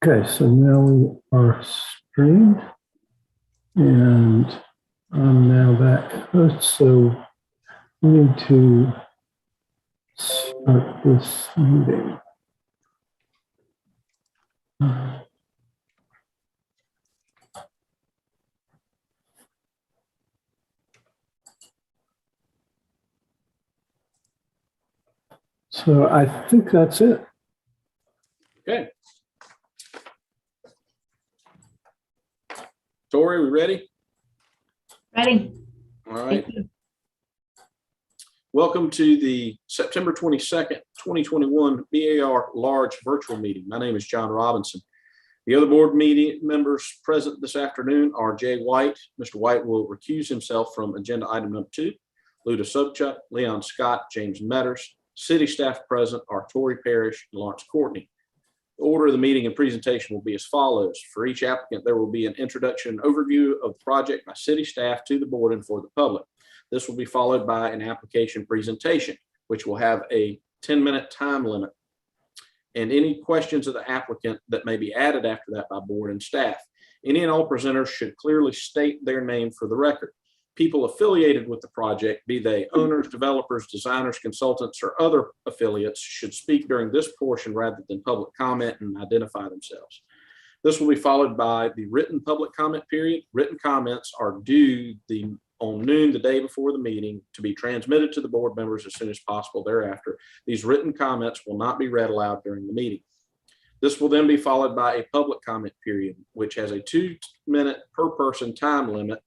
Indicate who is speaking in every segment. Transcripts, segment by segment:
Speaker 1: Okay, so now we are streamed and I'm now back host, so we need to start this meeting. So I think that's it.
Speaker 2: Okay. Tori, we ready?
Speaker 3: Ready.
Speaker 2: All right. Welcome to the September 22nd, 2021 BAR Large Virtual Meeting. My name is John Robinson. The other board meeting members present this afternoon are Jay White. Mr. White will recuse himself from agenda item number 2. Luda Sobchuk, Leon Scott, James Metters. City staff present are Tori Parrish and Lawrence Courtney. The order of the meeting and presentation will be as follows. For each applicant, there will be an introduction and overview of the project by city staff to the board and for the public. This will be followed by an application presentation, which will have a 10-minute time limit, and any questions of the applicant that may be added after that by board and staff. Any and all presenters should clearly state their name for the record. People affiliated with the project, be they owners, developers, designers, consultants, or other affiliates, should speak during this portion rather than public comment and identify themselves. This will be followed by the written public comment period. Written comments are due on noon the day before the meeting to be transmitted to the board members as soon as possible thereafter. These written comments will not be read aloud during the meeting. This will then be followed by a public comment period, which has a 2-minute per person time limit.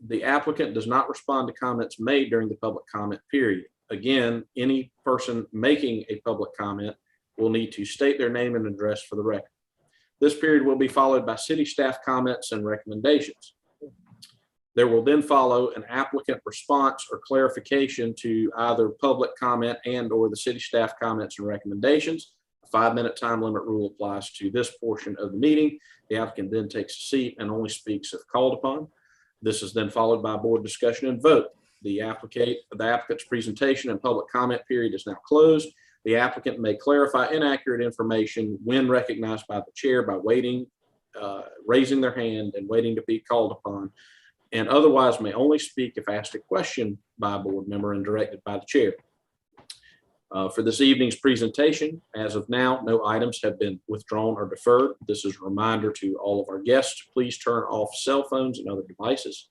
Speaker 2: The applicant does not respond to comments made during the public comment period. Again, any person making a public comment will need to state their name and address for the record. This period will be followed by city staff comments and recommendations. There will then follow an applicant response or clarification to either public comment and or the city staff comments and recommendations. A 5-minute time limit rule applies to this portion of the meeting. The applicant then takes a seat and only speaks if called upon. This is then followed by board discussion and vote. The applicant's presentation and public comment period is now closed. The applicant may clarify inaccurate information when recognized by the chair by waiting, raising their hand and waiting to be called upon, and otherwise may only speak if asked a question by a board member and directed by the chair. For this evening's presentation, as of now, no items have been withdrawn or deferred. This is a reminder to all of our guests, please turn off cell phones and other devices.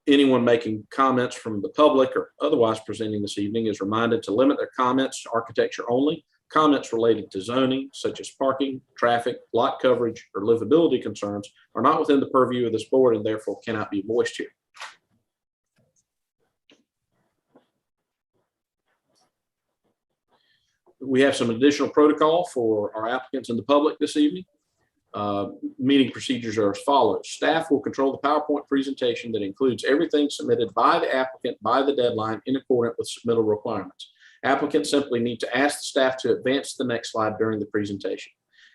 Speaker 2: Anyone making comments from the public or otherwise presenting this evening is reminded to limit their comments to architecture only. Comments related to zoning, such as parking, traffic, lot coverage, or livability concerns are not within the purview of this board and therefore cannot be voiced here. We have some additional protocol for our applicants and the public this evening. Meeting procedures are as follows. Staff will control the PowerPoint presentation that includes everything submitted by the applicant by the deadline in accordance with submittal requirements. Applicants simply need to ask the staff to advance to the next slide during the presentation.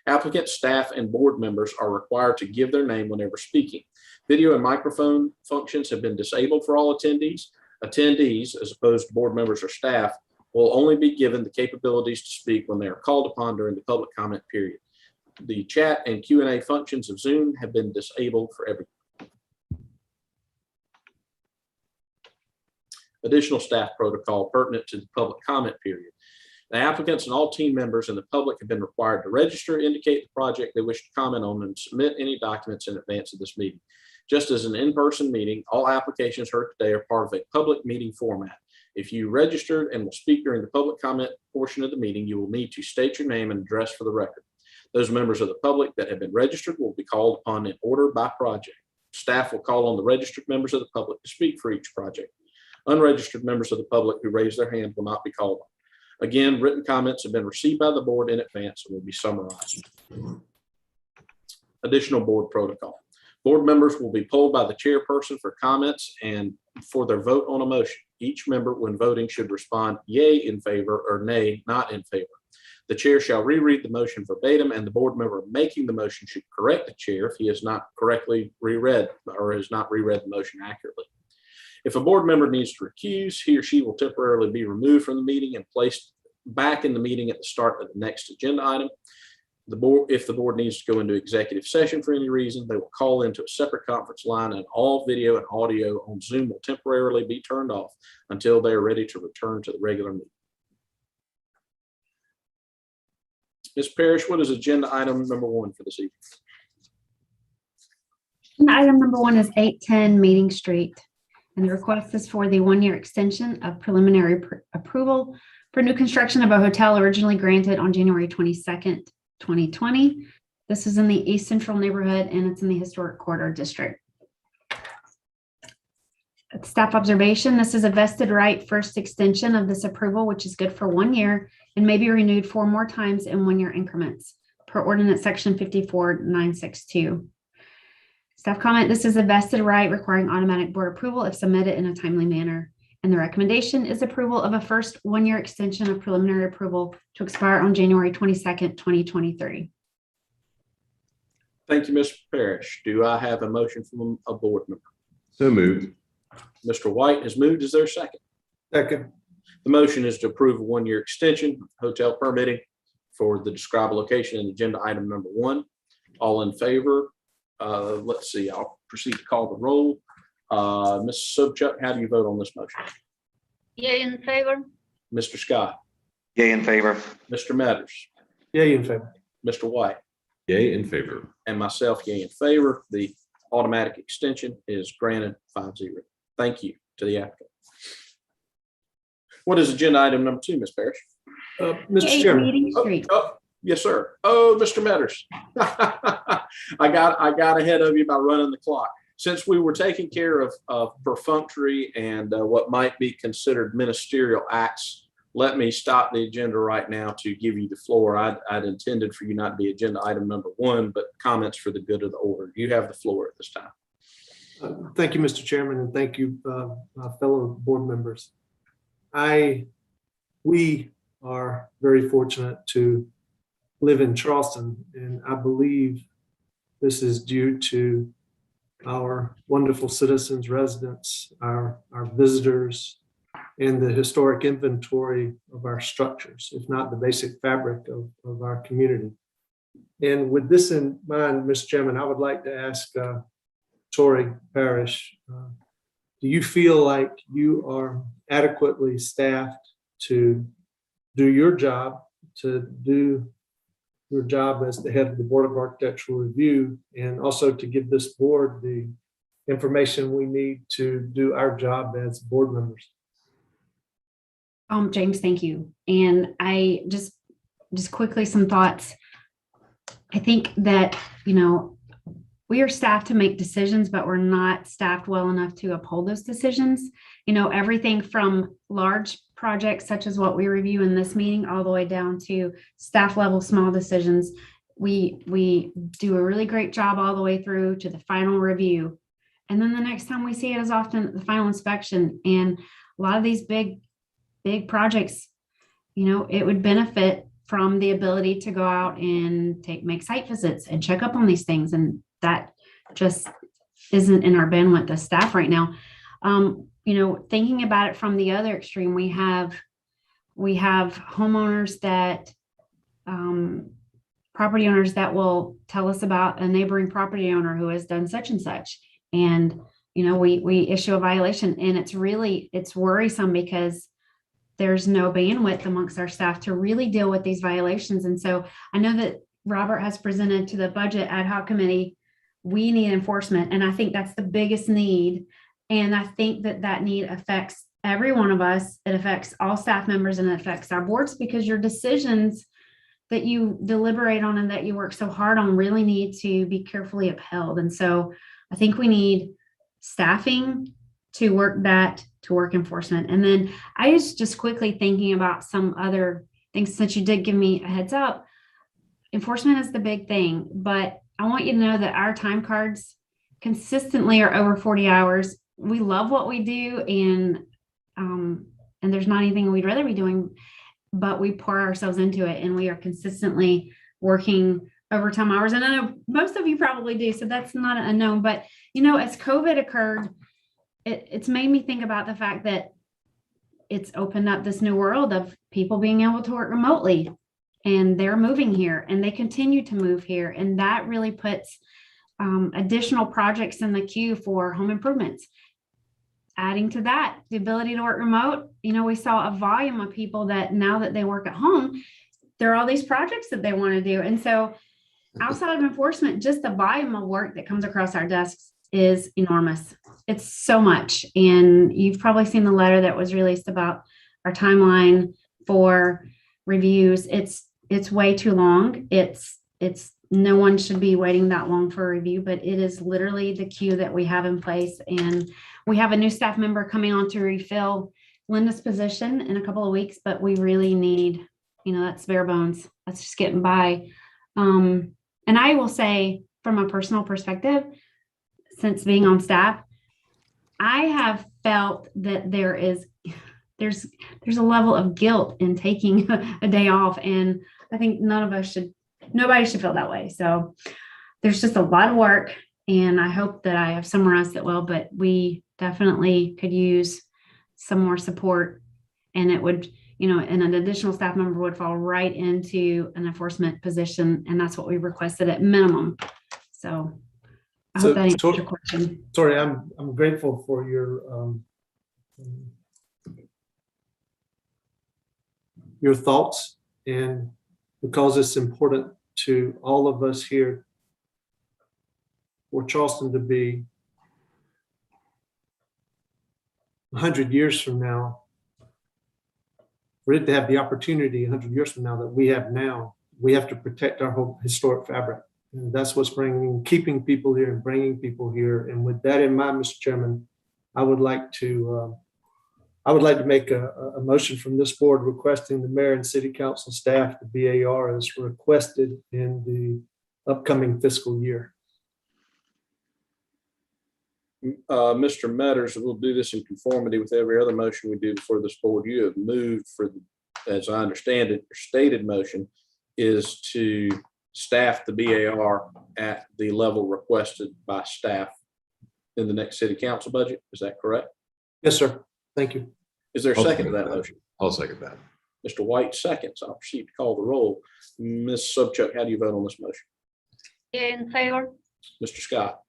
Speaker 2: Applicants, staff, and board members are required to give their name whenever speaking. Video and microphone functions have been disabled for all attendees. Attendees, as opposed to board members or staff, will only be given the capabilities to speak when they are called upon during the public comment period. The chat and Q&A functions of Zoom have been disabled for everyone. Additional staff protocol pertinent to the public comment period. The applicants and all team members and the public have been required to register, indicate the project they wish to comment on, and submit any documents in advance of this meeting. Just as an in-person meeting, all applications heard today are part of a public meeting format. If you registered and will speak during the public comment portion of the meeting, you will need to state your name and address for the record. Those members of the public that have been registered will be called upon in order by project. Staff will call on the registered members of the public to speak for each project. Unregistered members of the public who raise their hand will not be called on. Again, written comments have been received by the board in advance and will be summarized. Additional board protocol. Board members will be polled by the chairperson for comments and for their vote on a motion. Each member, when voting, should respond yay in favor or nay not in favor. The chair shall reread the motion verbatim, and the board member making the motion should correct the chair if he has not correctly reread or has not reread the motion accurately. If a board member needs to recuse, he or she will temporarily be removed from the meeting and placed back in the meeting at the start of the next agenda item. If the board needs to go into executive session for any reason, they will call into a separate conference line, and all video and audio on Zoom will temporarily be turned off until they are ready to return to the regular meeting. Ms. Parrish, what is agenda item number 1 for this evening?
Speaker 3: Item number 1 is 810 Meeting Street. And the request is for the 1-year extension of preliminary approval for new construction of a hotel originally granted on January 22nd, 2020. This is in the East Central neighborhood, and it's in the Historic Corridor District. Staff observation, this is a vested right first extension of this approval, which is good for 1 year and may be renewed 4 more times in 1-year increments per ordinance section 54962. Staff comment, this is a vested right requiring automatic board approval if submitted in a timely manner. And the recommendation is approval of a first 1-year extension of preliminary approval to expire on January 22nd, 2023.
Speaker 2: Thank you, Ms. Parrish. Do I have a motion from a board member?
Speaker 4: So moved.
Speaker 2: Mr. White has moved. Is there a second?
Speaker 5: Second.
Speaker 2: The motion is to approve a 1-year extension of hotel permitting for the described location in agenda item number 1. All in favor? Let's see, I'll proceed to call the roll. Ms. Sobchuk, how do you vote on this motion?
Speaker 6: Yay in favor.
Speaker 2: Mr. Scott,
Speaker 7: Yay in favor.
Speaker 2: Mr. Matters,
Speaker 5: Yay in favor.
Speaker 2: Mr. White,
Speaker 4: Yay in favor.
Speaker 2: and myself, yay in favor. The automatic extension is granted 5-0. Thank you to the applicant. What is agenda item number 2, Ms. Parrish?
Speaker 5: Mr.
Speaker 3: 8
Speaker 5: Chairman,
Speaker 3: Meeting Street.
Speaker 2: Yes, sir. Oh, Mr. Matters. I got ahead of you by running the clock. Since we were taking care of perfunctory and what might be considered ministerial acts, let me stop the agenda right now to give you the floor. I'd intended for you not to be agenda item number 1, but comments for the good of the order. You have the floor at this time.
Speaker 5: thank you, Mr. Chairman, and thank you, my fellow board members. We are very fortunate to live in Charleston, and I believe this is due to our wonderful citizens, residents, our visitors, and the historic inventory of our structures, if not the basic fabric of our community. And with this in mind, Mr. Chairman, I would like to ask Tori Parrish, do you feel like you are adequately staffed to do your job, as the head of the Board of Architectural Review, and also to give this board the information we need to do our job as board members?
Speaker 3: James, thank you. And I just quickly some thoughts. I think that, we are staffed to make decisions, but we're not staffed well enough to uphold those decisions. Everything from large projects such as what we review in this meeting, all the way down to staff level small decisions. We do a really great job all the way through to the final review. And then the next time we see it is often the final inspection. And a lot of these big projects, it would benefit from the ability to go out and make site visits and check up on these things. And that just isn't in our bandwidth as staff right now. Thinking about it from the other extreme, we have homeowners that, property owners that will tell us about a neighboring property owner who has done such and such. And, we issue a violation, and it's worrisome because there's no bandwidth amongst our staff to really deal with these violations. And so I know that Robert has presented to the budget ad hoc committee, we need enforcement. And I think that's the biggest need. And I think that need affects every one of us. It affects all staff members, and it affects our boards, because your decisions that you deliberate on and that you work so hard on really need to be carefully upheld. And so I think we need staffing to work enforcement. And then I was just quickly thinking about some other things, since you did give me a heads up. Enforcement is the big thing, but I want you to know that our time cards consistently are over 40 hours. We love what we do, and there's not anything we'd rather be doing, but we pour ourselves into it, and we are consistently working overtime hours. And I know most of you probably do, so that's not an unknown. But as COVID occurred, it's made me think about the fact that it's opened up this new world of people being able to work remotely. and they're moving here and they continue to move here. And that really puts additional projects in the queue for home improvements. Adding to that, the ability to work remote, we saw a volume of people that now that they work at home, there are all these projects that they want to do. And so outside of enforcement, just the volume of work that comes across our desks is enormous. It's so much. And you've probably seen the letter that was released about our timeline for reviews. It's way too long. It's no one should be waiting that long for a review, but it is literally the queue that we have in place. And we have a new staff member coming on to refill Linda's position in a couple of weeks, but we really need, that's bare bones. That's just getting by. And I will say from a personal perspective, since being on staff, I have felt that there's a level of guilt in taking a day off. And I think nobody should feel that way. So there's just a lot of work, and I hope that I have summarized it well, but we definitely could use some more support, and it would, and an additional staff member would fall right into an enforcement position. And that's what we requested at minimum. So I hope that answers your question.
Speaker 5: Sorry, I'm grateful for your thoughts, and because it's important to all of us here for Charleston to be 100 years from now, for it to have the opportunity 100 years from now that we have now, we have to protect our whole historic fabric. And that's what's keeping people here and bringing people here. And with that in mind, Mr. Chairman, I would like to make a motion from this board requesting the mayor and city council staff, the BAR, as requested in the upcoming fiscal year.
Speaker 2: Mr. Metters, we'll do this in conformity with every other motion we do before this board. You have moved as I understand it, your stated motion is to staff the BAR at the level requested by staff in the next city council budget. Is that correct?
Speaker 5: Yes, sir. Thank you.
Speaker 2: Is there a second to that motion?
Speaker 4: I'll second that.
Speaker 2: Mr. White seconds. I'll proceed to call the roll. Ms. Sobchak, how do you vote on this motion?
Speaker 6: Yea in favor.
Speaker 2: Mr. Scott,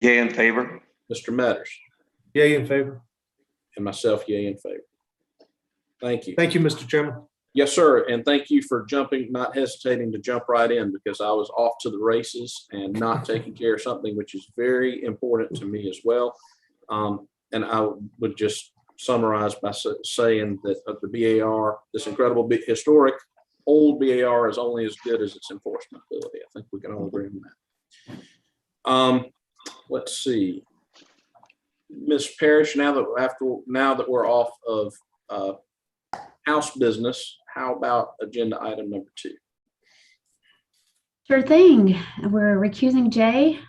Speaker 7: Yea in favor.
Speaker 2: Mr. Metters,
Speaker 5: Yay in favor.
Speaker 2: and myself, yea in favor. Thank you.
Speaker 5: Thank you, Mr. Chairman.
Speaker 2: Yes, sir. And thank you for not hesitating to jump right in, because I was off to the races and not taking care of something which is very important to me as well. And I would just summarize by saying that the BAR, this incredible historic old BAR, is only as good as its enforcement ability. I think we can all agree on that. Let's see. Ms. Parrish, now that we're off of house business, how about agenda item number 2?
Speaker 3: Sure thing. We're recusing Jay.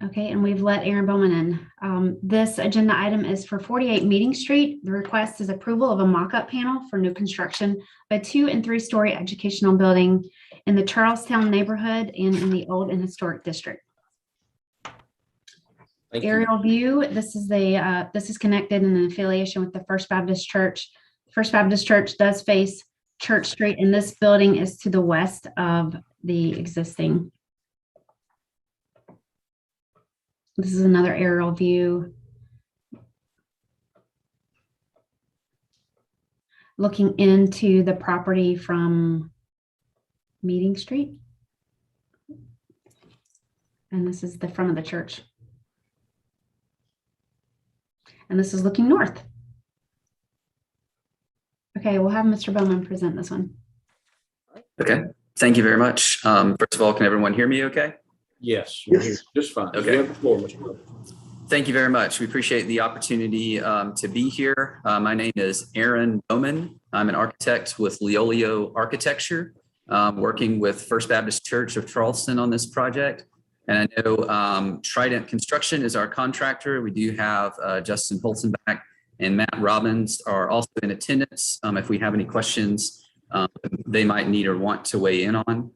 Speaker 3: Okay, and we've let Aaron Bowman in. This agenda item is for 48 Meeting Street. The request is approval of a mock-up panel for new construction, a 2- and 3-story educational building in the Charlestown neighborhood and in the Old and Historic District.
Speaker 2: Thank you.
Speaker 3: Aerial view. This is connected in an affiliation with the First Baptist Church. First Baptist Church does face Church Street, and this building is to the west of the existing. This is another aerial view. Looking into the property from Meeting Street. And this is the front of the church. And this is looking north. Okay, we'll have Mr. Bowman present this one.
Speaker 8: Okay, thank you very much. First of all, can everyone hear me okay?
Speaker 2: Yes, we're here just fine.
Speaker 8: Okay.
Speaker 2: You have the floor, Mr. Bowman.
Speaker 8: Thank you very much. We appreciate the opportunity to be here. My name is Aaron Bowman. I'm an architect with Leolio Architecture, working with First Baptist Church of Charleston on this project. And I know Trident Construction is our contractor. We do have Justin Holzenbach and Matt Robbins are also in attendance. If we have any questions they might need or want to weigh in on.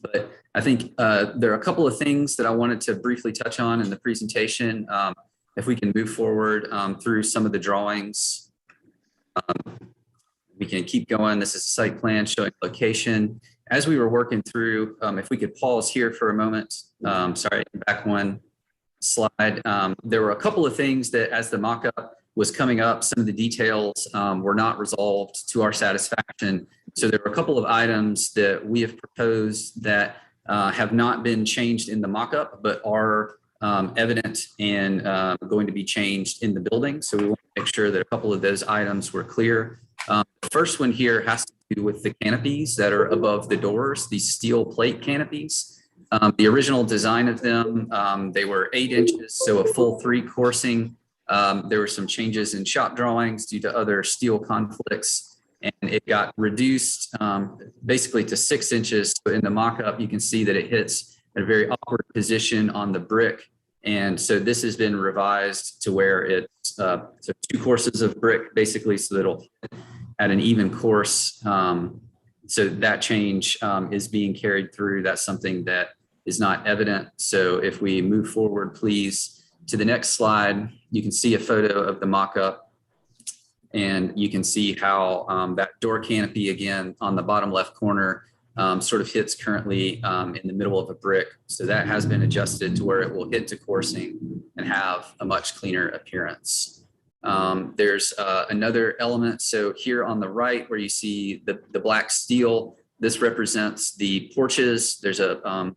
Speaker 8: But I think there are a couple of things that I wanted to briefly touch on in the presentation. If we can move forward through some of the drawings. we can keep going. This is a site plan showing location. As we were working through, if we could pause here for a moment. Sorry, back one slide. There were a couple of things that as the mock-up was coming up, some of the details were not resolved to our satisfaction. So there were a couple of items that we have proposed that have not been changed in the mock-up, but are evident and going to be changed in the building. So we want to make sure that a couple of those items were clear. The first one here has to do with the canopies that are above the doors, these steel plate canopies. The original design of them, they were 8 inches, so a full 3 coursing. There were some changes in shop drawings due to other steel conflicts, and it got reduced basically to 6 inches. So in the mock-up, you can see that it hits at a very awkward position on the brick. And so this has been revised to where it's so 2 courses of brick, basically, so that it'll hit at an even course. So that change is being carried through. That's something that is not evident. So if we move forward, please, to the next slide, you can see a photo of the mock-up, and you can see how that door canopy, again, on the bottom left corner, sort of hits currently in the middle of a brick. So that has been adjusted to where it will hit to coursing and have a much cleaner appearance. There's another element. So here on the right where you see the black steel, this represents the porches. There's a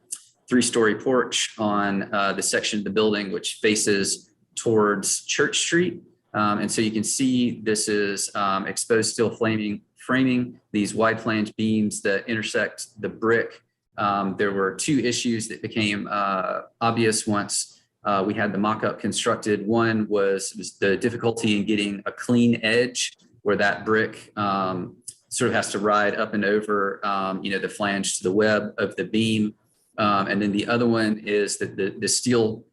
Speaker 8: 3-story porch on the section of the building which faces towards Church Street. And so you can see this is exposed steel framing, these wide flange beams that intersect the brick. There were 2 issues that became obvious once we had the mock-up constructed. One was the difficulty in getting a clean edge where that brick sort of has to ride up and over, the flange to the web of the beam. And then the other one is that the steel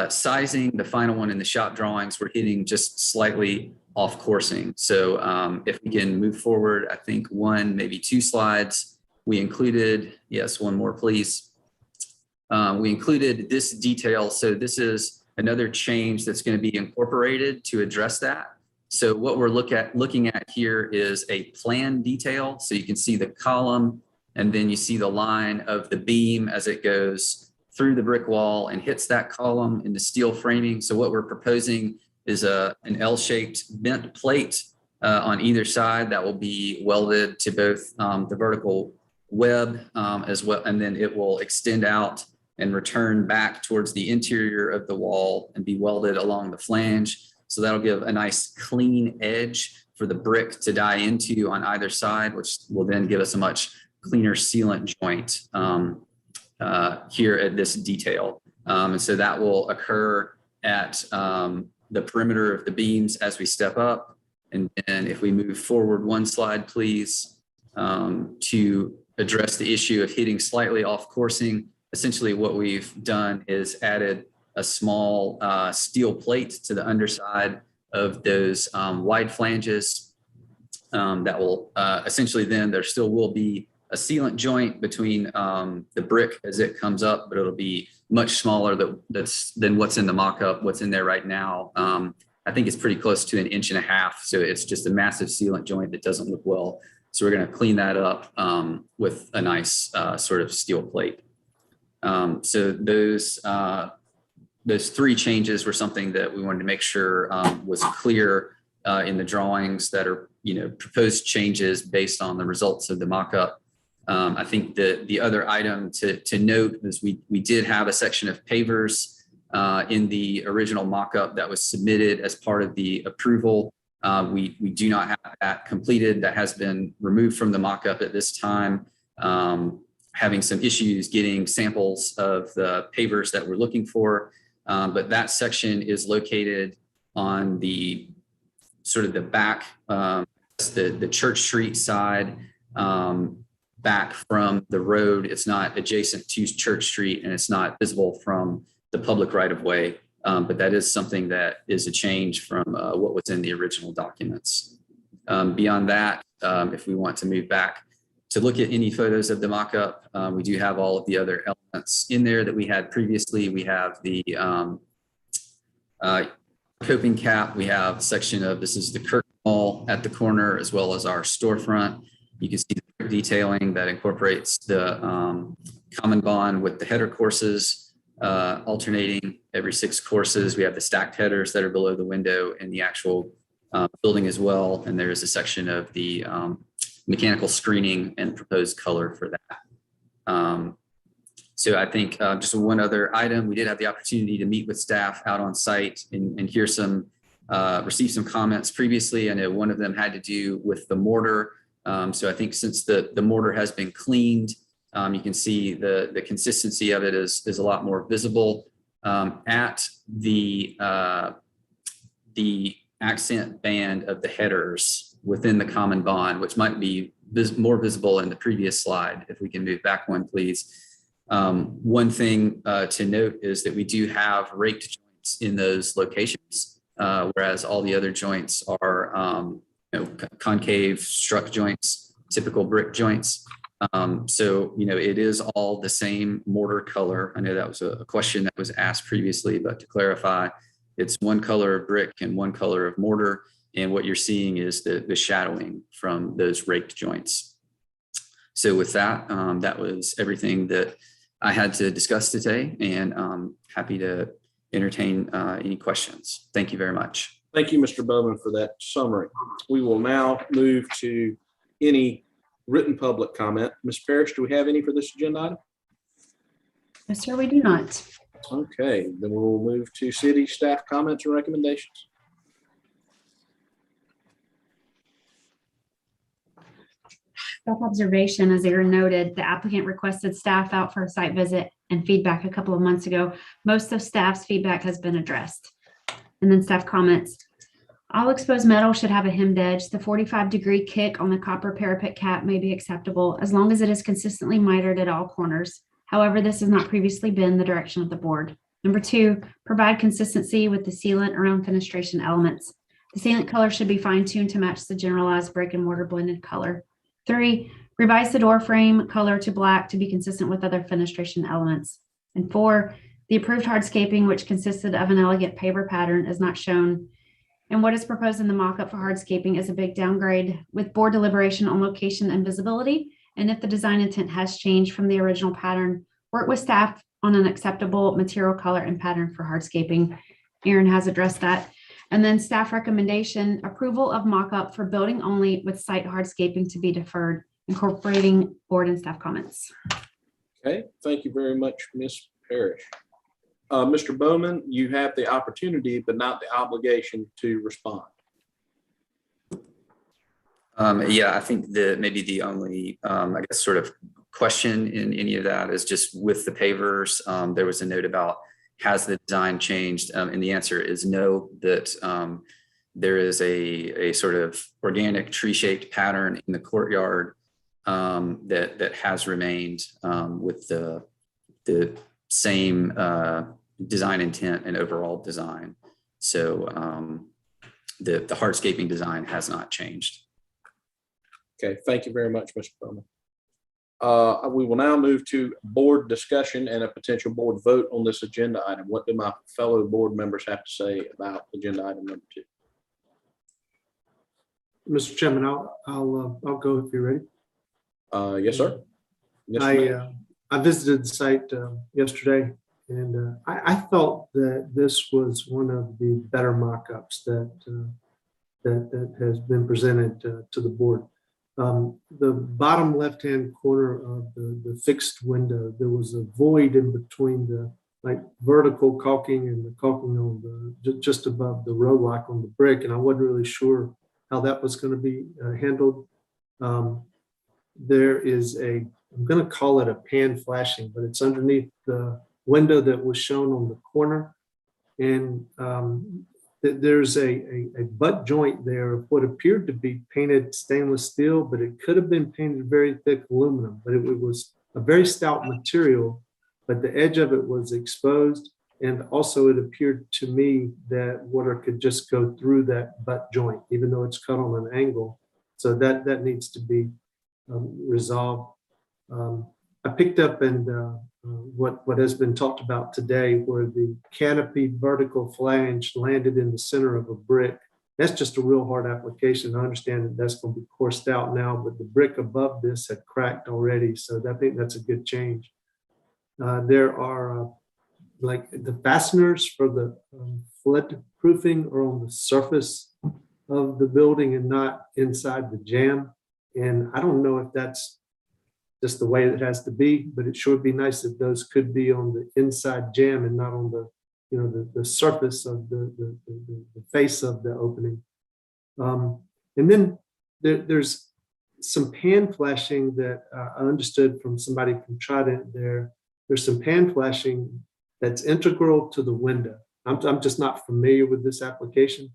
Speaker 8: sizing, the final one in the shop drawings, we're hitting just slightly off coursing. So if we can move forward, I think 1, maybe 2 slides, we included, yes, 1 more, please. We included this detail. So this is another change that's going to be incorporated to address that. So what we're looking at here is a plan detail. So you can see the column, and then you see the line of the beam as it goes through the brick wall and hits that column in the steel framing. So what we're proposing is an L-shaped bent plate on either side that will be welded to both the vertical web as well, and then it will extend out and return back towards the interior of the wall and be welded along the flange. So that'll give a nice clean edge for the brick to die into on either side, which will then give us a much cleaner sealant joint here at this detail. And so that will occur at the perimeter of the beams as we step up. And then if we move forward 1 slide, please, to address the issue of hitting slightly off coursing. Essentially what we've done is added a small steel plate to the underside of those wide flanges that will essentially then there still will be a sealant joint between the brick as it comes up, but it'll be much smaller than what's in the mock-up. What's in there right now, I think it's pretty close to 1.5 inches. So it's just a massive sealant joint that doesn't look well. So we're going to clean that up with a nice sort of steel plate. So those 3 changes were something that we wanted to make sure was clear in the drawings that are, proposed changes based on the results of the mock-up. I think the other item to note is we did have a section of pavers in the original mock-up that was submitted as part of the approval. We do not have that completed. That has been removed from the mock-up at this time, having some issues getting samples of the pavers that we're looking for. But that section is located on the sort of the back, the Church Street side, back from the road. It's not adjacent to Church Street and it's not visible from the public right of way. But that is something that is a change from what was in the original documents. Beyond that, if we want to move back to look at any photos of the mock-up, we do have all of the other elements in there that we had previously. We have the coping cap. We have a section of, this is the curtain wall at the corner as well as our storefront. You can see the detailing that incorporates the common bond with the header courses, alternating every 6 courses. We have the stacked headers that are below the window in the actual building as well. And there is a section of the mechanical screening and proposed color for that. So I think just one other item, we did have the opportunity to meet with staff out on site and hear some, receive some comments previously. I know one of them had to do with the mortar. So I think since the mortar has been cleaned, you can see the consistency of it is a lot more visible. At the accent band of the headers within the common bond, which might be more visible in the previous slide. If we can move back one, please. One thing to note is that we do have raked joints in those locations, whereas all the other joints are concave struck joints, typical brick joints. So, it is all the same mortar color. I know that was a question that was asked previously, but to clarify, it's one color of brick and one color of mortar. And what you're seeing is the shadowing from those raked joints. So with that, that was everything that I had to discuss today, and happy to entertain any questions. Thank you very much.
Speaker 2: Thank you, Mr. Bowman, for that summary. We will now move to any written public comment. Ms. Parrish, do we have any for this agenda item?
Speaker 3: Yes, sir, we do not.
Speaker 2: Okay, then we'll move to city staff comments and recommendations.
Speaker 3: Self-observation, as Aaron noted, the applicant requested staff out for a site visit and feedback a couple of months ago. Most of staff's feedback has been addressed. And then staff comments. All exposed metal should have a hemmed edge. The 45-degree kick on the copper parapet cap may be acceptable as long as it is consistently mitered at all corners. However, this has not previously been the direction of the board. Number 2, provide consistency with the sealant around fenestration elements. The sealant color should be fine-tuned to match the generalized brick and mortar blended color. 3, revise the door frame color to black to be consistent with other fenestration elements. And 4, the approved hardscaping, which consisted of an elegant paver pattern, is not shown. And what is proposed in the mock-up for hardscaping is a big downgrade with board deliberation on location and visibility. And if the design intent has changed from the original pattern, work with staff on an acceptable material color and pattern for hardscaping. Aaron has addressed that. And then staff recommendation, approval of mock-up for building only with site hardscaping to be deferred, incorporating board and staff comments.
Speaker 2: Okay, thank you very much, Ms. Parrish. Mr. Bowman, you have the opportunity, but not the obligation to respond.
Speaker 8: Yeah, I think maybe the only, I guess, sort of question in any of that is just with the pavers. There was a note about, has the design changed? And the answer is no, that there is a sort of organic tree-shaped pattern in the courtyard that has remained with the same design intent and overall design. So the hardscaping design has not changed.
Speaker 2: Okay, thank you very much, Mr. Bowman. We will now move to board discussion and a potential board vote on this agenda item. What do my fellow board members have to say about agenda item number 2?
Speaker 5: Mr. Chairman, I'll go if you're ready.
Speaker 2: Yes, sir. Yes, ma'am.
Speaker 5: I visited the site yesterday, and I felt that this was one of the better mock-ups that has been presented to the board. The bottom left-hand corner of the fixed window, there was a void in between the vertical caulking and the caulking on just above the row lock on the brick, and I wasn't really sure how that was going to be handled. There is I'm going to call it a pan flashing, but it's underneath the window that was shown on the corner. And there's a butt joint there of what appeared to be painted stainless steel, but it could have been painted very thick aluminum, but it was a very stout material, but the edge of it was exposed. And also it appeared to me that water could just go through that butt joint, even though it's cut on an angle. So that needs to be resolved. I picked up and what has been talked about today, where the canopy vertical flange landed in the center of a brick. That's just a real hard application. I understand that that's going to be coursed out now, but the brick above this had cracked already. So I think that's a good change. There are like the fasteners for the flood proofing are on the surface of the building and not inside the jam. And I don't know if that's just the way it has to be, but it sure would be nice if those could be on the inside jam and not on the, you know, the surface of the face of the opening. And then there's some pan flashing that I understood from somebody from Trident there. There's some pan flashing that's integral to the window. I'm just not familiar with this application.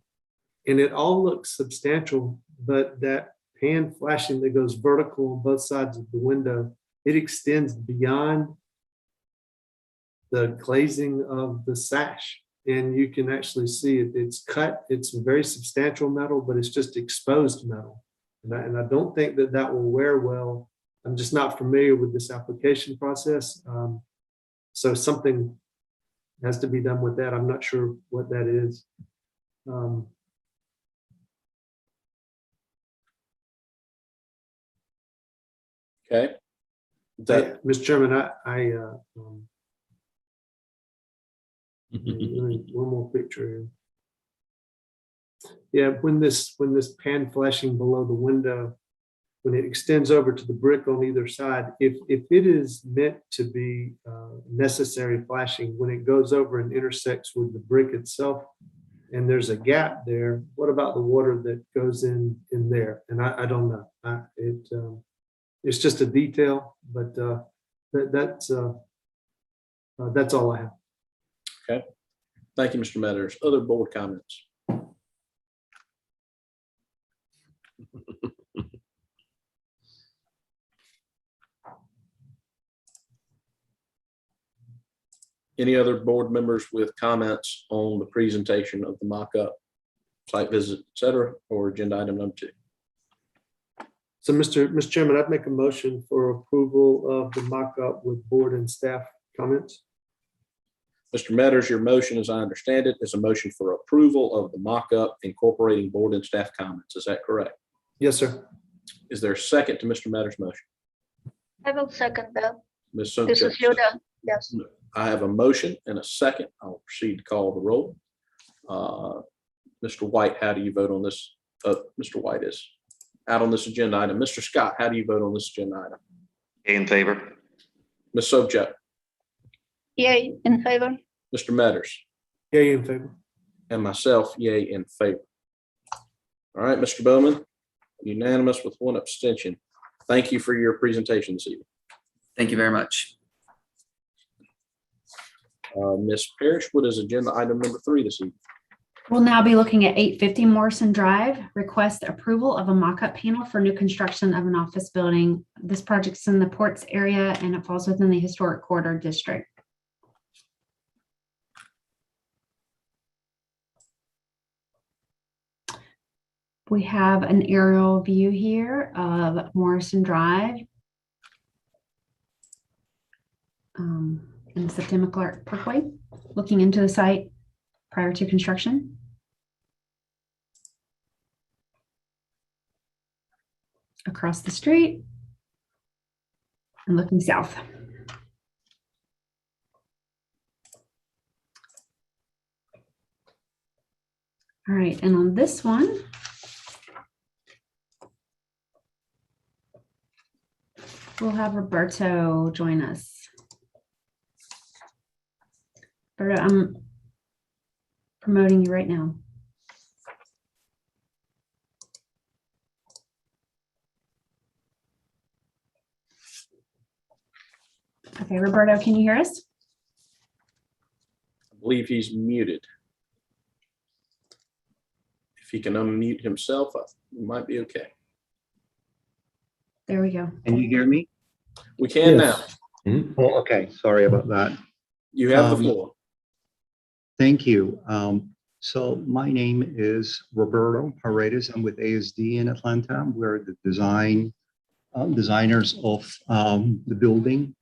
Speaker 5: And it all looks substantial, but that pan flashing that goes vertical on both sides of the window, it extends beyond the glazing of the sash. And you can actually see it. It's cut. It's a very substantial metal, but it's just exposed metal. And I don't think that that will wear well. I'm just not familiar with this application process. So something has to be done with that. I'm not sure what that is.
Speaker 2: Okay. That,
Speaker 5: Mr. Chairman, one more picture here. Yeah, when this pan flashing below the window, when it extends over to the brick on either side, if it is meant to be necessary flashing, when it goes over and intersects with the brick itself, and there's a gap there, what about the water that goes in there? And I don't know. It's just a detail, but that's all I have.
Speaker 2: okay. Thank you, Mr. Metters. Other board comments? Any other board members with comments on the presentation of the mock-up, site visit, et cetera, or agenda item number 2?
Speaker 5: So, Mr. Chairman, I'd make a motion for approval of the mock-up with board and staff comments.
Speaker 2: Mr. Metters, your motion, as I understand it, is a motion for approval of the mock-up incorporating board and staff comments. Is that correct?
Speaker 5: Yes, sir.
Speaker 2: Is there a second to Mr. Metters' motion?
Speaker 6: I will second that.
Speaker 2: Ms.
Speaker 6: This is
Speaker 2: Sojak,
Speaker 6: Yoda. Yes.
Speaker 2: I have a motion and a second. I'll proceed to call the roll. Mr. White, how do you vote on this? Mr. White is out on this agenda item. Mr. Scott, how do you vote on this agenda item?
Speaker 7: Yay in favor.
Speaker 2: Ms. Sojak,
Speaker 6: Yay, in favor.
Speaker 2: Mr. Metters,
Speaker 5: Yay in favor.
Speaker 2: and myself, yay in favor. All right, Mr. Bowman, unanimous with one abstention. Thank you for your presentation this evening.
Speaker 8: Thank you very much.
Speaker 2: Ms. Parrish, what is agenda item number 3 this evening?
Speaker 3: We'll now be looking at 850 Morrison Drive, request approval of a mock-up panel for new construction of an office building. This project's in the Ports area and it falls within the Historic Corridor District. We have an aerial view here of Morrison Drive in the September Clark Parkway, looking into the site prior to construction. Across the street and looking south. All right, and on this one, we'll have Roberto join us. Roberto, I'm promoting you right now. Okay, Roberto, can you hear us?
Speaker 2: I believe he's muted. If he can unmute himself, we might be okay.
Speaker 3: There we go.
Speaker 9: Can you hear me?
Speaker 2: We can
Speaker 1: Yes.
Speaker 2: now.
Speaker 9: Oh, okay. Sorry about that.
Speaker 2: You have the
Speaker 9: Um,
Speaker 2: floor.
Speaker 9: Thank you. So my name is Roberto Paredes. I'm with ASD in Atlanta. We're the designers of the building.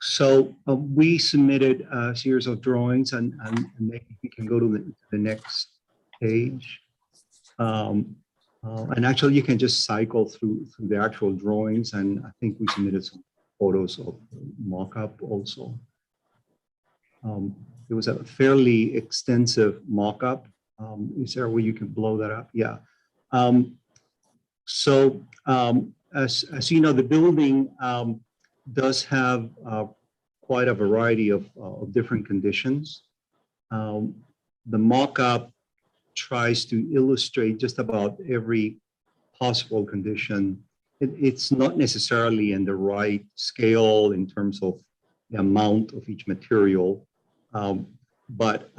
Speaker 9: So we submitted a series of drawings, and maybe we can go to the next page. And actually, you can just cycle through the actual drawings, and I think we submitted some photos of mock-up also. It was a fairly extensive mock-up. Is there a way you can blow that up? Yeah. As you know, the building does have quite a variety of different conditions. The mock-up tries to illustrate just about every possible condition. It's not necessarily in the right scale in terms of the amount of each material, but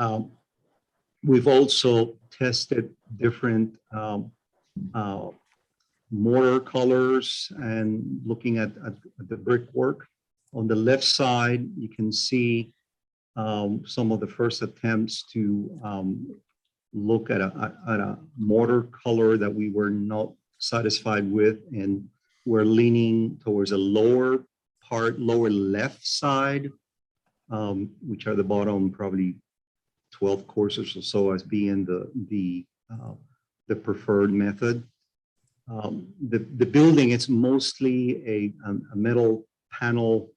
Speaker 9: we've also tested different mortar colors and looking at the brickwork. On the left side, you can see some of the first attempts to look at a mortar color that we were not satisfied with, and we're leaning towards a lower left side, which are the bottom probably 12 courses or so as being the preferred method. The building is mostly a metal panel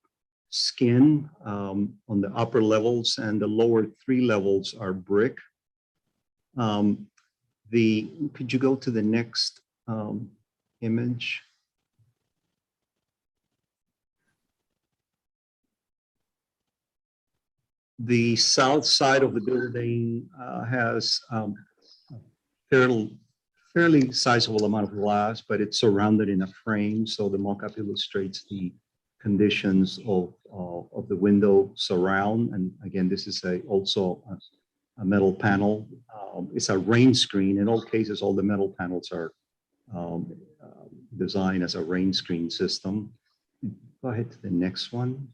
Speaker 9: skin on the upper levels, and the lower 3 levels are brick. Could you go to the next image? The south side of the building has a fairly sizable amount of glass, but it's surrounded in a frame. So the mock-up illustrates the conditions of the window surround. And again, this is also a metal panel. It's a rain screen. In all cases, all the metal panels are designed as a rain screen system. Go ahead to the next one.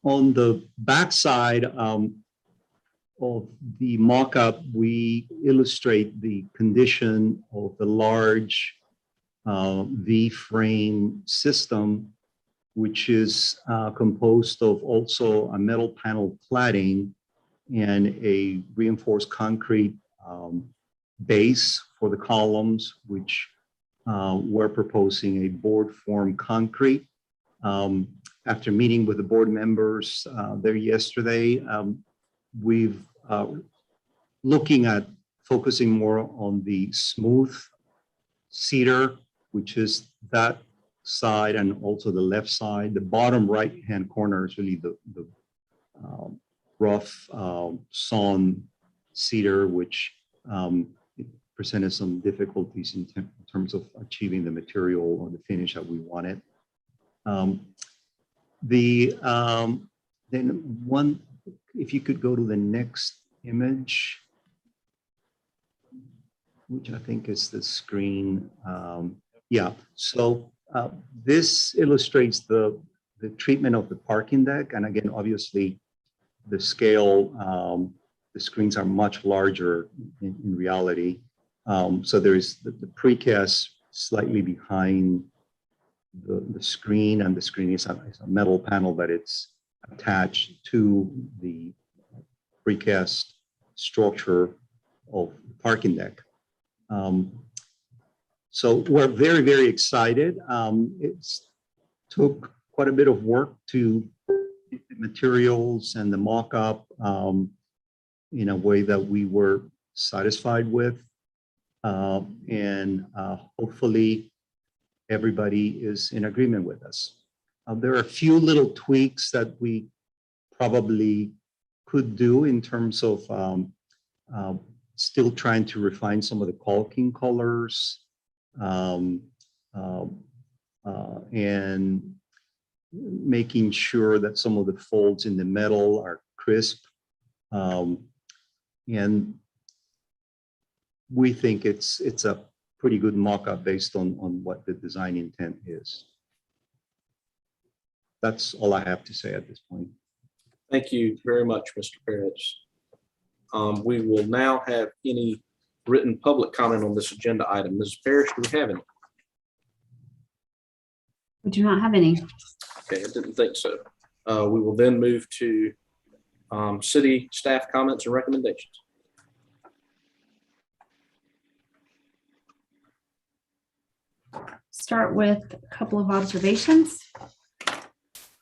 Speaker 9: On the back side of the mock-up, we illustrate the condition of the large V-frame system, which is composed of also a metal panel cladding and a reinforced concrete base for the columns, which we're proposing a board form concrete. After meeting with the board members there yesterday, we've looking at focusing more on the smooth cedar, which is that side and also the left side. The bottom right-hand corner is really the rough sawn cedar, which it presented some difficulties in terms of achieving the material or the finish that we wanted. Then one, if you could go to the next image, which I think is the screen. Yeah, so this illustrates the treatment of the parking deck. And again, obviously the scale, the screens are much larger in reality. So there is the precast slightly behind the screen, and the screen is a metal panel that it's attached to the precast structure of the parking deck. So we're very, very excited. It's took quite a bit of work to get the materials and the mock-up in a way that we were satisfied with. And hopefully everybody is in agreement with us. There are a few little tweaks that we probably could do in terms of still trying to refine some of the caulking colors and making sure that some of the folds in the metal are crisp. And we think it's a pretty good mock-up based on what the design intent is. That's all I have to say at this point.
Speaker 2: Thank you very much, Mr. Perez. We will now have any written public comment on this agenda item. Mrs. Parrish, do we have any?
Speaker 3: We do not have any.
Speaker 2: Okay, I didn't think so. We will then move to city staff comments and recommendations.
Speaker 3: Start with a couple of observations.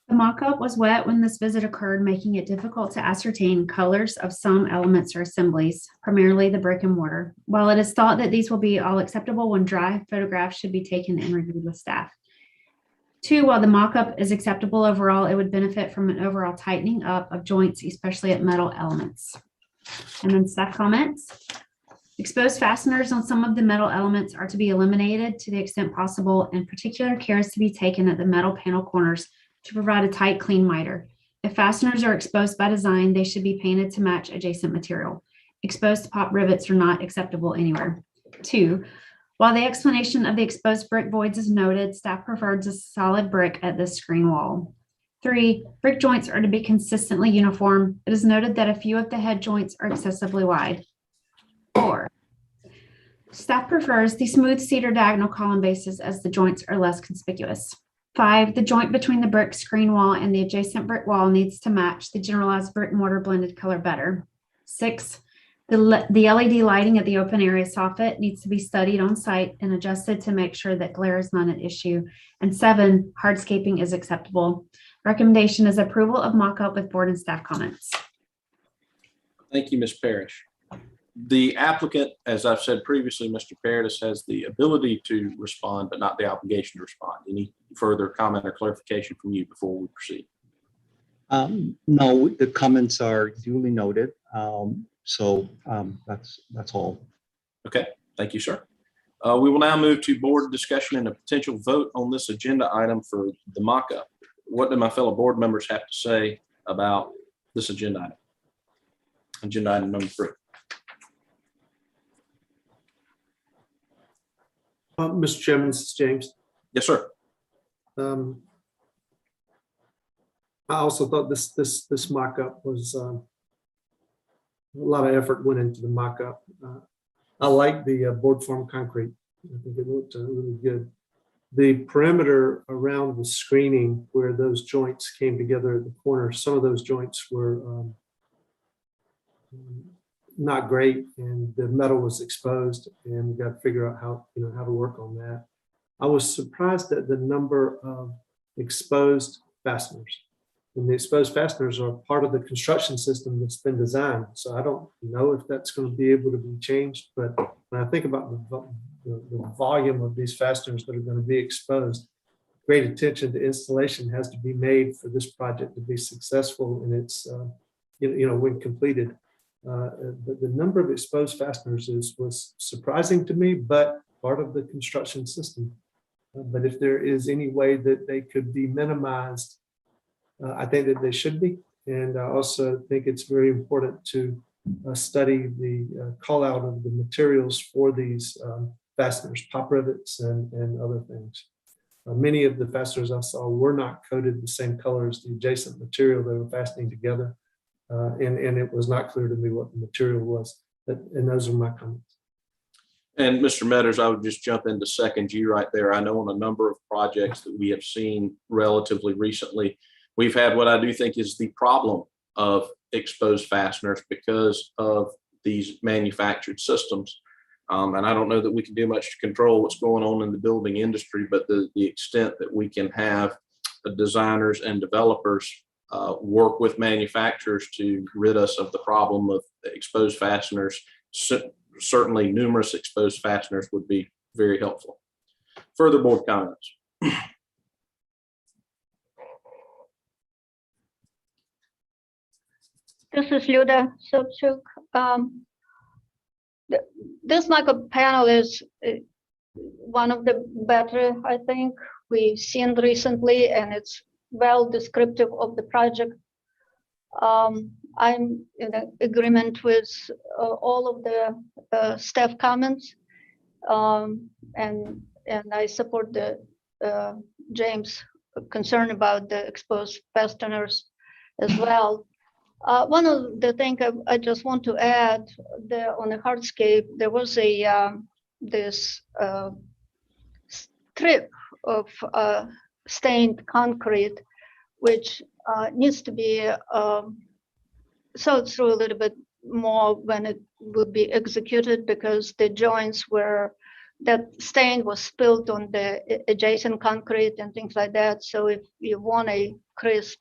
Speaker 3: The mock-up was wet when this visit occurred, making it difficult to ascertain colors of some elements or assemblies, primarily the brick and mortar. While it is thought that these will be all acceptable when dry, photographs should be taken and reviewed with staff. 2, while the mock-up is acceptable overall, it would benefit from an overall tightening up of joints, especially at metal elements. And then staff comments. Exposed fasteners on some of the metal elements are to be eliminated to the extent possible, and particular care is to be taken at the metal panel corners to provide a tight, clean miter. If fasteners are exposed by design, they should be painted to match adjacent material. Exposed pop rivets are not acceptable anywhere. 2, while the explanation of the exposed brick voids is noted, staff prefers a solid brick at this screen wall. 3, brick joints are to be consistently uniform. It is noted that a few of the head joints are excessively wide. 4, staff prefers the smooth cedar diagonal column bases as the joints are less conspicuous. 5, the joint between the brick screen wall and the adjacent brick wall needs to match the generalized brick mortar blended color better. 6, the LED lighting at the open area soffit needs to be studied on site and adjusted to make sure that glare is not an issue. And 7, hardscaping is acceptable. Recommendation is approval of mock-up with board and staff comments.
Speaker 2: Thank you, Ms. Parrish. The applicant, as I've said previously, Mr. Paradis, has the ability to respond, but not the obligation to respond. Any further comment or clarification from you before we proceed?
Speaker 9: No, the comments are duly noted. That's all.
Speaker 2: Okay, thank you, sir. We will now move to board discussion and a potential vote on this agenda item for the mock-up. What do my fellow board members have to say about this agenda item? Agenda item number 3.
Speaker 5: Mr. Chairman, this is James.
Speaker 2: Yes, sir.
Speaker 5: I also thought this mock-up was a lot of effort went into the mock-up. I like the board form concrete. I think it looked really good. The perimeter around the screening where those joints came together at the corner, some of those joints were not great, and the metal was exposed, and we got to figure out how to work on that. I was surprised at the number of exposed fasteners. And the exposed fasteners are part of the construction system that's been designed. So I don't know if that's going to be able to be changed, but when I think about the volume of these fasteners that are going to be exposed, great attention to installation has to be made for this project to be successful, and it's when completed. The number of exposed fasteners was surprising to me, but part of the construction system. But if there is any way that they could be minimized, I think that they should be. And I also think it's very important to study the call out of the materials for these fasteners, pop rivets and other things. Many of the fasteners I saw were not coated the same color as the adjacent material they were fastening together. And it was not clear to me what the material was. And those are my comments.
Speaker 2: And Mr. Metters, I would just jump into second you right there. I know on a number of projects that we have seen relatively recently, we've had what I do think is the problem of exposed fasteners because of these manufactured systems. And I don't know that we can do much to control what's going on in the building industry, but the extent that we can have the designers and developers work with manufacturers to rid us of the problem of exposed fasteners. Certainly numerous exposed fasteners would be very helpful. Further board comments?
Speaker 6: This is Luda Sobchuk. This mock-up panel is one of the better, I think, we've seen recently, and it's well descriptive of the project. I'm in agreement with all of the staff comments, and I support the James' concern about the exposed fasteners as well. One of the things I just want to add, on the hardscape, there was this strip of stained concrete, which needs to be sewed through a little bit more when it would be executed, because the joints were, that stain was spilled on the adjacent concrete and things like that. So if you want a crisp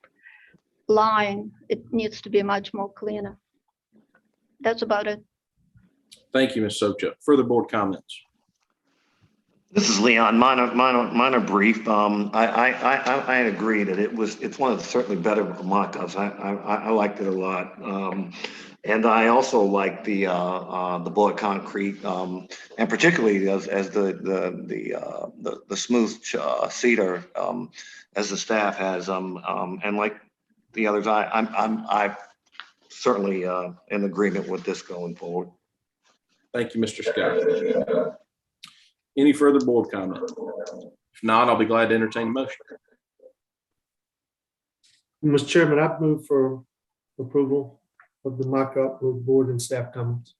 Speaker 6: line, it needs to be much more cleaner. That's about it.
Speaker 2: Thank you, Ms. Sobchak. Further board comments?
Speaker 7: This is Leon. Mine are brief. I agree that it's one of the certainly better mock-ups. I liked it a lot. And I also like the bullet concrete, and particularly as the smooth cedar, as the staff has, and like the others, I'm certainly in agreement with this going forward.
Speaker 2: Thank you, Mr. Scott. Any further board comment? If not, I'll be glad to entertain a motion.
Speaker 5: Mr. Chairman, I move for approval of the mock-up with board and staff comments.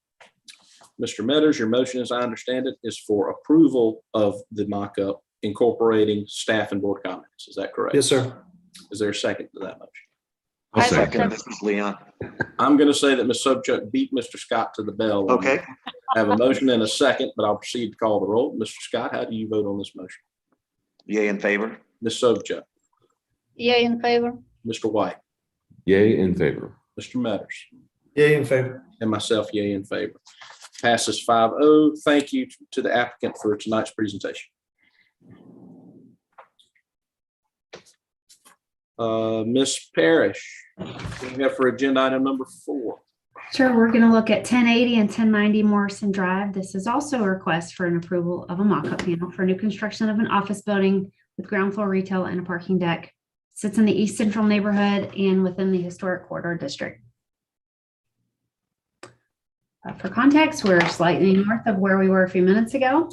Speaker 2: Mr. Metters, your motion, as I understand it, is for approval of the mock-up incorporating staff and board comments. Is that correct?
Speaker 5: Yes, sir.
Speaker 2: Is there a second to that motion?
Speaker 4: I'll
Speaker 6: I
Speaker 4: second.
Speaker 6: second.
Speaker 7: This is Leon.
Speaker 2: I'm going to say that Ms. Sobchak beat Mr. Scott to the bell.
Speaker 7: Okay.
Speaker 2: I have a motion and a second, but I'll proceed to call the roll. Mr. Scott, how do you vote on this motion?
Speaker 7: Yay in favor.
Speaker 2: Ms. Sobchak,
Speaker 6: Yay in favor.
Speaker 2: Mr. White,
Speaker 4: Yay in favor.
Speaker 2: Mr. Metters,
Speaker 5: Yay in favor.
Speaker 2: and myself, yay in favor. Passes 5-0. Thank you to the applicant for tonight's presentation. Ms. Parrish, what do you have for agenda item number 4?
Speaker 3: Sure, we're going to look at 1080 and 1090 Morrison Drive. This is also a request for an approval of a mock-up panel for new construction of an office building with ground floor retail and a parking deck. Sits in the East Central neighborhood and within the Historic Corridor District. For context, we're slightly north of where we were a few minutes ago.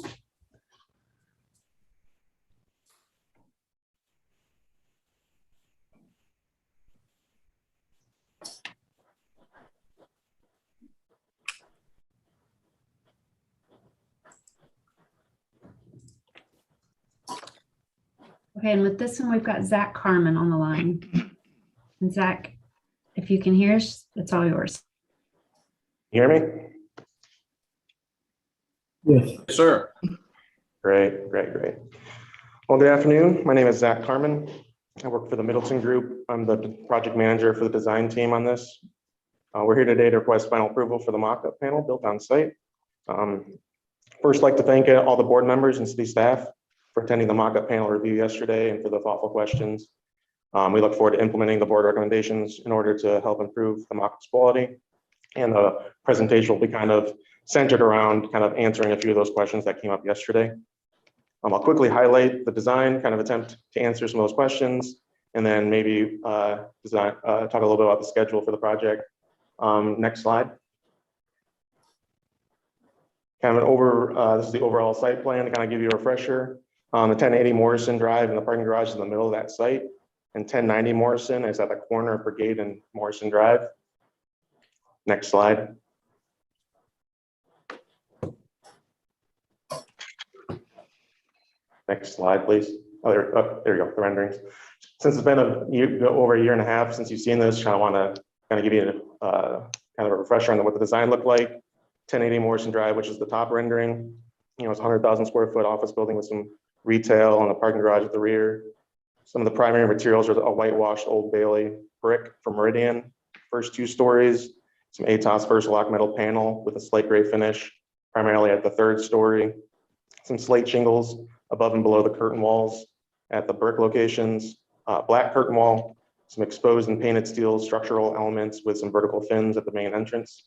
Speaker 3: Okay, and with this one, we've got Zach Carmen on the line. And Zach, if you can hear us, it's all yours.
Speaker 10: You hear me?
Speaker 1: Yes.
Speaker 2: Sir.
Speaker 10: Great. Well, good afternoon. My name is Zach Carmen. I work for the Middleton Group. I'm the project manager for the design team on this. We're here today to request final approval for the mock-up panel built on site. First, I'd like to thank all the board members and city staff for attending the mock-up panel review yesterday and for the thoughtful questions. We look forward to implementing the board recommendations in order to help improve the mock-up's quality. And the presentation will be kind of centered around kind of answering a few of those questions that came up yesterday. I'll quickly highlight the design, kind of attempt to answer some of those questions, and then maybe talk a little bit about the schedule for the project. Next slide. Kind of this is the overall site plan to kind of give you a refresher. The 1080 Morrison Drive and the parking garage is in the middle of that site, and 1090 Morrison is at the corner of Brigade and Morrison Drive. Next slide. Next slide, please. There you go, the renderings. Since it's been over a year and a half since you've seen this, I want to kind of give you kind of a refresher on what the design looked like. 1080 Morrison Drive, which is the top rendering. It's 100,000 square foot office building with some retail and a parking garage at the rear. Some of the primary materials are a whitewashed Old Bailey brick from Meridian. First 2 stories, some ATOS first lock metal panel with a slate gray finish, primarily at the 3rd story. Some slate shingles above and below the curtain walls at the brick locations, black curtain wall, some exposed and painted steel structural elements with some vertical fins at the main entrance.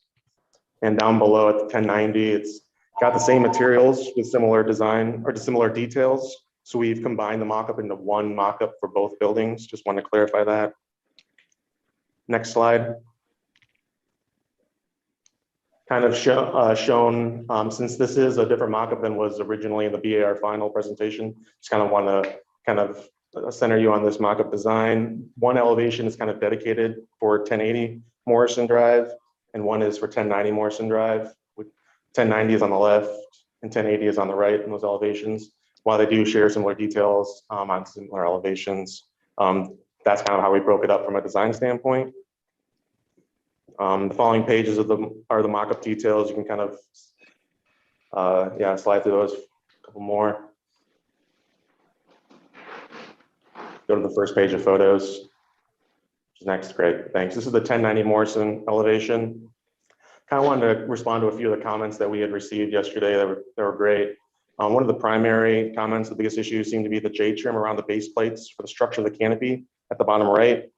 Speaker 10: And down below at the 1090, it's got the same materials with similar design or similar details. So we've combined the mock-up into one mock-up for both buildings. Just want to clarify that. Next slide. Kind of shown, since this is a different mock-up than was originally in the BAR final presentation, just kind of want to kind of center you on this mock-up design. One elevation is kind of dedicated for 1080 Morrison Drive, and one is for 1090 Morrison Drive. 1090 is on the left and 1080 is on the right in those elevations. While they do share similar details on similar elevations, that's kind of how we broke it up from a design standpoint. The following pages are the mock-up details. You can kind of slide through those, a couple more. Go to the first page of photos. Next, great, thanks. This is the 1090 Morrison elevation. Kind of wanted to respond to a few of the comments that we had received yesterday that were great. One of the primary comments, the biggest issues seem to be the J trim around the base plates for the structure of the canopy at the bottom right.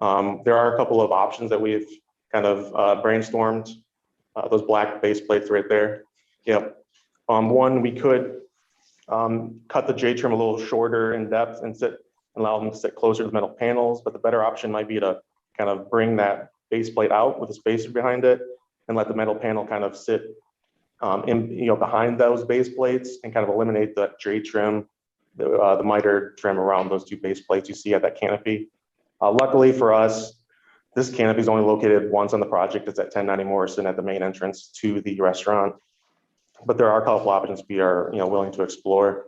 Speaker 10: There are a couple of options that we've kind of brainstormed. Those black base plates right there. Yep. One, we could cut the J trim a little shorter in depth and allow them to sit closer to the metal panels, but the better option might be to kind of bring that base plate out with a spacer behind it and let the metal panel kind of sit behind those base plates and kind of eliminate the J trim, the miter trim around those two base plates you see at that canopy. Luckily for us, this canopy is only located once on the project. It's at 1090 Morrison at the main entrance to the restaurant, but there are a couple options we are willing to explore.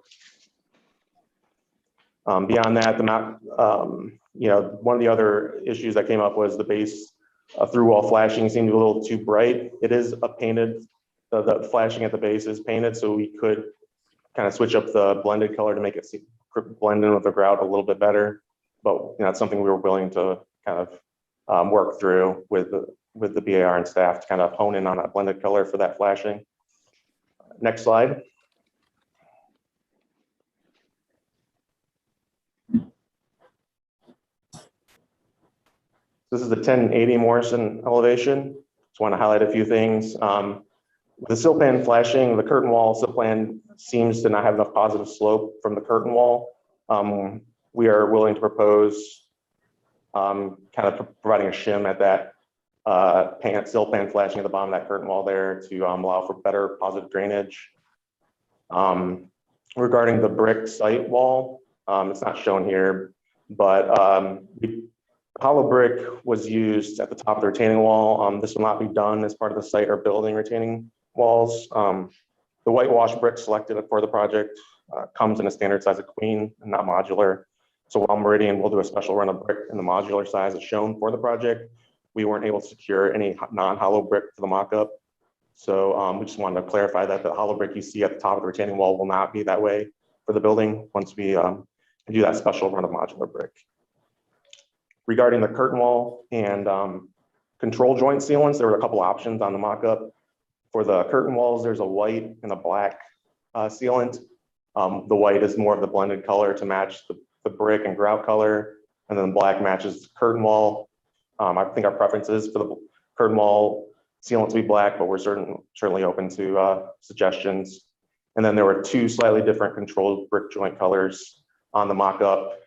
Speaker 10: Beyond that, one of the other issues that came up was the base through wall flashing seemed a little too bright. It is a painted, the flashing at the base is painted, so we could kind of switch up the blended color to make it blend in with the grout a little bit better. But that's something we were willing to kind of work through with the BAR and staff to kind of hone in on that blended color for that flashing. Next slide. This is the 1080 Morrison elevation. Just want to highlight a few things. With the sill pan flashing, the curtain wall sill pan seems to not have enough positive slope from the curtain wall. We are willing to propose kind of providing a shim at that sill pan flashing at the bottom of that curtain wall there to allow for better positive drainage. Regarding the brick site wall, it's not shown here, but hollow brick was used at the top of the retaining wall. This will not be done as part of the site or building retaining walls. The whitewash brick selected for the project comes in a standard size of queen and not modular. So while Meridian will do a special run of brick in the modular size as shown for the project, we weren't able to secure any non-hollow brick for the mock-up. So we just wanted to clarify that the hollow brick you see at the top of the retaining wall will not be that way for the building once we do that special run of modular brick. Regarding the curtain wall and control joint sealants, there were a couple options on the mock-up. For the curtain walls, there's a white and a black sealant. The white is more of the blended color to match the brick and grout color, and then the black matches the curtain wall. I think our preference is for the curtain wall sealant to be black, but we're certainly open to suggestions. And then there were two slightly different controlled brick joint colors on the mock-up.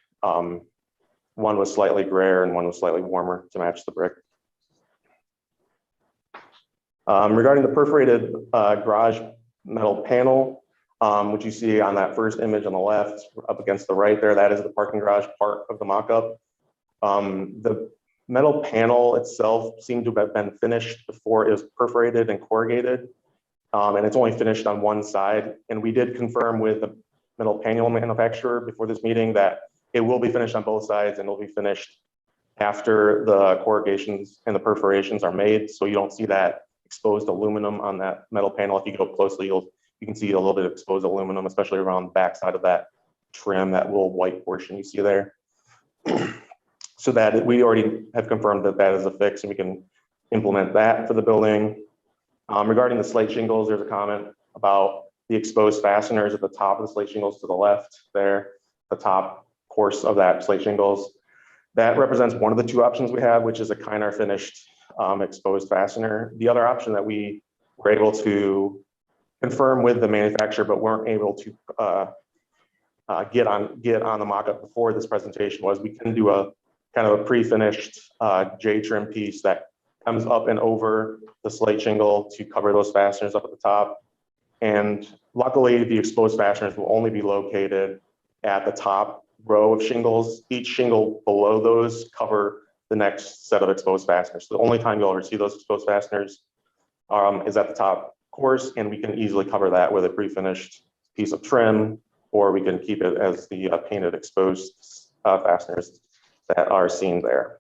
Speaker 10: One was slightly grayer and one was slightly warmer to match the brick. Regarding the perforated garage metal panel, which you see on that first image on the left up against the right there, that is the parking garage part of the mock-up. The metal panel itself seemed to have been finished before it was perforated and corrugated, and it's only finished on one side. And we did confirm with the metal panel manufacturer before this meeting that it will be finished on both sides and it'll be finished after the corrugations and the perforations are made. So you don't see that exposed aluminum on that metal panel. If you go closely, you can see a little bit of exposed aluminum, especially around the back side of that trim, that little white portion you see there. So that we already have confirmed that that is a fix and we can implement that for the building. Regarding the slate shingles, there's a comment about the exposed fasteners at the top of the slate shingles to the left there, the top course of that slate shingles. That represents one of the two options we have, which is a Kynar finished exposed fastener. The other option that we were able to confirm with the manufacturer, but weren't able to get on the mock-up before this presentation, was we can do a kind of a pre-finished J trim piece that comes up and over the slate shingle to cover those fasteners up at the top. And luckily, the exposed fasteners will only be located at the top row of shingles. Each shingle below those cover the next set of exposed fasteners. So the only time you'll ever see those exposed fasteners is at the top course, and we can easily cover that with a pre-finished piece of trim, or we can keep it as the painted exposed fasteners that are seen there.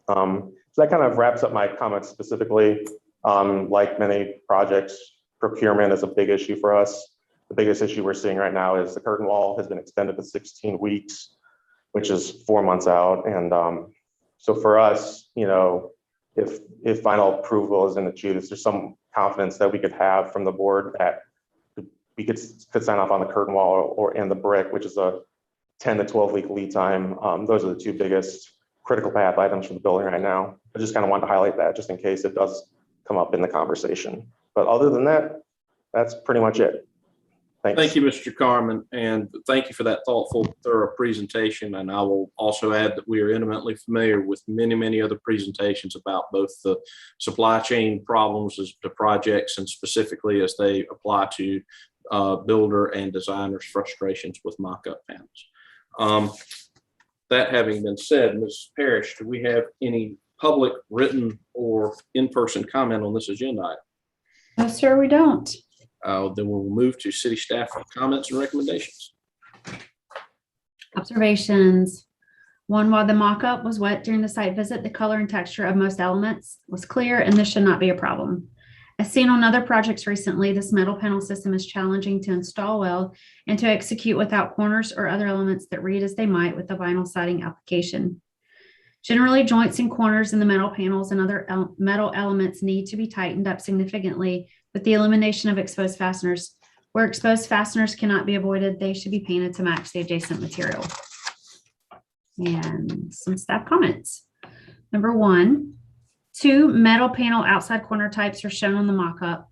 Speaker 10: So that kind of wraps up my comments specifically. Like many projects, procurement is a big issue for us. The biggest issue we're seeing right now is the curtain wall has been extended to 16 weeks, which is 4 months out. And so for us, you know, if final approval isn't achieved, there's some confidence that we could have from the board that we could sign off on the curtain wall and the brick, which is a 10 to 12 week lead time. Those are the two biggest critical path items for the building right now. I just kind of wanted to highlight that just in case it does come up in the conversation. But other than that, that's pretty much it. Thanks.
Speaker 2: Thank you, Mr. Carmen, and thank you for that thoughtful, thorough presentation. And I will also add that we are intimately familiar with many, many other presentations about both the supply chain problems as to projects and specifically as they apply to builder and designers' frustrations with mock-up panels. That having been said, Ms. Parrish, do we have any public, written, or in-person comment on this agenda item?
Speaker 3: No, sir, we don't.
Speaker 2: Then we'll move to city staff comments and recommendations.
Speaker 3: Observations. 1, while the mock-up was wet during the site visit, the color and texture of most elements was clear, and this should not be a problem. As seen on other projects recently, this metal panel system is challenging to install well and to execute without corners or other elements that read as they might with the vinyl siding application. Generally, joints and corners in the metal panels and other metal elements need to be tightened up significantly with the elimination of exposed fasteners. Where exposed fasteners cannot be avoided, they should be painted to match the adjacent material. And some staff comments. Number 1, 2 metal panel outside corner types are shown on the mock-up.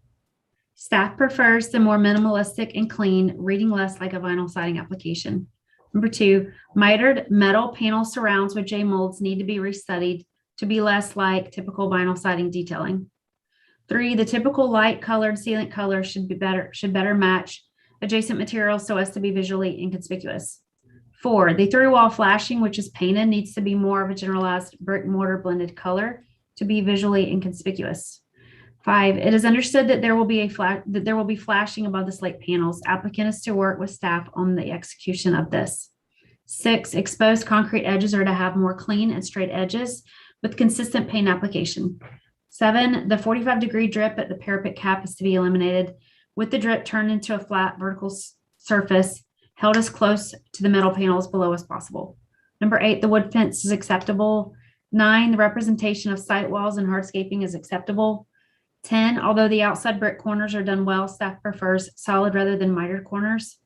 Speaker 3: Staff prefers the more minimalistic and clean, reading less like a vinyl siding application. Number 2, mitered metal panel surrounds with J molds need to be restudied to be less like typical vinyl siding detailing. 3, the typical light colored sealant color should better match adjacent materials so as to be visually inconspicuous. 4, the through wall flashing, which is painted, needs to be more of a generalized brick mortar blended color to be visually inconspicuous. 5, it is understood that there will be flashing above the slate panels. Applicant is to work with staff on the execution of this. 6, exposed concrete edges are to have more clean and straight edges with consistent paint application. 7, the 45-degree drip at the parapet cap is to be eliminated, with the drip turned into a flat vertical surface held as close to the metal panels below as possible. Number 8, the wood fence is acceptable. 9, the representation of site walls and hardscaping is acceptable. 10, although the outside brick corners are done well, staff prefers solid rather than mitered corners.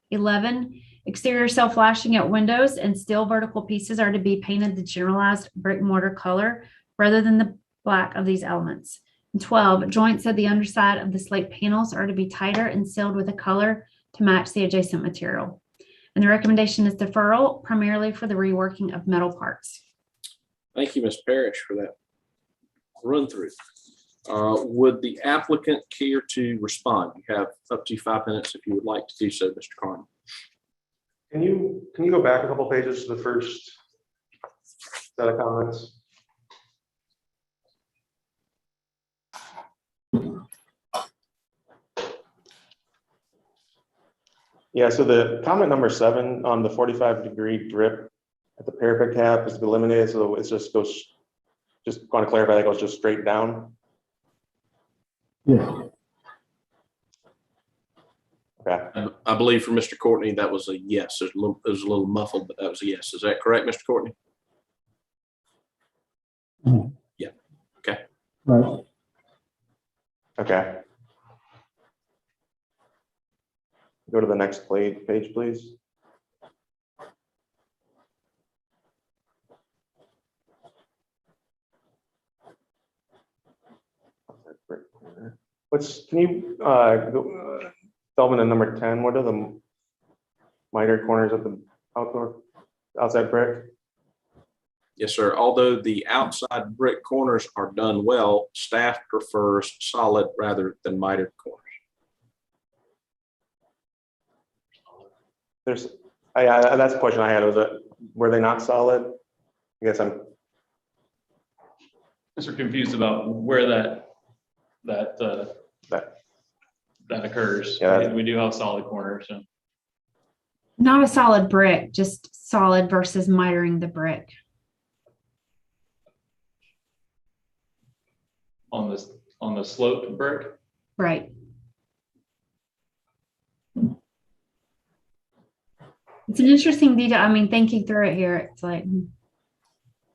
Speaker 3: 11, exterior self-flashing at windows and steel vertical pieces are to be painted the generalized brick mortar color rather than the black of these elements. And 12, joints at the underside of the slate panels are to be tighter and sealed with a color to match the adjacent material. And the recommendation is deferral, primarily for the reworking of metal parts.
Speaker 2: Thank you, Ms. Parrish, for that run through. Would the applicant care to respond? You have up to 5 minutes if you would like to do so, Mr. Carmen.
Speaker 10: Can you go back a couple pages to the first set of comments? Yeah, so the comment number 7 on the 45-degree drip at the parapet cap is to be eliminated. So it just goes, just want to clarify, that goes just straight down.
Speaker 1: Yeah.
Speaker 10: Okay.
Speaker 2: I believe for Mr. Courtney, that was a yes. It was a little muffled, but that was a yes. Is that correct, Mr. Courtney?
Speaker 1: Mm.
Speaker 2: Yeah. Okay.
Speaker 1: Right.
Speaker 10: Okay. Go to the next page, please. Can you delve into number 10? What are the mitered corners of the outside brick?
Speaker 2: Yes, sir. Although the outside brick corners are done well, staff prefers solid rather than mitered corners.
Speaker 10: That's the question I had. Were they not solid? I guess I'm
Speaker 11: Just confused about where that occurs.
Speaker 10: Yeah.
Speaker 11: We do have solid corners. So.
Speaker 3: Not a solid brick, just solid versus mitering the brick.
Speaker 11: On the sloped brick.
Speaker 3: Right. It's an interesting detail. I mean, thinking through it here, it's like,
Speaker 11: I'm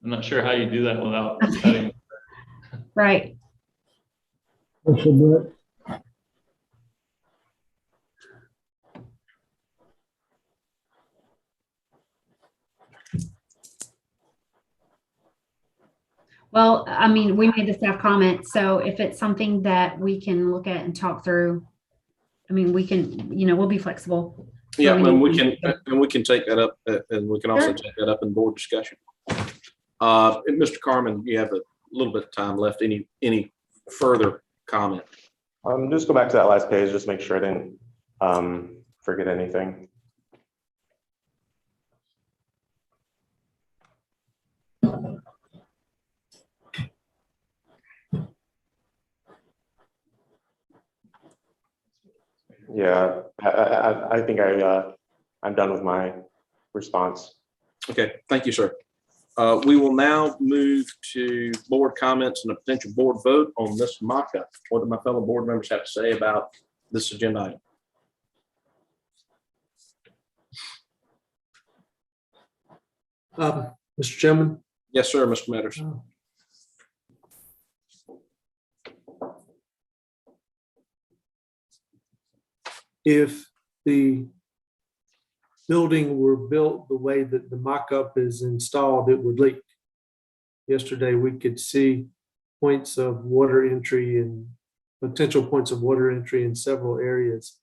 Speaker 11: not sure how you do that without cutting.
Speaker 3: right.
Speaker 1: Special brick.
Speaker 3: Well, I mean, we made the staff comment, so if it's something that we can look at and talk through, I mean, we can, we'll be flexible.
Speaker 2: Yeah,
Speaker 3: So
Speaker 2: and we can take that up, and we can also
Speaker 3: Sure.
Speaker 2: take that up in board discussion. And Mr. Carmen, you have a little bit of time left. Any further comment?
Speaker 10: Just go back to that last page, just make sure I didn't forget anything. Yeah, I think I'm done with my response.
Speaker 2: Okay, thank you, sir. We will now move to board comments and a potential board vote on this mock-up. What do my fellow board members have to say about this agenda item?
Speaker 5: Mr. Chairman,
Speaker 2: Yes, sir, Mr. Metters.
Speaker 5: if the building were built the way that the mock-up is installed, it would leak. Yesterday, we could see points of water entry and potential points of water entry in several areas.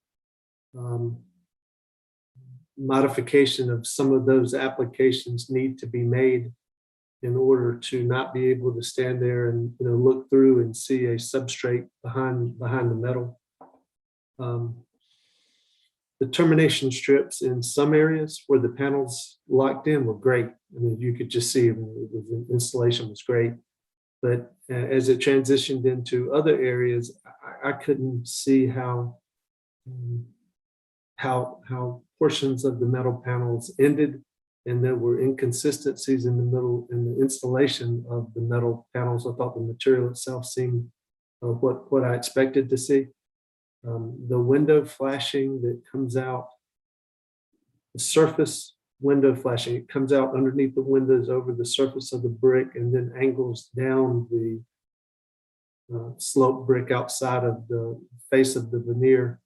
Speaker 5: Modification of some of those applications need to be made in order to not be able to stand there and look through and see a substrate behind the metal. The termination strips in some areas where the panels locked in were great. I mean, you could just see the installation was great. But as it transitioned into other areas, I couldn't see how portions of the metal panels ended, and there were inconsistencies in the installation of the metal panels. I thought the material itself seemed what I expected to see. The window flashing that comes out, the surface window flashing, it comes out underneath the windows over the surface of the brick and then angles down the slope brick outside of the face of the veneer.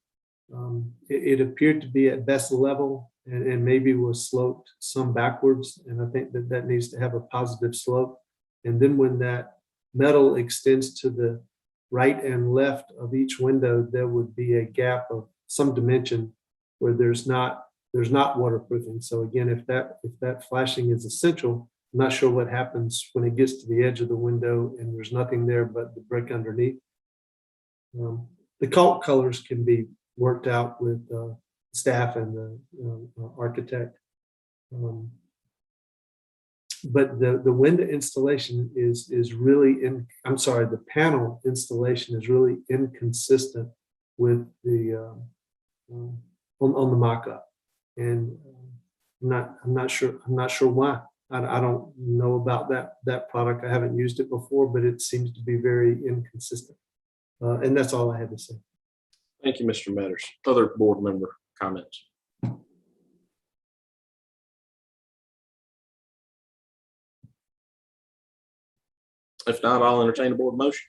Speaker 5: It appeared to be at best level and maybe was sloped some backwards. And I think that needs to have a positive slope. And then when that metal extends to the right and left of each window, there would be a gap of some dimension where there's not waterproofing. So again, if that flashing is essential, I'm not sure what happens when it gets to the edge of the window and there's nothing there but the brick underneath. The caulk colors can be worked out with staff and the architect. But the window installation is really the panel installation is really inconsistent with the on the mock-up, and I'm not sure why. I don't know about that product. I haven't used it before, but it seems to be very inconsistent. And that's all I had to say.
Speaker 2: Thank you, Mr. Metters. Other board member comments? If not, I'll entertain a board motion.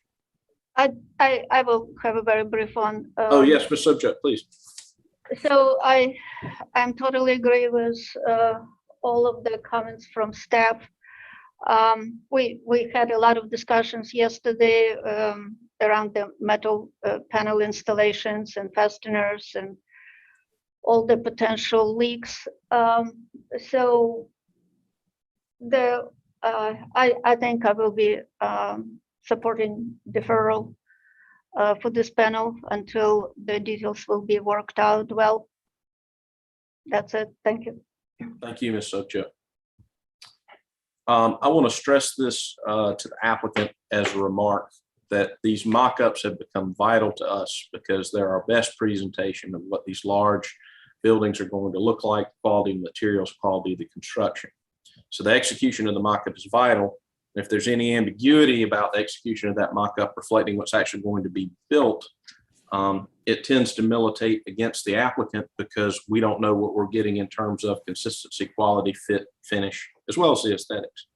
Speaker 6: I will have a very brief one.
Speaker 2: Oh, yes, Ms. Subject, please.
Speaker 6: So I'm totally agree with all of the comments from staff. We had a lot of discussions yesterday around the metal panel installations and fasteners and all the potential leaks. So I think I will be supporting deferral for this panel until the details will be worked out well. That's it. Thank you.
Speaker 2: Thank you, Ms. Subject. I want to stress this to the applicant as a remark that these mock-ups have become vital to us because they're our best presentation of what these large buildings are going to look like, quality of materials, quality of the construction. So the execution of the mock-up is vital. If there's any ambiguity about the execution of that mock-up reflecting what's actually going to be built, it tends to militate against the applicant because we don't know what we're getting in terms of consistency, quality, fit, finish, as well as the aesthetics.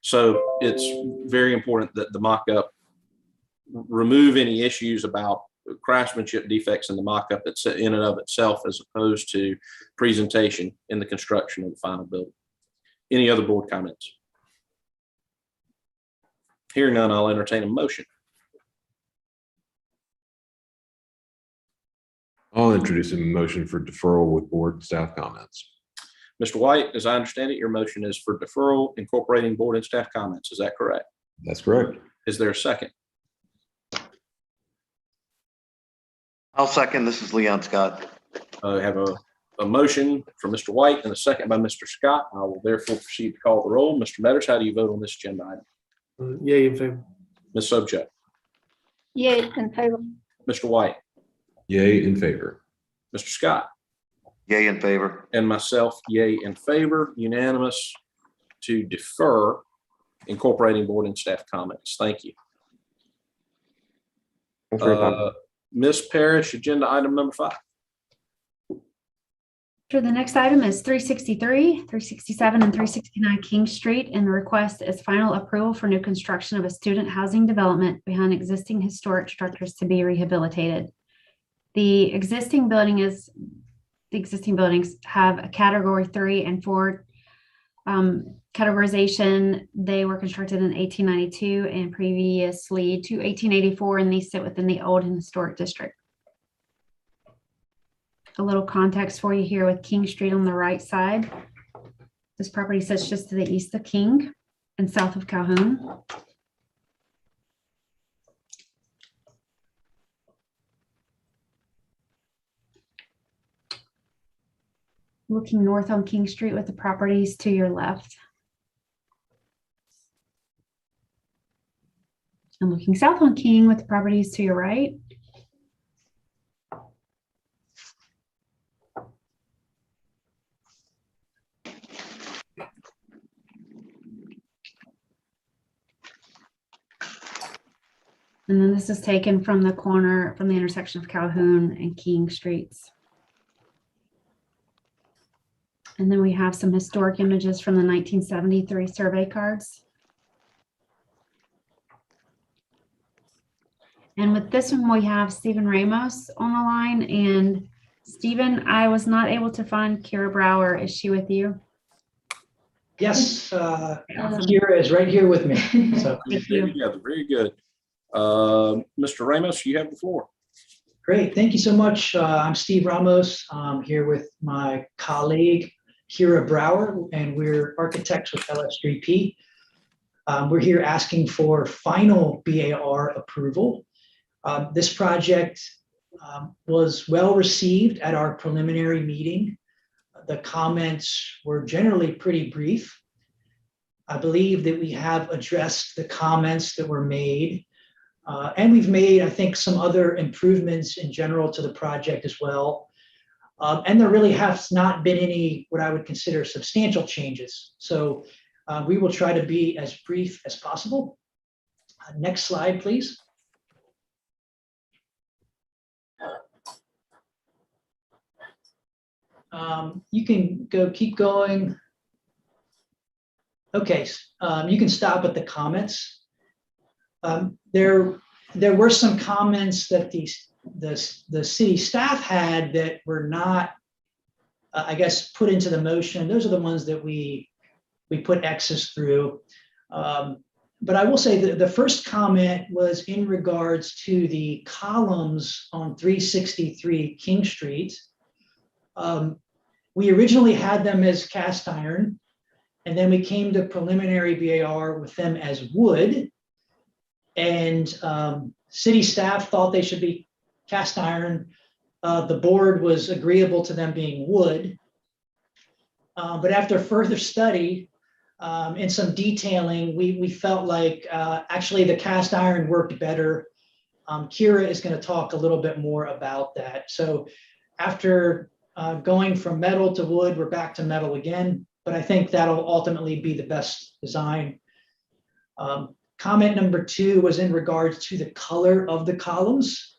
Speaker 2: So it's very important that the mock-up remove any issues about craftsmanship defects in the mock-up in and of itself, as opposed to presentation in the construction of the final building. Any other board comments? Hearing none, I'll entertain a motion.
Speaker 4: I'll introduce a motion for deferral with board and staff comments.
Speaker 2: Mr. White, as I understand it, your motion is for deferral incorporating board and staff comments. Is that correct?
Speaker 4: That's correct.
Speaker 2: Is there a second?
Speaker 7: I'll second. This is Leon Scott.
Speaker 2: I have a motion from Mr. White and a second by Mr. Scott. I will therefore proceed to call the roll. Mr. Metters, how do you vote on this agenda item?
Speaker 5: Yay in favor.
Speaker 2: Ms. Sobchak?
Speaker 6: Yay in favor.
Speaker 2: Mr. White?
Speaker 4: Yay in favor.
Speaker 2: Mr. Scott?
Speaker 7: Yay in favor.
Speaker 2: And myself, yay in favor, unanimous to defer incorporating board and staff comments. Thank you.
Speaker 10: Thanks for your time.
Speaker 2: Ms. Parrish, agenda item number 5.
Speaker 3: Sure, the next item is 363, 367, and 369 King Street, and the request is final approval for new construction of a student housing development behind existing historic structures to be rehabilitated. The existing buildings have a category 3 and 4 categorization. They were constructed in 1892 and previously to 1884, and these sit within the old and historic district. A little context for you here with King Street on the right side. This property sits just to the east of King and south of Calhoun. Looking north on King Street with the properties to your left. And looking south on King with the properties to your right. And then this is taken from the corner, from the intersection of Calhoun and King Streets. And then we have some historic images from the 1973 survey cards. And with this one, we have Stephen Ramos on the line. And Stephen, I was not able to find Kira Brower. Is she with you?
Speaker 12: Yes,
Speaker 3: Awesome.
Speaker 12: Kira is right here with me. So
Speaker 3: Thank you.
Speaker 2: Together. Very good. Mr. Ramos, you have the floor.
Speaker 12: great. Thank you so much. I'm Steve Ramos. I'm here with my colleague, Kira Brower, and we're architects with LS3P. We're here asking for final BAR approval. This project was well received at our preliminary meeting. The comments were generally pretty brief. I believe that we have addressed the comments that were made. And we've made, I think, some other improvements in general to the project as well. And there really has not been any, what I would consider substantial changes. So we will try to be as brief as possible. Next slide, please. You can keep going. Okay, you can stop at the comments. There were some comments that the city staff had that were not, I guess, put into the motion. Those are the ones that we put X's through. But I will say that the first comment was in regards to the columns on 363 King Street. We originally had them as cast iron, and then we came to preliminary BAR with them as wood. And city staff thought they should be cast iron. The board was agreeable to them being wood. But after further study, and some detailing, we felt like actually the cast iron worked better. Kira is going to talk a little bit more about that. So after going from metal to wood, we're back to metal again, but I think that'll ultimately be the best design. Comment number 2 was in regards to the color of the columns.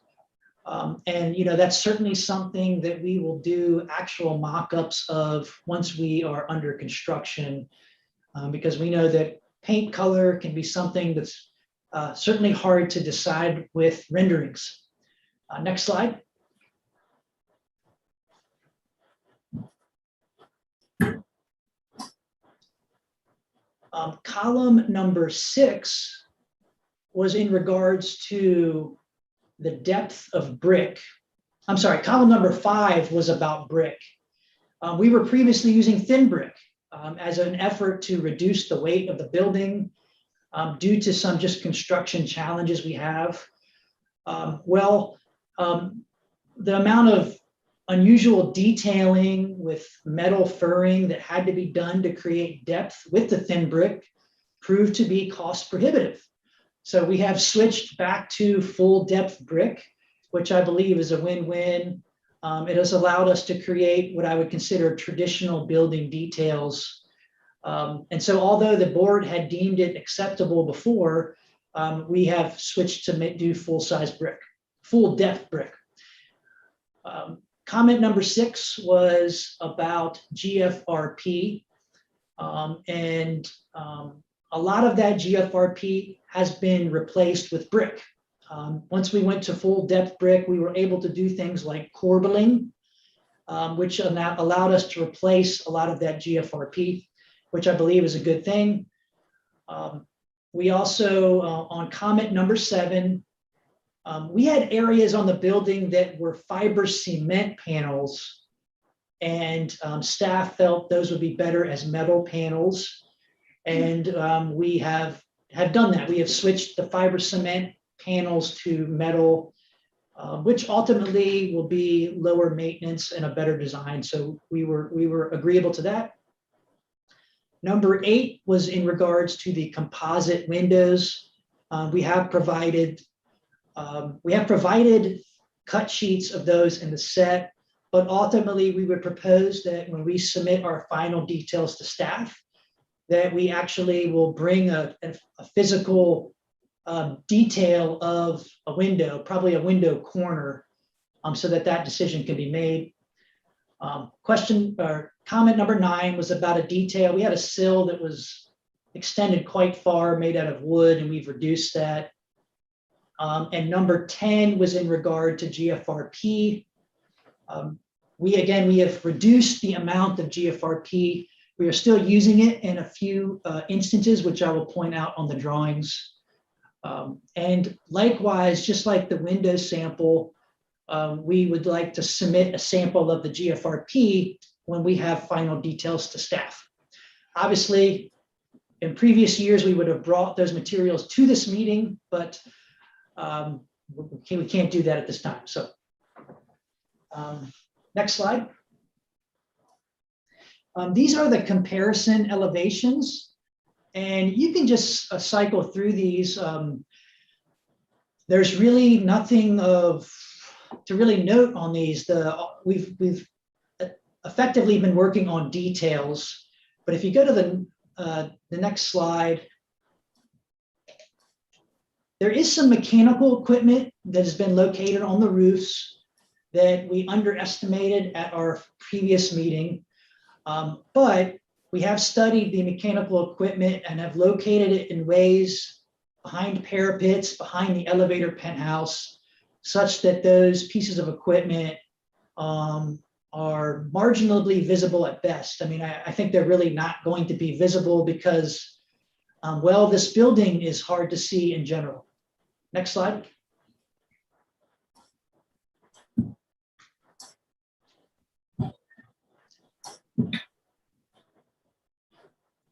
Speaker 12: And that's certainly something that we will do actual mock-ups of once we are under construction, because we know that paint color can be something that's certainly hard to decide with renderings. Next slide. Column number 6 was in regards to the depth of brick. I'm sorry, column number 5 was about brick. We were previously using thin brick as an effort to reduce the weight of the building due to some just construction challenges we have. The amount of unusual detailing with metal furring that had to be done to create depth with the thin brick proved to be cost prohibitive. So we have switched back to full depth brick, which I believe is a win-win. It has allowed us to create what I would consider traditional building details. And so although the board had deemed it acceptable before, we have switched to do full-size brick, full depth brick. Comment number 6 was about GFRP. A lot of that GFRP has been replaced with brick. Once we went to full depth brick, we were able to do things like corbelling, which allowed us to replace a lot of that GFRP, which I believe is a good thing. We also, on comment number 7, we had areas on the building that were fiber cement panels, and staff felt those would be better as metal panels. And we have done that. We have switched the fiber cement panels to metal, which ultimately will be lower maintenance and a better design. So we were agreeable to that. Number 8 was in regards to the composite windows. We have provided cut sheets of those in the set, but ultimately we would propose that when we submit our final details to staff, that we actually will bring a physical detail of a window, probably a window corner, so that decision can be made. Comment number 9 was about a detail. We had a sill that was extended quite far, made out of wood, and we've reduced that. And number 10 was in regard to GFRP. We have reduced the amount of GFRP. We are still using it in a few instances, which I will point out on the drawings. And likewise, just like the window sample, we would like to submit a sample of the GFRP when we have final details to staff. Obviously, in previous years, we would have brought those materials to this meeting, but we can't do that at this time. So next slide. These are the comparison elevations, and you can just cycle through these. There's really nothing to really note on these. We've effectively been working on details, but if you go to the next slide, there is some mechanical equipment that has been located on the roofs that we underestimated at our previous meeting. But we have studied the mechanical equipment and have located it in ways behind parapets, behind the elevator penthouse, such that those pieces of equipment are marginally visible at best. I mean, I think they're really not going to be visible because, this building is hard to see in general. Next slide.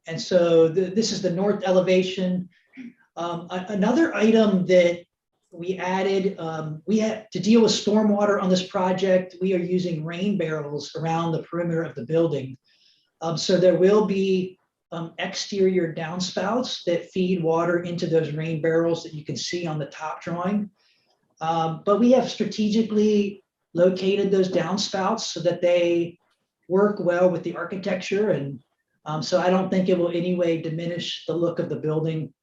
Speaker 12: And so this is the north elevation. Another item that we added, we had to deal with stormwater on this project. We are using rain barrels around the perimeter of the building. So there will be exterior downspouts that feed water into those rain barrels that you can see on the top drawing. But we have strategically located those downspouts so that they work well with the architecture. And so I don't think it will in any way diminish the look of the building.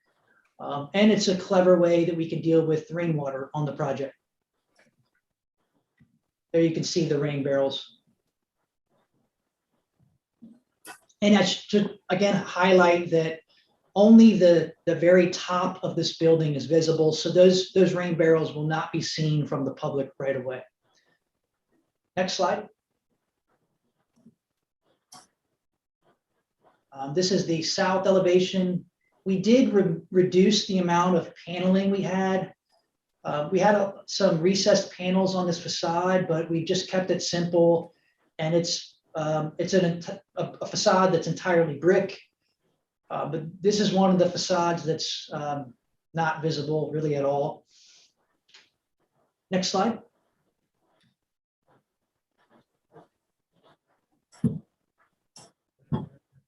Speaker 12: And it's a clever way that we can deal with rainwater on the project. There you can see the rain barrels. And I should again highlight that only the very top of this building is visible. So those rain barrels will not be seen from the public right away. Next slide. This is the south elevation. We did reduce the amount of paneling we had. We had some recessed panels on this facade, but we just kept it simple. And it's a facade that's entirely brick. But this is one of the facades that's not visible really at all. Next slide.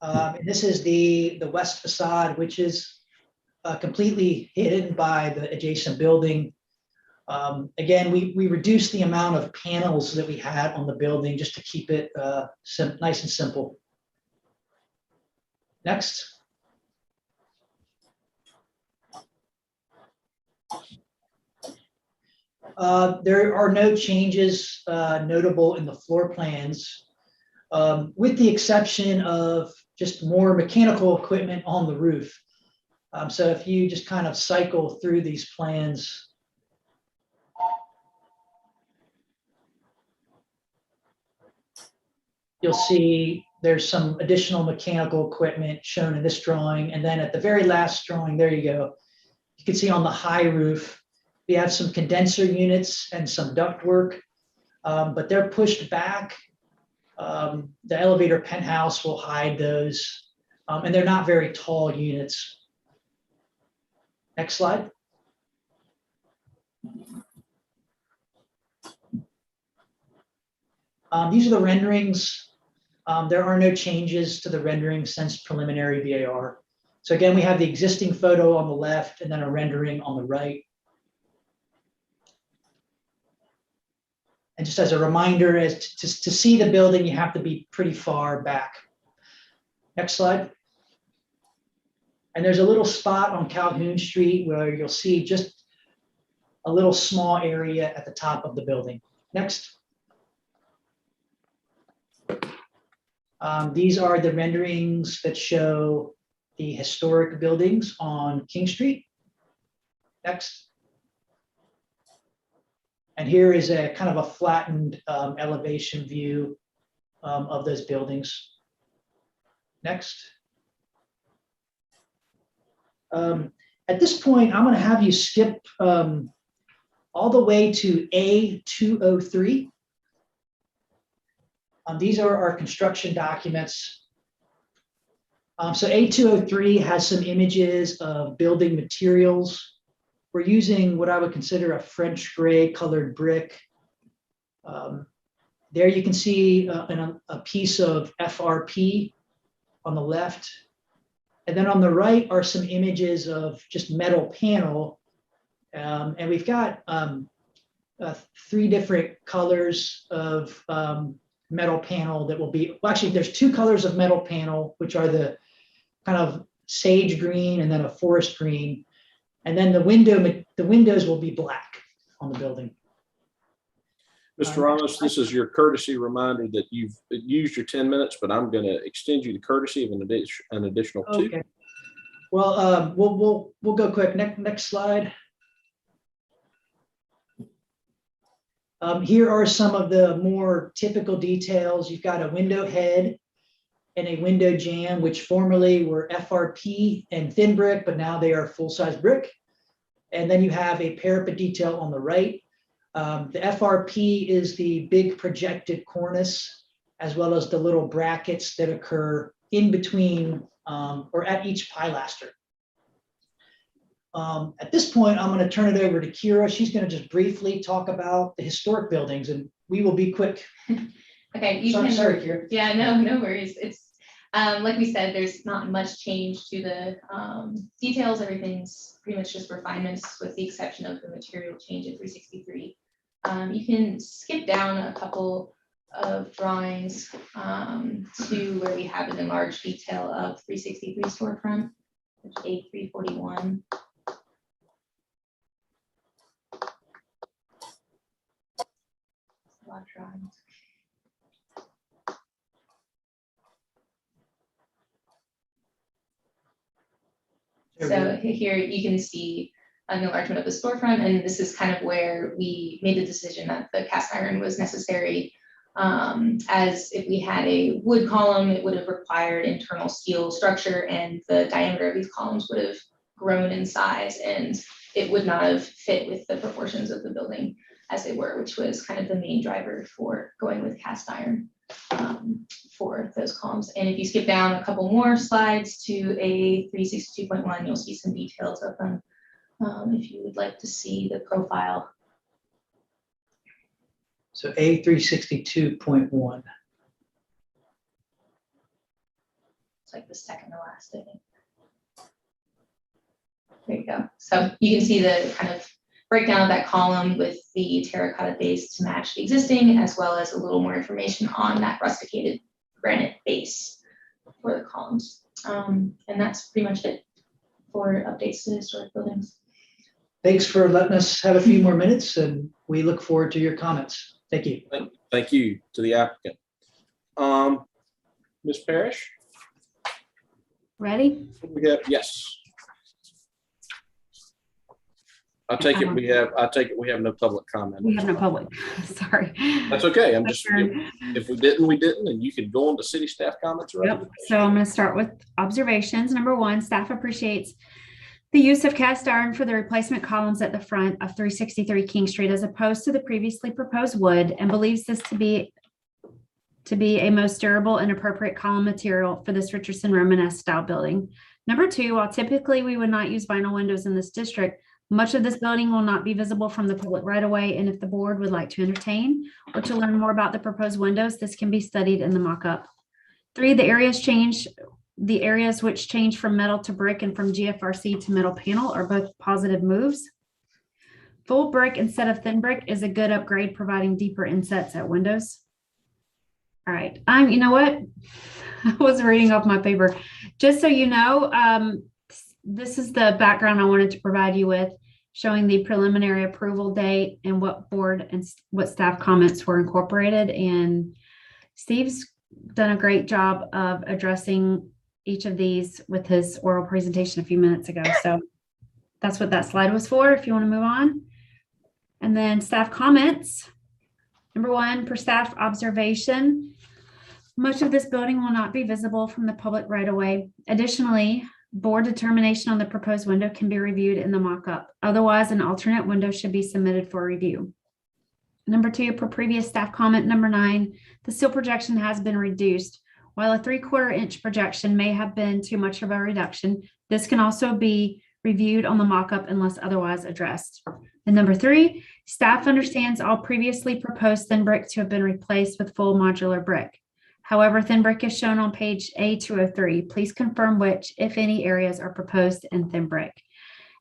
Speaker 12: And this is the west facade, which is completely hidden by the adjacent building. Again, we reduced the amount of panels that we had on the building just to keep it nice and simple. Next. There are no changes notable in the floor plans, with the exception of just more mechanical equipment on the roof. So if you just kind of cycle through these plans, you'll see there's some additional mechanical equipment shown in this drawing. And then at the very last drawing, there you go. You can see on the high roof, we have some condenser units and some ductwork, but they're pushed back. The elevator penthouse will hide those, and they're not very tall units. Next slide. These are the renderings. There are no changes to the rendering since preliminary VAR. So again, we have the existing photo on the left and then a rendering on the right. And just as a reminder, as to see the building, you have to be pretty far back. Next slide. And there's a little spot on Calhoun Street where you'll see just a little small area at the top of the building. Next. These are the renderings that show the historic buildings on King Street. Next. And here is a kind of a flattened elevation view of those buildings. Next. At this point, I'm going to have you skip all the way to A203. These are our construction documents. So A203 has some images of building materials. We're using what I would consider a French gray colored brick. There you can see a piece of FRP on the left. And then on the right are some images of just metal panel. And we've got 3 different colors of metal panel that will be, well, actually there's 2 colors of metal panel, which are the kind of sage green and then a forest green. And then the windows will be black on the building.
Speaker 2: Mr. Ramos, this is your courtesy reminder that you've used your 10 minutes, but I'm going to extend you the courtesy of an additional 2.
Speaker 12: Okay. Well, we'll go quick. Next slide. Here are some of the more typical details. You've got a window head and a window jamb, which formerly were FRP and thin brick, but now they are full-size brick. And then you have a parapet detail on the right. The FRP is the big projected cornice, as well as the little brackets that occur in between or at each pilaster. At this point, I'm going to turn it over to Kira. She's going to just briefly talk about the historic buildings, and we will be quick.
Speaker 13: Okay,
Speaker 12: Sorry, Kira.
Speaker 13: Yeah, no worries. Like we said, there's not much change to the details. Everything's pretty much just refinements with the exception of the material change in 363. You can skip down a couple of drawings to where we have an enlarged detail of 363 storefront, which is A341. A lot of drawings. So here you can see an enlargement of the storefront, and this is kind of where we made the decision that the cast iron was necessary. As if we had a wood column, it would have required internal steel structure, and the diameter of these columns would have grown in size, and it would not have fit with the proportions of the building as they were, which was kind of the main driver for going with cast iron for those columns. And if you skip down a couple more slides to a 362.1, you'll see some details of them if you would like to see the profile.
Speaker 12: So A362.1.
Speaker 13: It's like the second to last, I think. There you go. So you can see the kind of breakdown of that column with the terracotta base to match the existing, as well as a little more information on that rusticated granite base for the columns. And that's pretty much it for updates to historic buildings.
Speaker 12: Thanks for letting us have a few more minutes, and we look forward to your comments. Thank you.
Speaker 2: Thank you to the applicant. Ms. Parrish?
Speaker 3: Ready?
Speaker 2: We have, yes. I take it we have no public comment.
Speaker 3: We have no public. Sorry.
Speaker 2: That's okay. I'm just, if we didn't, we didn't, and you can go on to city staff comments. Right?
Speaker 3: Yep. So I'm going to start with observations. Number one, staff appreciates the use of cast iron for the replacement columns at the front of 363 King Street as opposed to the previously proposed wood, and believes this to be a most durable and appropriate column material for this Richardson Romanesque style building. Number two, while typically we would not use vinyl windows in this district, much of this building will not be visible from the public right away, and if the board would like to entertain or to learn more about the proposed windows, this can be studied in the mock-up. Three, the areas which change from metal to brick and from GFRC to metal panel are both positive moves. Full brick instead of thin brick is a good upgrade, providing deeper insets at windows. All right, you know what? I was reading off my paper. Just so you know, this is the background I wanted to provide you with, showing the preliminary approval date and what board and what staff comments were incorporated. And Steve's done a great job of addressing each of these with his oral presentation a few minutes ago. So that's what that slide was for, if you want to move on. And then staff comments. Number one, per staff observation, much of this building will not be visible from the public right away. Additionally, board determination on the proposed window can be reviewed in the mock-up. Otherwise, an alternate window should be submitted for review. Number two, per previous staff comment number 9, the sill projection has been reduced. While a 3/4 inch projection may have been too much of a reduction, this can also be reviewed on the mock-up unless otherwise addressed. And number 3, staff understands all previously proposed thin brick to have been replaced with full modular brick. However, thin brick is shown on page A203. Please confirm which, if any, areas are proposed in thin brick.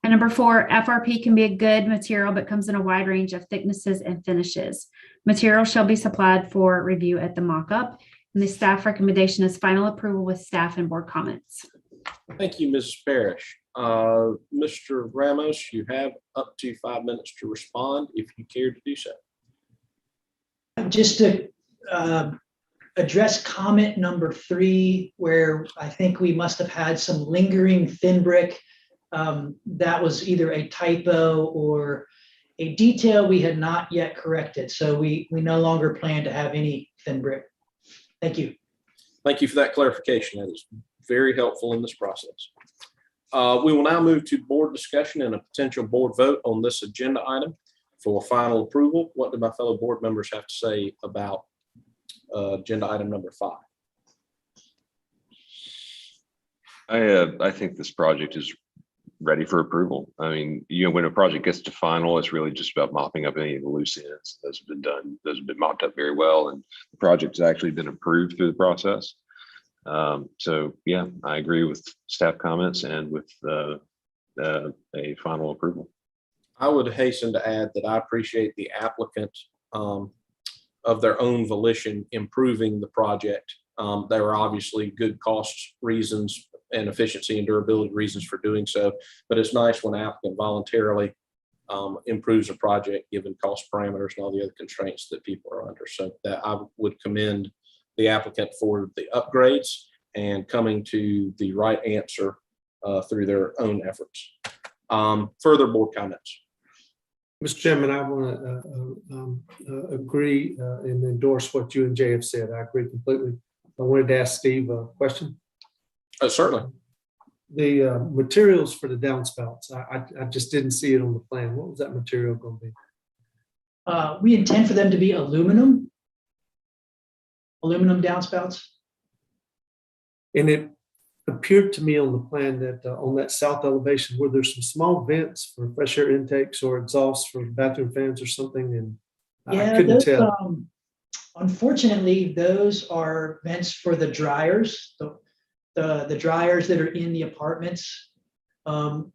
Speaker 3: And number 4, FRP can be a good material, but comes in a wide range of thicknesses and finishes. Material shall be supplied for review at the mock-up. And the staff recommendation is final approval with staff and board comments.
Speaker 2: Thank you, Mrs. Parrish. Mr. Ramos, you have up to 5 minutes to respond if you care to do so.
Speaker 12: Just to address comment number 3, where I think we must have had some lingering thin brick. That was either a typo or a detail we had not yet corrected. So we no longer plan to have any thin brick. Thank you.
Speaker 2: Thank you for that clarification. That is very helpful in this process. We will now move to board discussion and a potential board vote on this agenda item for final approval. What do my fellow board members have to say about agenda item number 5?
Speaker 4: I think this project is ready for approval. I mean, when a project gets to final, it's really just about mopping up any of the loose ends. Those have been done. Those have been mopped up very well, and the project has actually been approved through the process. So yeah, I agree with staff comments and with a final approval.
Speaker 2: I would hasten to add that I appreciate the applicant of their own volition improving the project. There are obviously good cost reasons and efficiency and durability reasons for doing so, but it's nice when an applicant voluntarily improves a project given cost parameters and all the other constraints that people are under. So that I would commend the applicant for the upgrades and coming to the right answer through their own efforts. Further board comments.
Speaker 5: Mr. Chairman, I want to agree and endorse what you and Jay have said. I agree completely. I wanted to ask Steve a question.
Speaker 2: Certainly.
Speaker 5: The materials for the downspouts, I just didn't see it on the plan. What was that material going to be?
Speaker 12: We intend for them to be aluminum downspouts.
Speaker 5: And it appeared to me on the plan that on that south elevation where there's some small vents for fresh air intakes or exhausts for bathroom fans or something, and I couldn't tell.
Speaker 12: Unfortunately, those are vents for the dryers, the dryers that are in the apartments.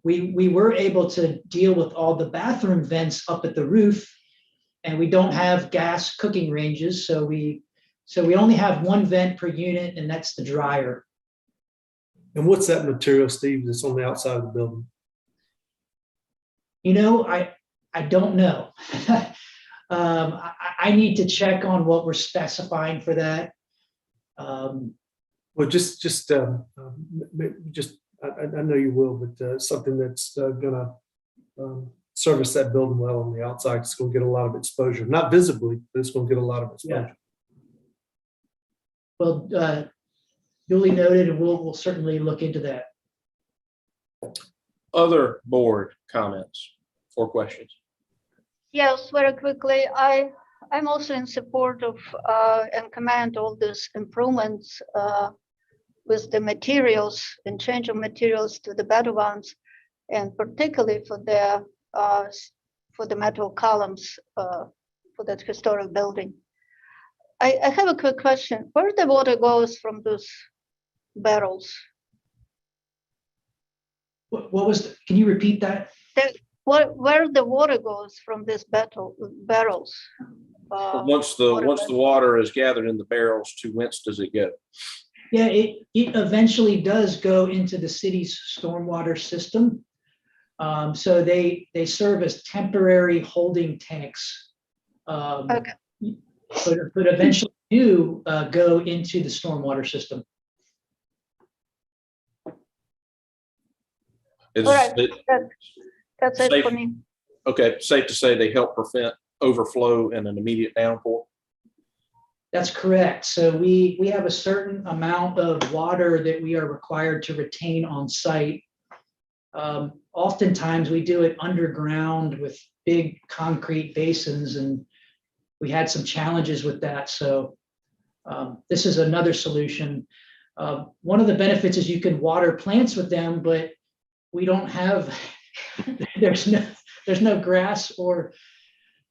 Speaker 12: We were able to deal with all the bathroom vents up at the roof, and we don't have gas cooking ranges, so we only have one vent per unit, and that's the dryer.
Speaker 5: And what's that material, Steve, that's on the outside of the building?
Speaker 12: You know, I don't know. I need to check on what we're specifying for that.
Speaker 5: Well, just I know you will, but something that's going to service that building well on the outside. It's going to get a lot of exposure, not visibly, but it's going to get a lot of exposure.
Speaker 12: Yeah. Well, duly noted, and we'll certainly look into that.
Speaker 2: Other board comments or questions?
Speaker 6: Yes, very quickly. I'm also in support of and commend all these improvements with the materials and change of materials to the better ones, and particularly for the metal columns for that historic building. I have a quick question. Where the water goes from those barrels?
Speaker 12: What was? Can you repeat that?
Speaker 6: Where the water goes from these barrels?
Speaker 2: Once the water is gathered in the barrels, to whence does it go?
Speaker 12: Yeah, it eventually does go into the city's stormwater system. So they serve as temporary holding tanks.
Speaker 6: Okay.
Speaker 12: But eventually do go into the stormwater system.
Speaker 6: All right, that's it for me.
Speaker 2: Okay, safe to say they help prevent overflow and an immediate downpour?
Speaker 12: That's correct. So we have a certain amount of water that we are required to retain on site. Oftentimes we do it underground with big concrete basins, and we had some challenges with that. So this is another solution. One of the benefits is you can water plants with them, but we don't have, there's no grass or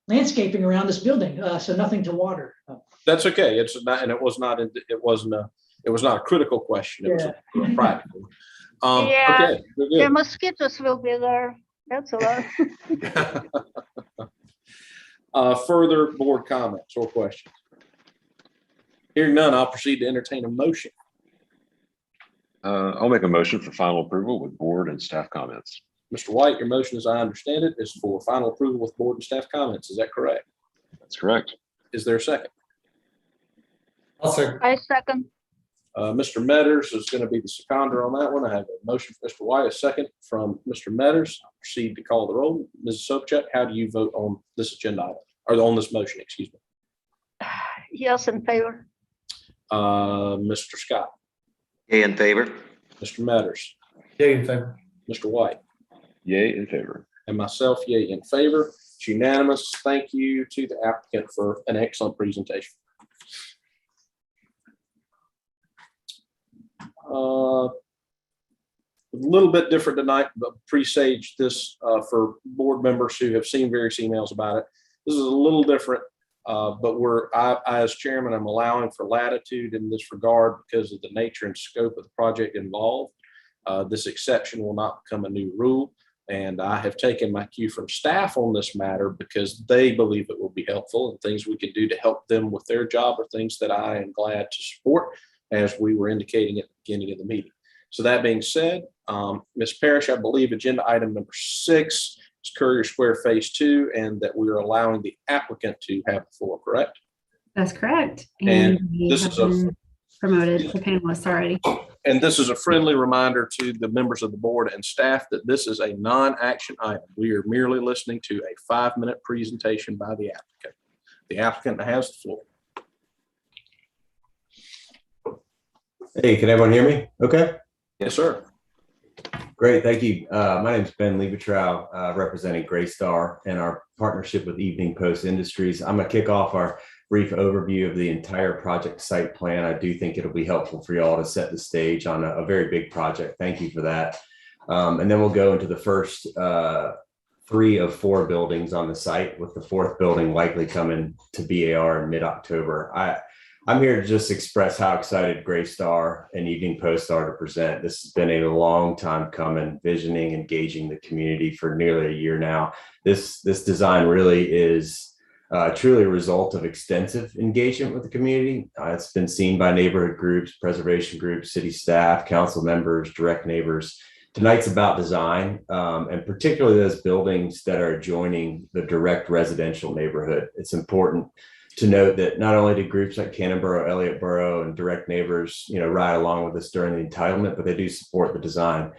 Speaker 12: landscaping around this building, so nothing to water.
Speaker 2: That's okay. It's not, and it was not a critical question. It was a practical.
Speaker 6: Yeah,
Speaker 2: okay,
Speaker 6: the mosquitoes will be there. That's a lot.
Speaker 2: Further board comments or questions? Hearing none, I'll proceed to entertain a motion.
Speaker 4: I'll make a motion for final approval with board and staff comments.
Speaker 2: Mr. White, your motion, as I understand it, is for final approval with board and staff comments. Is that correct?
Speaker 4: That's correct.
Speaker 2: Is there a second?
Speaker 5: I'll second.
Speaker 6: I second.
Speaker 2: Mr. Metters is going to be the seconder on that one. I have a motion from Mr. White, a second from Mr. Metters. I'll proceed to call the roll. Mrs. Sobchak, how do you vote on this agenda item, or on this motion, excuse me?
Speaker 6: Yes, in favor.
Speaker 2: Mr. Scott.
Speaker 7: Yay in favor.
Speaker 2: Mr. Metters.
Speaker 5: Yay in favor.
Speaker 2: Mr. White.
Speaker 4: Yay in favor.
Speaker 2: And myself, yay in favor. It's unanimous. Thank you to the applicant for an excellent presentation. A little bit different tonight, but presage this for board members who have seen various emails about it. This is a little different But I, as chairman, I'm allowing for latitude in this regard because of the nature and scope of the project involved. This exception will not become a new rule. And I have taken my cue from staff on this matter because they believe it will be helpful, and things we can do to help them with their job are things that I am glad to support, as we were indicating at the beginning of the meeting. So that being said, Ms. Parrish, I believe agenda item number 6 is Courier Square Phase 2, and that we are allowing the applicant to have the floor, correct?
Speaker 3: That's correct.
Speaker 2: And
Speaker 3: we
Speaker 2: this
Speaker 3: have
Speaker 2: is a-
Speaker 3: been promoted to panelists already.
Speaker 2: And this is a friendly reminder to the members of the board and staff that this is a non-action item. We are merely listening to a 5-minute presentation by the applicant. The applicant has the floor.
Speaker 14: Hey, can everyone hear me? Okay.
Speaker 2: Yes, sir.
Speaker 14: Great, thank you. My name is Ben Liebetrow, representing Greystar and our partnership with Evening Post Industries. I'm gonna kick off our brief overview of the entire project site plan. I do think it'll be helpful for you all to set the stage on a very big project. Thank you for that. And then we'll go into the first 3 of 4 buildings on the site, with the 4th building likely coming to BAR in mid-October. I'm here to just express how excited Greystar and Evening Post are to present. This has been a long time coming, visioning, engaging the community for nearly a year now. This design really is truly a result of extensive engagement with the community. It's been seen by neighborhood groups, preservation groups, city staff, council members, direct neighbors. Tonight's about design, and particularly those buildings that are adjoining the direct residential neighborhood. It's important to note that not only do groups like Cannonboro, Elliott Borough, and direct neighbors, ride along with us during the entitlement, but they do support the design.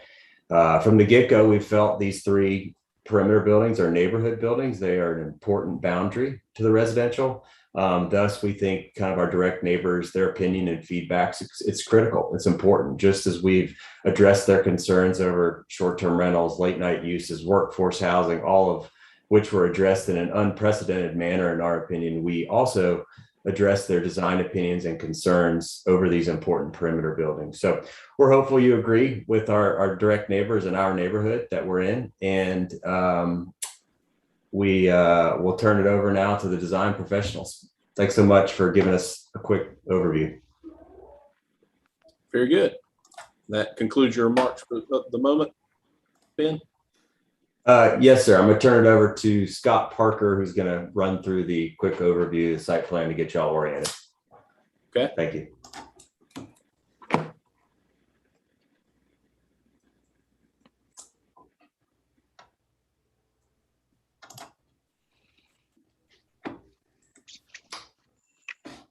Speaker 14: From the get-go, we felt these 3 perimeter buildings are neighborhood buildings. They are an important boundary to the residential. Thus, we think kind of our direct neighbors, their opinion and feedback, it's critical. It's important, just as we've addressed their concerns over short-term rentals, late-night uses, workforce housing, all of which were addressed in an unprecedented manner, in our opinion. We also address their design opinions and concerns over these important perimeter buildings. So we're hopeful you agree with our direct neighbors in our neighborhood that we're in. And we'll turn it over now to the design professionals. Thanks so much for giving us a quick overview.
Speaker 2: Very good. That concludes your remarks for the moment, Ben?
Speaker 14: Yes, sir. I'm going to turn it over to Scott Parker, who's going to run through the quick overview of the site plan to get y'all oriented.
Speaker 2: Okay.
Speaker 14: Thank you.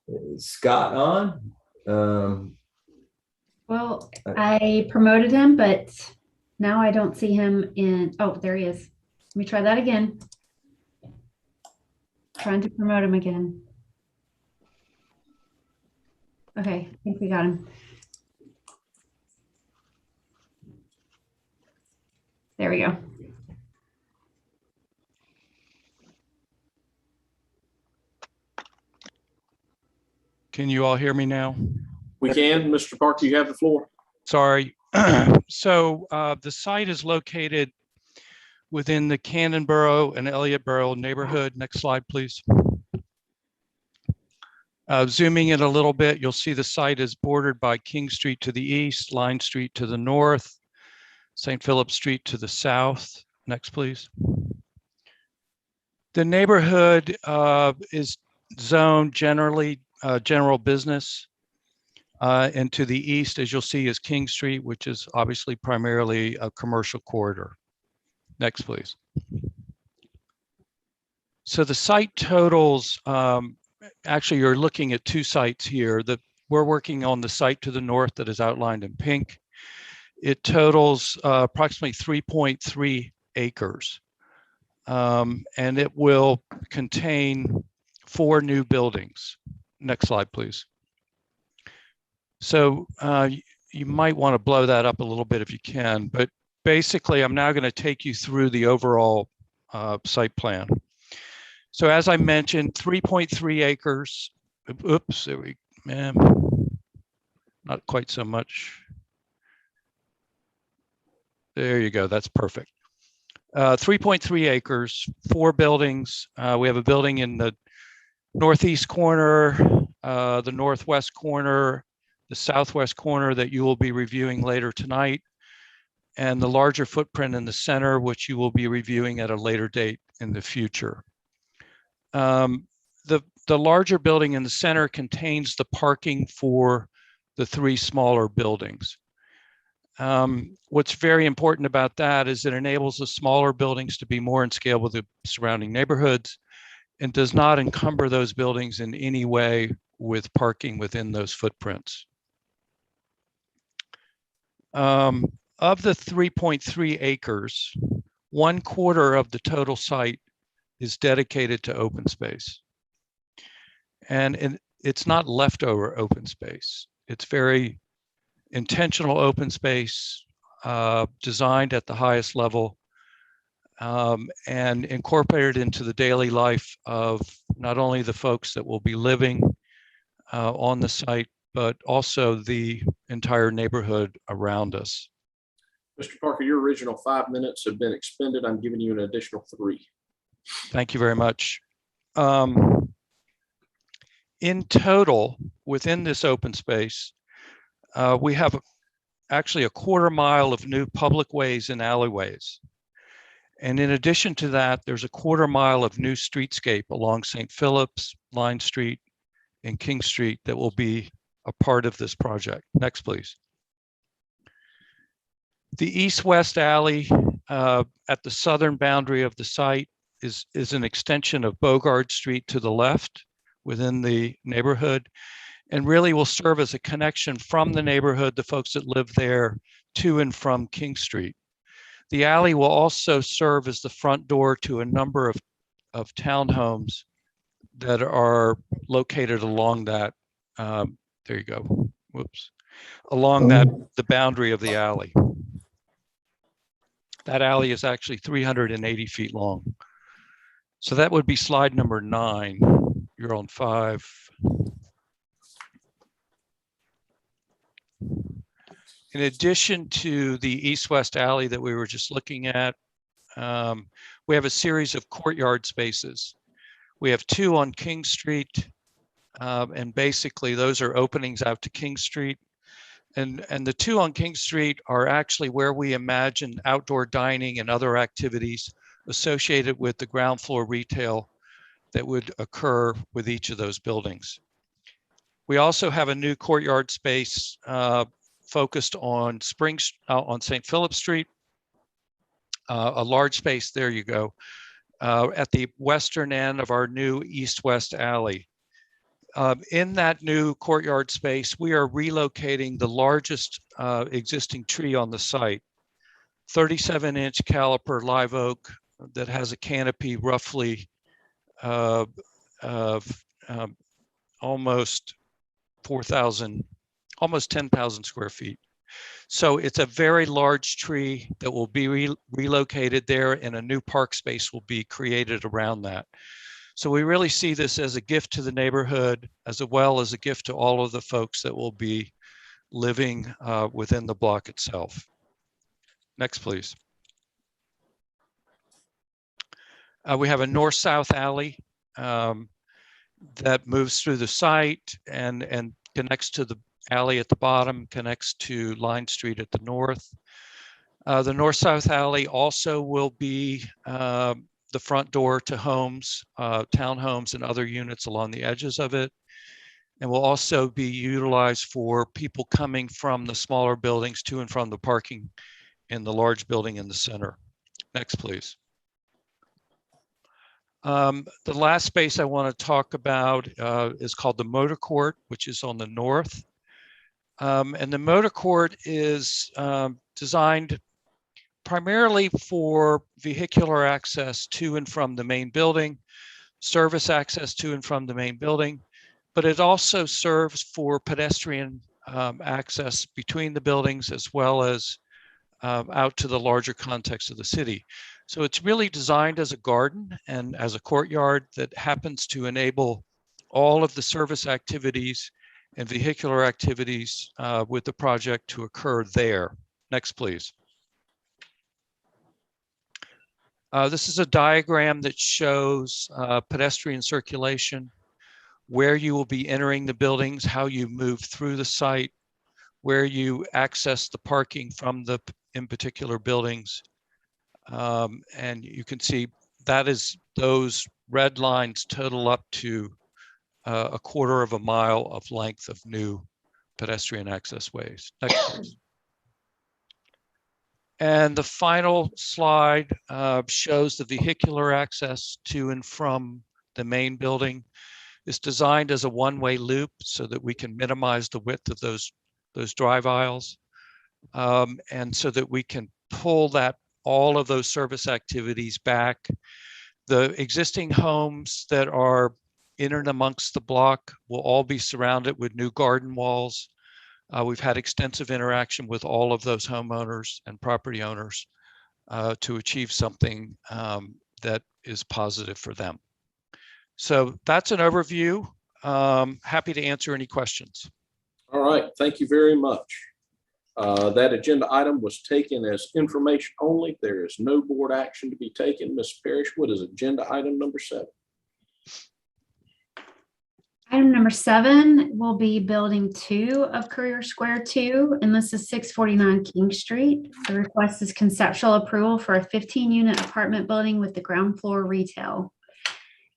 Speaker 14: Is Scott on?
Speaker 3: Well, I promoted him, but now I don't see him in. Oh, there he is. Let me try that again. Trying to promote him again. Okay, I think we got him. There we go.
Speaker 15: Can you all hear me now?
Speaker 2: We can. Mr. Parker, you have the floor.
Speaker 15: Sorry. So the site is located within the Cannonboro and Elliott Borough neighborhood. Next slide, please. Zooming in a little bit, you'll see the site is bordered by King Street to the east, Line Street to the north, St. Philip Street to the south. Next, please. The neighborhood is zoned generally general business. And to the east, as you'll see, is King Street, which is obviously primarily a commercial corridor. Next, please. So the site totals, actually, you're looking at 2 sites here. We're working on the site to the north that is outlined in pink. It totals approximately 3.3 acres. And it will contain 4 new buildings. Next slide, please. So you might want to blow that up a little bit if you can, but basically I'm now going to take you through the overall site plan. So as I mentioned, 3.3 acres. Oops, there we, not quite so much. There you go, that's perfect. 3.3 acres, 4 buildings. We have a building in the northeast corner, the northwest corner, the southwest corner that you will be reviewing later tonight, and the larger footprint in the center, which you will be reviewing at a later date in the future. The larger building in the center contains the parking for the 3 smaller buildings. What's very important about that is it enables the smaller buildings to be more in scale with the surrounding neighborhoods and does not encumber those buildings in any way with parking within those footprints. Of the 3.3 acres, 1/4 of the total site is dedicated to open space. And it's not leftover open space. It's very intentional open space, designed at the highest level, and incorporated into the daily life of not only the folks that will be living on the site, but also the entire neighborhood around us.
Speaker 2: Mr. Parker, your original 5 minutes have been expended. I'm giving you an additional 3.
Speaker 15: Thank you very much. In total, within this open space, we have actually a 1/4 mile of new public ways and alleyways. And in addition to that, there's a 1/4 mile of new streetscape along St. Philip's, Line Street, and King Street that will be a part of this project. Next, please. The east-west alley at the southern boundary of the site is an extension of Bogard Street to the left within the neighborhood, and really will serve as a connection from the neighborhood, the folks that live there, to and from King Street. The alley will also serve as the front door to a number of townhomes that are located along that, there you go, whoops, along the boundary of the alley. That alley is actually 380 feet long. So that would be slide number 9. You're on 5. In addition to the east-west alley that we were just looking at, we have a series of courtyard spaces. We have 2 on King Street, and basically those are openings out to King Street. And the 2 on King Street are actually where we imagine outdoor dining and other activities associated with the ground floor retail that would occur with each of those buildings. We also have a new courtyard space focused on on St. Philip Street, a large space, there you go, at the western end of our new east-west alley. In that new courtyard space, we are relocating the largest existing tree on the site, 37-inch caliper live oak that has a canopy roughly of almost 10,000 square feet. So it's a very large tree that will be relocated there, and a new park space will be created around that. So we really see this as a gift to the neighborhood, as well as a gift to all of the folks that will be living within the block itself. Next, please. We have a north-south alley that moves through the site and connects to the alley at the bottom, connects to Line Street at the north. The north-south alley also will be the front door to homes, townhomes, and other units along the edges of it, and will also be utilized for people coming from the smaller buildings to and from the parking in the large building in the center. Next, please. The last space I want to talk about is called the motor court, which is on the north. And the motor court is designed primarily for vehicular access to and from the main building, service access to and from the main building, but it also serves for pedestrian access between the buildings, as well as out to the larger context of the city. So it's really designed as a garden and as a courtyard that happens to enable all of the service activities and vehicular activities with the project to occur there. Next, please. This is a diagram that shows pedestrian circulation where you will be entering the buildings, how you move through the site, where you access the parking from the in particular buildings. And you can see that is those red lines total up to a quarter of a mile of length of new pedestrian access ways. Next, please. And the final slide shows the vehicular access to and from the main building. It's designed as a one-way loop so that we can minimize the width of those drive aisles, and so that we can pull all of those service activities back. The existing homes that are in and amongst the block will all be surrounded with new garden walls. We've had extensive interaction with all of those homeowners and property owners to achieve something that is positive for them. So that's an overview. Happy to answer any questions.
Speaker 2: All right, thank you very much. That agenda item was taken as information only. There is no board action to be taken. Ms. Parrish, what is agenda item number 7?
Speaker 3: Item number 7 will be building 2 of Courier Square 2, and this is 649 King Street. The request is conceptual approval for a 15-unit apartment building with the ground floor retail.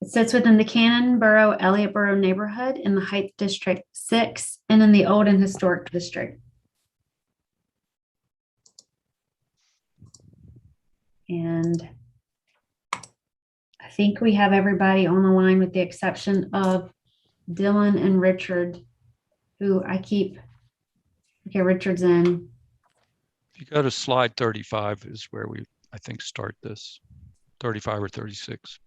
Speaker 3: It sits within the Cannon Borough, Elliott Borough neighborhood in the Heights District 6 and in the Old and Historic District. And I think we have everybody on the line with the exception of Dylan and Richard, who okay, Richard's in.
Speaker 15: If you go to slide 35 is where we, I think, start this, 35 or 36.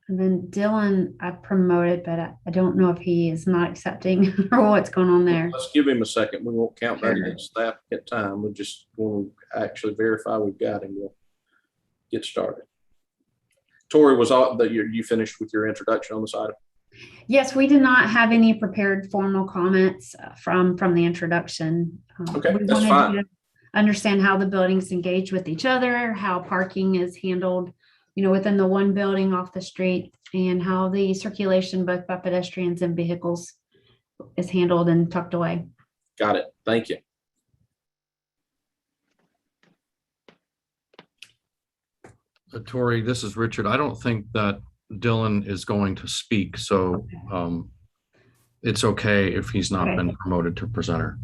Speaker 3: And then Dylan, I promoted, but I don't know if he is not accepting or what's going on there.
Speaker 2: Let's give him a second. We won't count that against the applicant time. We'll just, when we actually verify we've got him, we'll get started. Tori, was all that you finished with your introduction on this item?
Speaker 3: Yes, we did not have any prepared formal comments from the introduction.
Speaker 2: Okay,
Speaker 3: we
Speaker 2: that's
Speaker 3: wanted
Speaker 2: fine.
Speaker 3: to understand how the buildings engage with each other, how parking is handled, within the one building off the street, and how the circulation both by pedestrians and vehicles is handled and tucked away.
Speaker 2: Got it. Thank you.
Speaker 11: Tori, this is Richard. I don't think that Dylan is going to speak, so it's okay if he's not been promoted to presenter.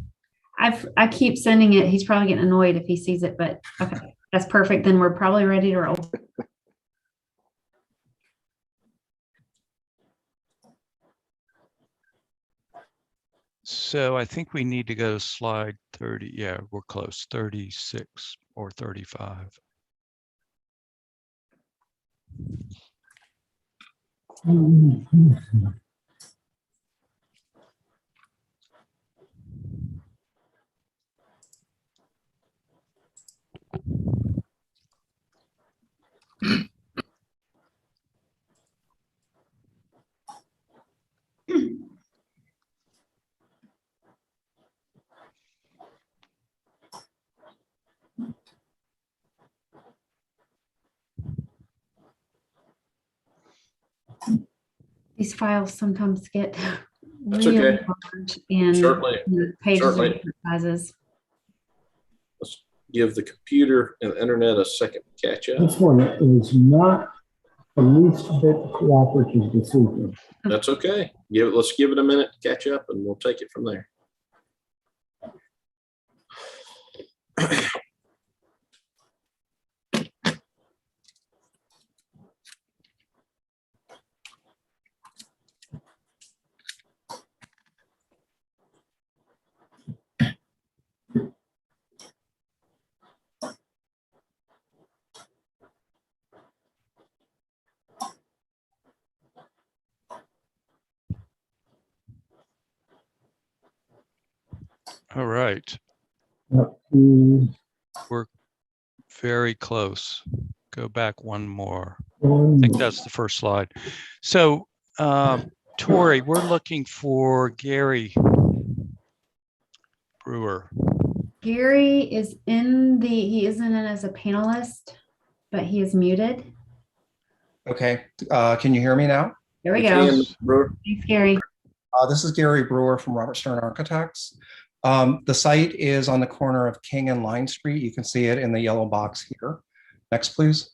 Speaker 3: I keep sending it. He's probably getting annoyed if he sees it, but okay, that's perfect. Then we're probably ready to roll.
Speaker 15: So I think we need to go to slide 30. Yeah, we're close, 36 or 35.
Speaker 3: These files sometimes get
Speaker 2: That's
Speaker 3: really
Speaker 2: okay.
Speaker 3: large and
Speaker 2: Certainly.
Speaker 3: pages are
Speaker 2: Certainly.
Speaker 3: different sizes.
Speaker 2: Let's give the computer and the internet a second to catch up.
Speaker 1: This one is not the least bit cooperative decision.
Speaker 2: That's okay. Let's give it a minute to catch up and we'll take it from there.
Speaker 15: All right. We're very close. Go back one more. I think that's the first slide. So, Tori, we're looking for Gary Brewer.
Speaker 3: Gary is he is in it as a panelist. but he is muted.
Speaker 16: Okay, can you hear me now?
Speaker 3: There we
Speaker 2: We
Speaker 3: go.
Speaker 2: can, Mr. Brewer.
Speaker 3: Thanks, Gary.
Speaker 16: This is Gary Brewer from Robert Stern Architects. The site is on the corner of King and Line Street. You can see it in the yellow box here. Next, please.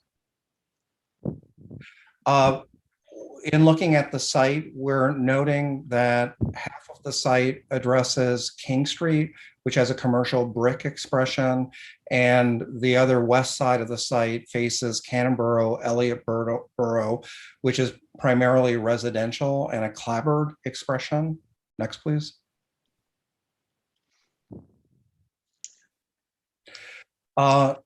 Speaker 16: In looking at the site, we're noting that half of the site addresses King Street, which has a commercial brick expression, and the other west side of the site faces Canonboro, Elliott Borough, which is primarily residential and a clapboard expression. Next, please. The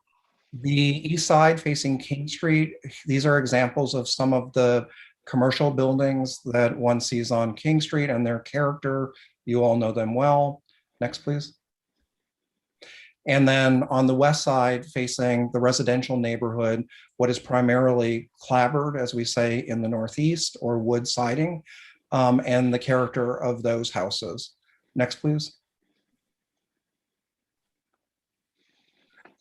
Speaker 16: east side facing King Street, these are examples of some of the commercial buildings that one sees on King Street and their character. You all know them well. Next, please. And then on the west side facing the residential neighborhood, what is primarily clapboard, as we say in the Northeast, or wood siding, and the character of those houses. Next, please.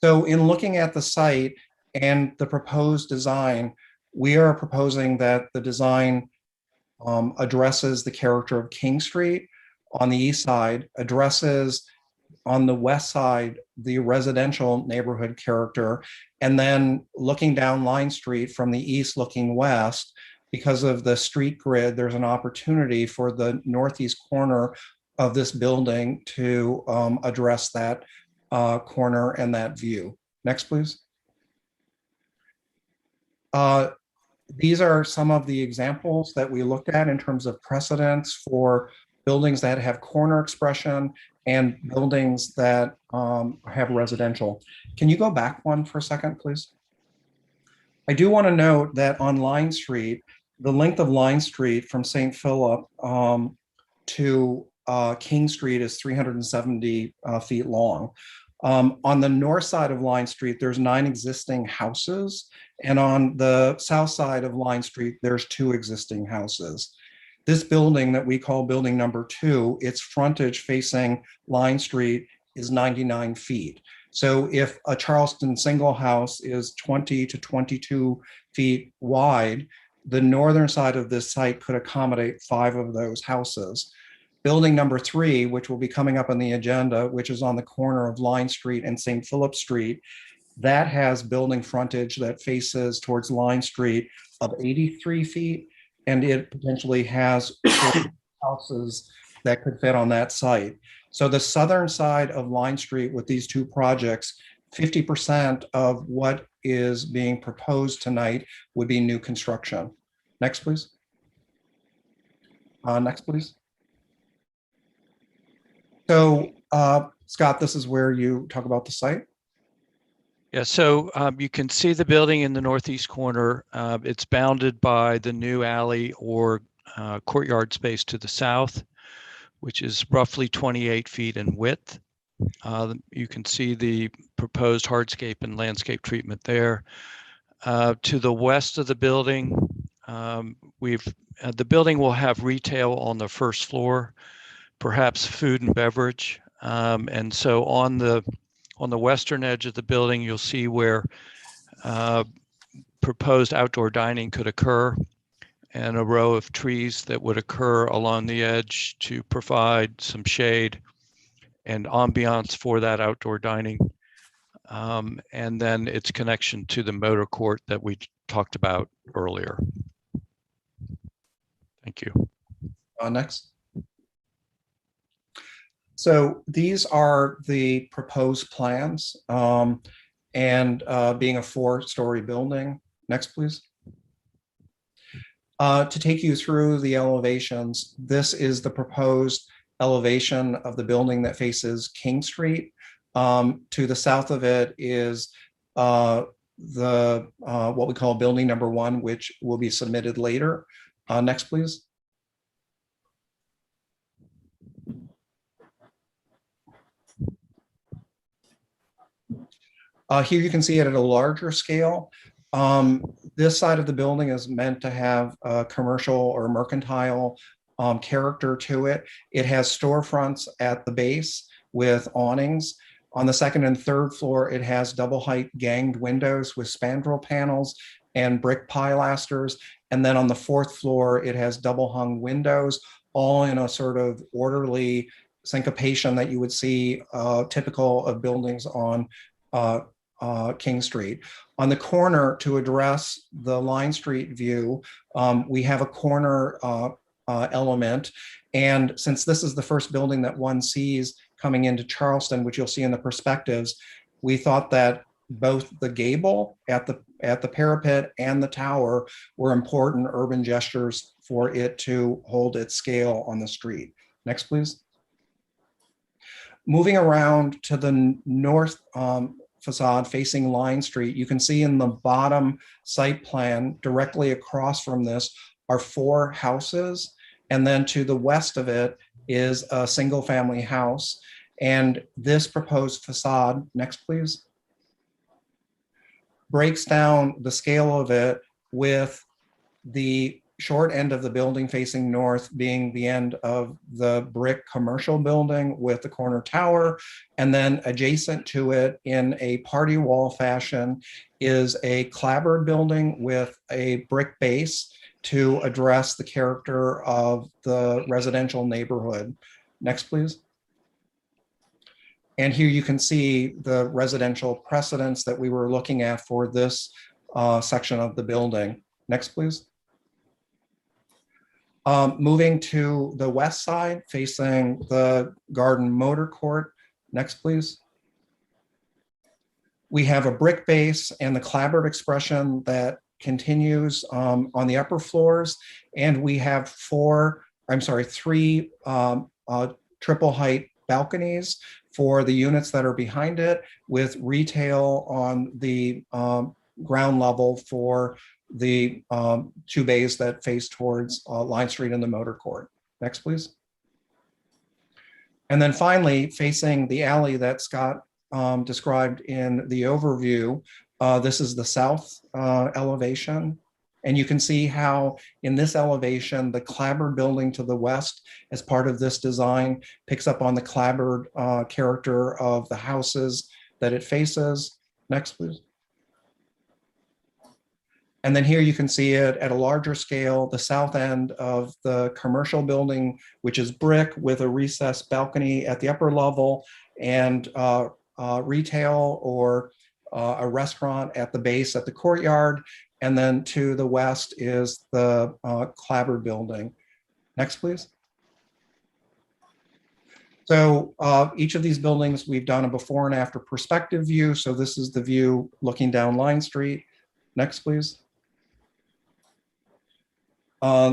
Speaker 16: So in looking at the site and the proposed design, we are proposing that the design addresses the character of King Street on the east side, addresses on the west side the residential neighborhood character, and then looking down Line Street from the east looking west, because of the street grid, there's an opportunity for the northeast corner of this building to address that corner and that view. Next, please. These are some of the examples that we looked at in terms of precedents for buildings that have corner expression and buildings that have residential. Can you go back one for a second, please? I do want to note that on Line Street, the length of Line Street from St. Philip to King Street is 370 feet long. On the north side of Line Street, there's 9 existing houses. And on the south side of Line Street, there's 2 existing houses. This building that we call building number 2, its frontage facing Line Street is 99 feet. So if a Charleston single house is 20 to 22 feet wide, the northern side of this site could accommodate 5 of those houses. Building number 3, which will be coming up on the agenda, which is on the corner of Line Street and St. Philip Street, that has building frontage that faces towards Line Street of 83 feet, and it potentially has houses that could fit on that site. So the southern side of Line Street with these 2 projects, 50% of what is being proposed tonight would be new construction. Next, please. Next, please. So, Scott, this is where you talk about the site.
Speaker 15: Yeah, so you can see the building in the northeast corner. It's bounded by the new alley or courtyard space to the south, which is roughly 28 feet in width. You can see the proposed hardscape and landscape treatment there. To the west of the building, the building will have retail on the first floor, perhaps food and beverage. And so on the western edge of the building, you'll see where proposed outdoor dining could occur, and a row of trees that would occur along the edge to provide some shade and ambiance for that outdoor dining. And then its connection to the motor court that we talked about earlier. Thank you.
Speaker 16: Next. So these are the proposed plans and being a 4-story building. Next, please. To take you through the elevations, this is the proposed elevation of the building that faces King Street. To the south of it is what we call building number 1, which will be submitted later. Next, please. Here you can see it at a larger scale. This side of the building is meant to have a commercial or mercantile character to it. It has storefronts at the base with awnings. On the second and third floor, it has double height ganged windows with spandrel panels and brick pilasters. And then on the fourth floor, it has double hung windows, all in a sort of orderly syncopation that you would see typical of buildings on King Street. On the corner, to address the Line Street view, we have a corner element. And since this is the first building that one sees coming into Charleston, which you'll see in the perspectives, we thought that both the gable at the parapet and the tower were important urban gestures for it to hold its scale on the street. Next, please. Moving around to the north facade facing Line Street, you can see in the bottom site plan directly across from this are 4 houses. And then to the west of it is a single family house. And this proposed facade, next please, breaks down the scale of it with the short end of the building facing north being the end of the brick commercial building with the corner tower. And then adjacent to it in a party wall fashion is a clapboard building with a brick base to address the character of the residential neighborhood. Next, please. And here you can see the residential precedents that we were looking at for this section of the building. Next, please. Moving to the west side, facing the Garden Motor Court. Next, please. We have a brick base and the clapboard expression that continues on the upper floors. And we have 3 triple height balconies for the units that are behind it, with retail on the ground level for the 2 bays that face towards Line Street and the Motor Court. Next, please. And then finally, facing the alley that Scott described in the overview, this is the south elevation. And you can see how in this elevation, the clapboard building to the west as part of this design picks up on the clapboard character of the houses that it faces. Next, please. And then here you can see it at a larger scale, the south end of the commercial building, which is brick with a recessed balcony at the upper level and retail or a restaurant at the base at the courtyard. And then to the west is the clapboard building. Next, please. So each of these buildings, we've done a before and after perspective view. So this is the view looking down Line Street. Next, please.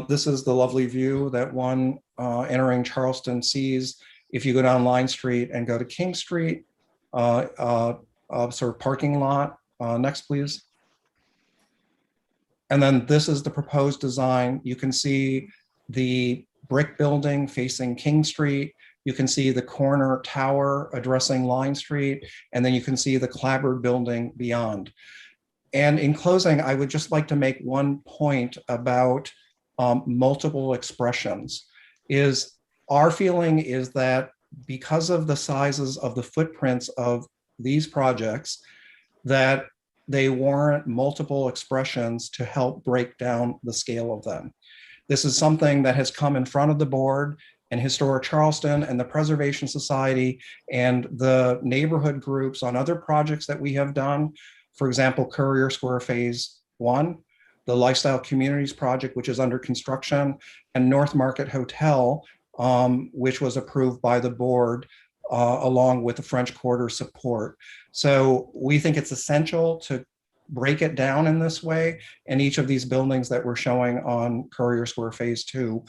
Speaker 16: This is the lovely view that one entering Charleston sees if you go down Line Street and go to King Street, sort of parking lot. Next, please. And then this is the proposed design. You can see the brick building facing King Street. You can see the corner tower addressing Line Street, and then you can see the clapboard building beyond. And in closing, I would just like to make one point about multiple expressions. Our feeling is that because of the sizes of the footprints of these projects, that they warrant multiple expressions to help break down the scale of them. This is something that has come in front of the board and Historic Charleston and the Preservation Society and the neighborhood groups on other projects that we have done. For example, Courier Square Phase 1, the Lifestyle Communities Project, which is under construction, and North Market Hotel, which was approved by the board along with the French Quarter support. So we think it's essential to break it down in this way. And each of these buildings that we're showing on Courier Square Phase 2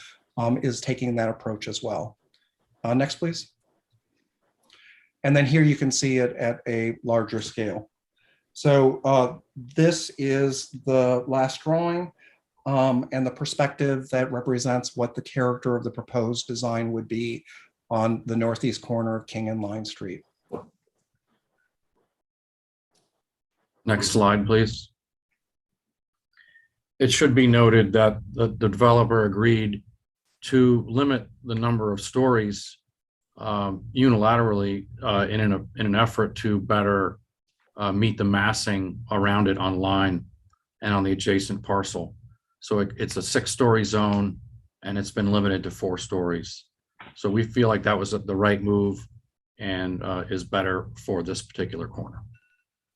Speaker 16: is taking that approach as well. Next, please. And then here you can see it at a larger scale. So this is the last drawing and the perspective that represents what the character of the proposed design would be on the northeast corner of King and Line Street.
Speaker 11: Next slide, please. It should be noted that the developer agreed to limit the number of stories unilaterally in an effort to better meet the massing around it on line and on the adjacent parcel. So it's a 6-story zone and it's been limited to 4 stories. So we feel like that was the right move and is better for this particular corner.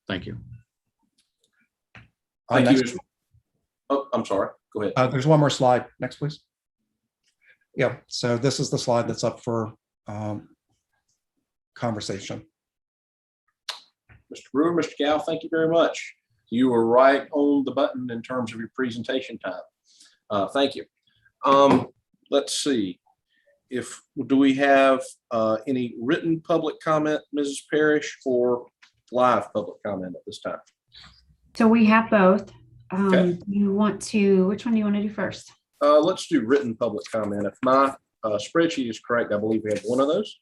Speaker 11: Thank you.
Speaker 2: Thank you. Oh, I'm sorry. Go ahead.
Speaker 16: There's one more slide. Next, please. Yeah, so this is the slide that's up for conversation.
Speaker 2: Mr. Brewer, Mr. Gal, thank you very much. You were right on the button in terms of your presentation time. Thank you. Let's see. Do we have any written public comment, Mrs. Parrish, or live public comment at this time?
Speaker 3: So we have both.
Speaker 2: Okay.
Speaker 3: Which one do you want to do first?
Speaker 2: Let's do written public comment. If my spreadsheet is correct, I believe we have one of those.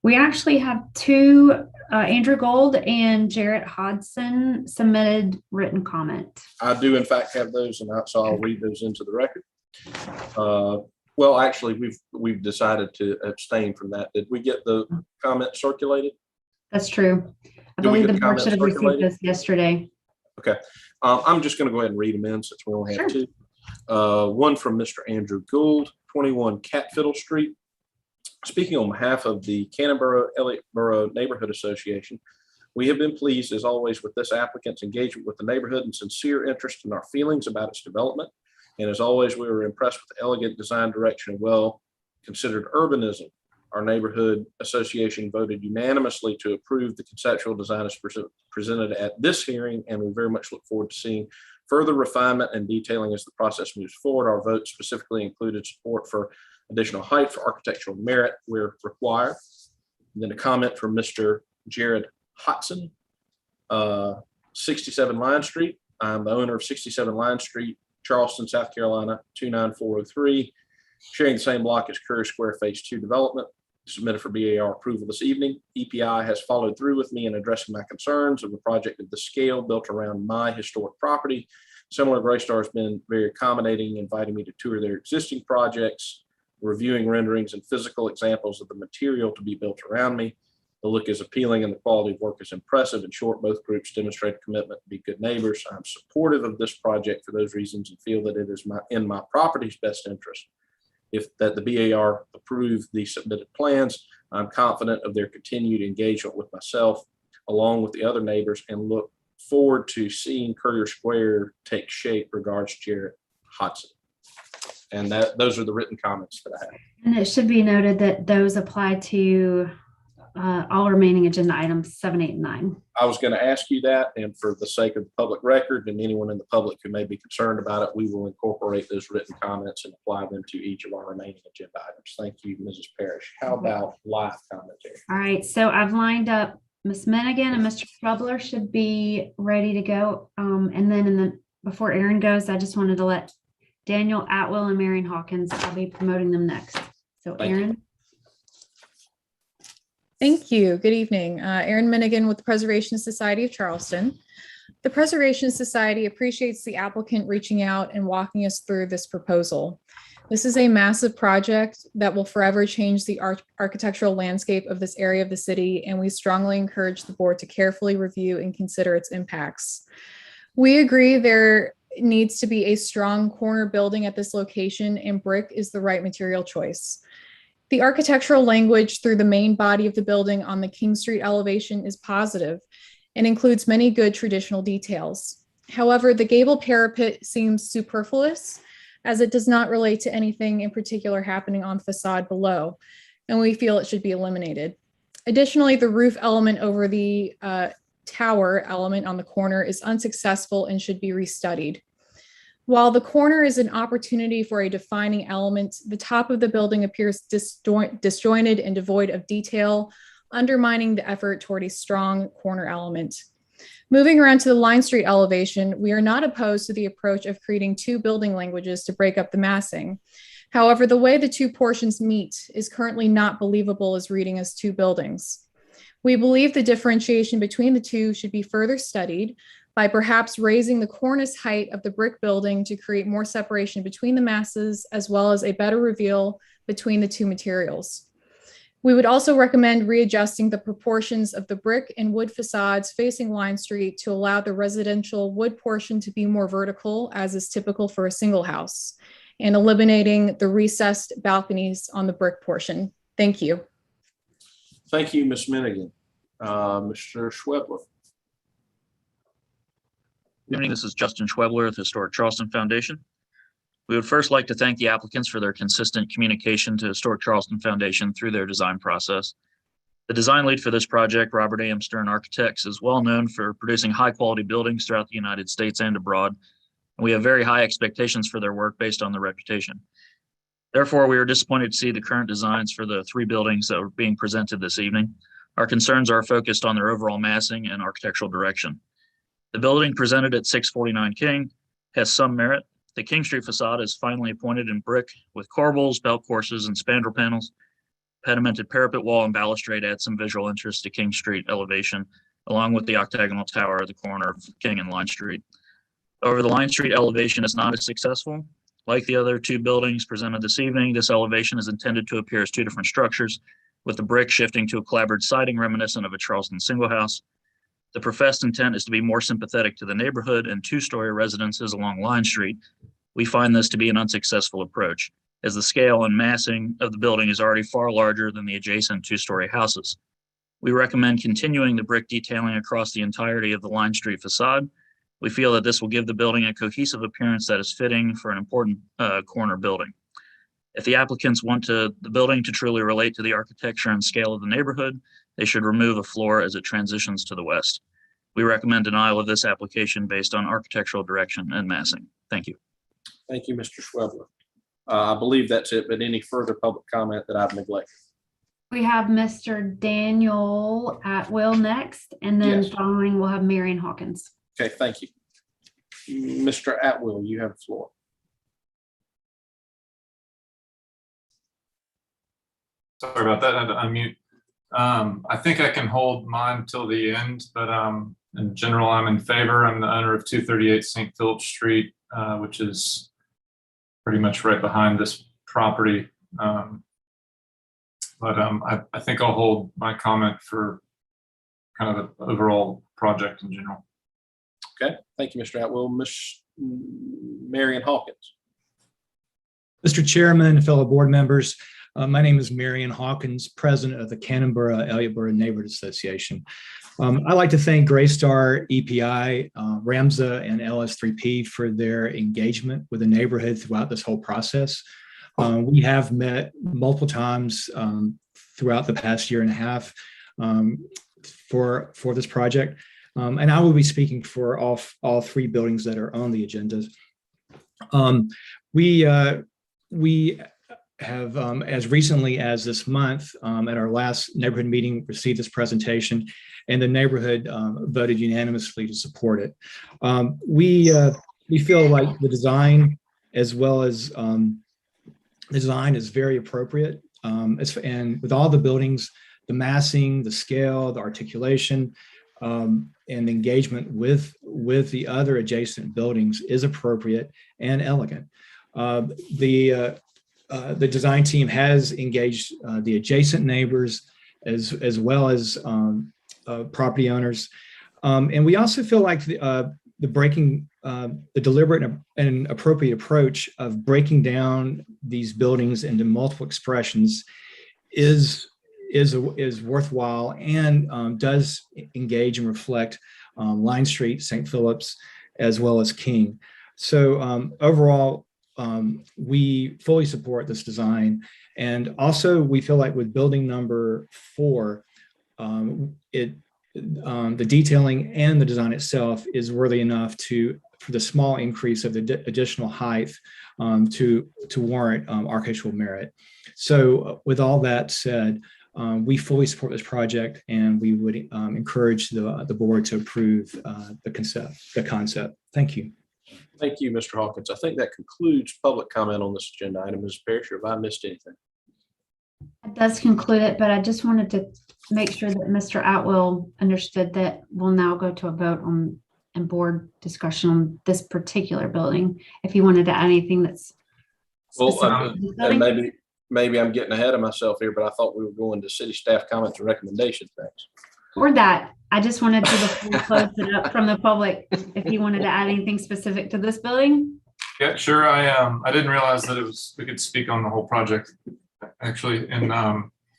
Speaker 3: We actually have 2, Andrew Gold and Jarrett Hodson submitted written comment.
Speaker 2: I do in fact have those, and so I'll read those into the record. Well, actually, we've decided to abstain from that. Did we get the comment circulated?
Speaker 3: That's true. I believe the board should have received this yesterday.
Speaker 2: Okay. I'm just going to go ahead and read them in since we only have 2. One from Mr. Andrew Gould, 21 Catfiddle Street. Speaking on behalf of the Cannon-Borough-Elliott Borough Neighborhood Association, we have been pleased as always with this applicant's engagement with the neighborhood and sincere interest in our feelings about its development. And as always, we were impressed with the elegant design direction and well-considered urbanism. Our neighborhood association voted unanimously to approve the conceptual design as presented at this hearing, and we very much look forward to seeing further refinement and detailing as the process moves forward. Our vote specifically included support for additional height for architectural merit where required. And then a comment from Mr. Jared Hodson, 67 Line Street. I'm the owner of 67 Line Street, Charleston, South Carolina, 29403, sharing the same block as Curry Square Phase 2 development. Submitted for BAR approval this evening. EPI has followed through with me in addressing my concerns of a project of this scale built around my historic property. Similar, Greystar has been very accommodating, inviting me to tour their existing projects, reviewing renderings and physical examples of the material to be built around me. The look is appealing and the quality of work is impressive. In short, both groups demonstrate a commitment to be good neighbors. I'm supportive of this project for those reasons and feel that it is in my property's best interest. If that the BAR approve the submitted plans, I'm confident of their continued engagement with myself along with the other neighbors and look forward to seeing Courier Square take shape. Regards, Jarrett Hodson. And those are the written comments that I have.
Speaker 3: And it should be noted that those apply to all remaining agenda items 7, 8, and 9.
Speaker 2: I was going to ask you that, and for the sake of the public record and anyone in the public who may be concerned about it, we will incorporate those written comments and apply them to each of our remaining agenda items. Thank you, Mrs. Parrish. How about live commentary?
Speaker 3: All right, so I've lined up Ms. Minigan and Mr. Bubler should be ready to go. And then before Aaron goes, I just wanted to let Daniel Atwill and Marion Hawkins, I'll be promoting them next. So Aaron.
Speaker 17: Thank you. Good evening. Erin Minigan with the Preservation Society of Charleston. The Preservation Society appreciates the applicant reaching out and walking us through this proposal. This is a massive project that will forever change the architectural landscape of this area of the city, and we strongly encourage the board to carefully review and consider its impacts. We agree there needs to be a strong corner building at this location, and brick is the right material choice. The architectural language through the main body of the building on the King Street elevation is positive and includes many good traditional details. However, the gable parapet seems superfluous as it does not relate to anything in particular happening on facade below, and we feel it should be eliminated. Additionally, the roof element over the tower element on the corner is unsuccessful and should be restudied. While the corner is an opportunity for a defining element, the top of the building appears disjointed and devoid of detail, undermining the effort toward a strong corner element. Moving around to the Line Street elevation, we are not opposed to the approach of creating 2 building languages to break up the massing. However, the way the 2 portions meet is currently not believable as reading as 2 buildings. We believe the differentiation between the 2 should be further studied by perhaps raising the cornice height of the brick building to create more separation between the masses, as well as a better reveal between the 2 materials. We would also recommend readjusting the proportions of the brick and wood facades facing Line Street to allow the residential wood portion to be more vertical, as is typical for a single house, and eliminating the recessed balconies on the brick portion. Thank you.
Speaker 2: Thank you, Ms. Minigan. Mr. Schwebler.
Speaker 18: Good evening. This is Justin Schwebler of the Historic Charleston Foundation. We would first like to thank the applicants for their consistent communication to Historic Charleston Foundation through their design process. The design lead for this project, Robert A.M. Stern Architects, is well known for producing high-quality buildings throughout the United States and abroad. And we have very high expectations for their work based on their reputation. Therefore, we are disappointed to see the current designs for the 3 buildings that are being presented this evening. Our concerns are focused on their overall massing and architectural direction. The building presented at 649 King has some merit. The King Street facade is finely appointed in brick with corbels, belt courses, and spandrel panels. Pedimented parapet wall and balustrade add some visual interest to King Street elevation, along with the octagonal tower at the corner of King and Line Street. However, the Line Street elevation is not as successful. Like the other 2 buildings presented this evening, this elevation is intended to appear as 2 different structures, with the brick shifting to a clapboard siding reminiscent of a Charleston single house. The professed intent is to be more sympathetic to the neighborhood and 2-story residences along Line Street. We find this to be an unsuccessful approach, as the scale and massing of the building is already far larger than the adjacent 2-story houses. We recommend continuing the brick detailing across the entirety of the Line Street facade. We feel that this will give the building a cohesive appearance that is fitting for an important corner building. If the applicants want the building to truly relate to the architecture and scale of the neighborhood, they should remove a floor as it transitions to the west. We recommend denial of this application based on architectural direction and massing. Thank you.
Speaker 2: Thank you, Mr. Schwebler. I believe that's it, but any further public comment that I've neglected?
Speaker 3: We have Mr. Daniel Atwill next, and then
Speaker 2: Yes.
Speaker 3: following we'll have Marion Hawkins.
Speaker 2: Okay, thank you. Mr. Atwill, you have the floor.
Speaker 19: Sorry about that. I had to unmute. I think I can hold mine till the end, but in general, I'm in favor. I'm the owner of 238 St. Philip Street, which is pretty much right behind this property. I think I'll hold my comment for kind of the overall project in general.
Speaker 2: Okay, thank you, Mr. Atwill. Ms. Marion Hawkins.
Speaker 20: Mr. Chairman, fellow board members, my name is Marion Hawkins, president of the Cannon-Borough-Elliottboro Neighborhood Association. I'd like to thank Greystar, EPI, RAMSA, and LS3P for their engagement with the neighborhood throughout this whole process. We have met multiple times throughout the past year and a half for this project. And I will be speaking for all 3 buildings that are on the agenda. We have, as recently as this month, at our last neighborhood meeting, received this presentation, and the neighborhood voted unanimously to support it. We feel like the design, as well as design, is very appropriate. And with all the buildings, the massing, the scale, the articulation, and engagement with the other adjacent buildings is appropriate and elegant. The design team has engaged the adjacent neighbors as well as property owners, and we also feel like the deliberate and appropriate approach of breaking down these buildings into multiple expressions is worthwhile and does engage and reflect Line Street, St. Philip's, as well as King. So overall, we fully support this design. And also we feel like with building number 4, the detailing and the design itself is worthy enough for the small increase of the additional height to warrant architectural merit. So with all that said, we fully support this project, and we would encourage the board to approve the concept. Thank you.
Speaker 2: Thank you, Mr. Hawkins. I think that concludes public comment on this agenda item. Ms. Parrish, have I missed anything?
Speaker 3: That does conclude it, but I just wanted to make sure that Mr. Atwill understood that we'll now go to a vote on and board discussion on this particular building. If you wanted to add anything that's
Speaker 2: well, and maybe I'm getting ahead of myself here, but I thought we were going to city staff comments and recommendations next.
Speaker 3: Or that, I just wanted to, before we close it up from the public, if you wanted to add anything specific to this building.
Speaker 19: Yeah, sure. I didn't realize that we could speak on the whole project, actually. And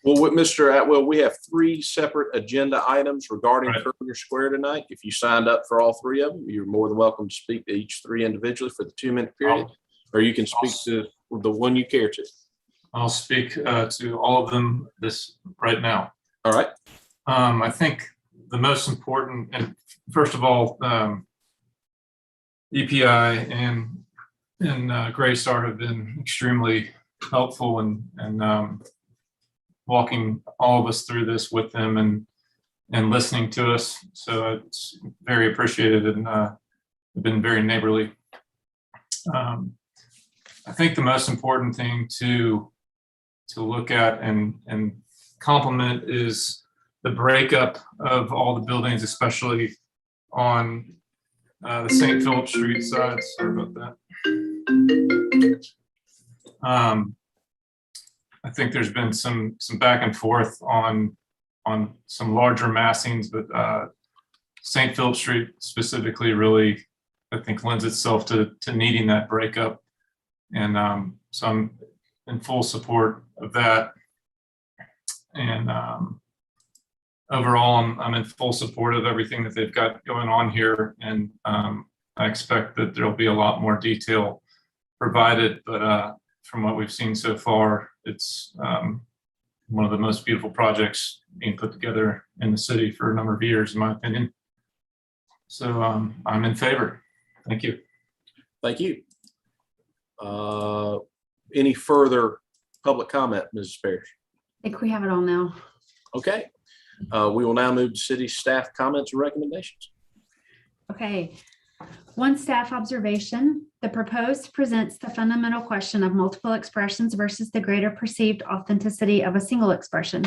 Speaker 2: well, with Mr. Atwell, we have 3 separate agenda items regarding Courier Square tonight. If you signed up for all 3 of them, you're more than welcome to speak to each 3 individually for the 2-minute period, or you can speak to the one you care to.
Speaker 19: I'll speak to all of them right now.
Speaker 2: All right.
Speaker 19: I think the most important, and first of all, EPI and Graystar have been extremely helpful and walking all of us through this with them and listening to us. So it's very appreciated and been very neighborly. I think the most important thing to look at and compliment is the breakup of all the buildings, especially on the St. Philip Street side. Sorry about that. I think there's been some back and forth on some larger massings, but St. Philip Street specifically really, I think, lends itself to needing that breakup. And so I'm in full support of that. And overall, I'm in full support of everything that they've got going on here. And I expect that there'll be a lot more detail provided, but from what we've seen so far, it's one of the most beautiful projects being put together in the city for a number of years, in my opinion. So I'm in favor. Thank you.
Speaker 2: Thank you. Any further public comment, Mrs. Parrish?
Speaker 3: I think we have it all now.
Speaker 2: Okay. We will now move to city staff comments and recommendations.
Speaker 3: Okay. One staff observation: the proposed presents the fundamental question of multiple expressions versus the greater perceived authenticity of a single expression.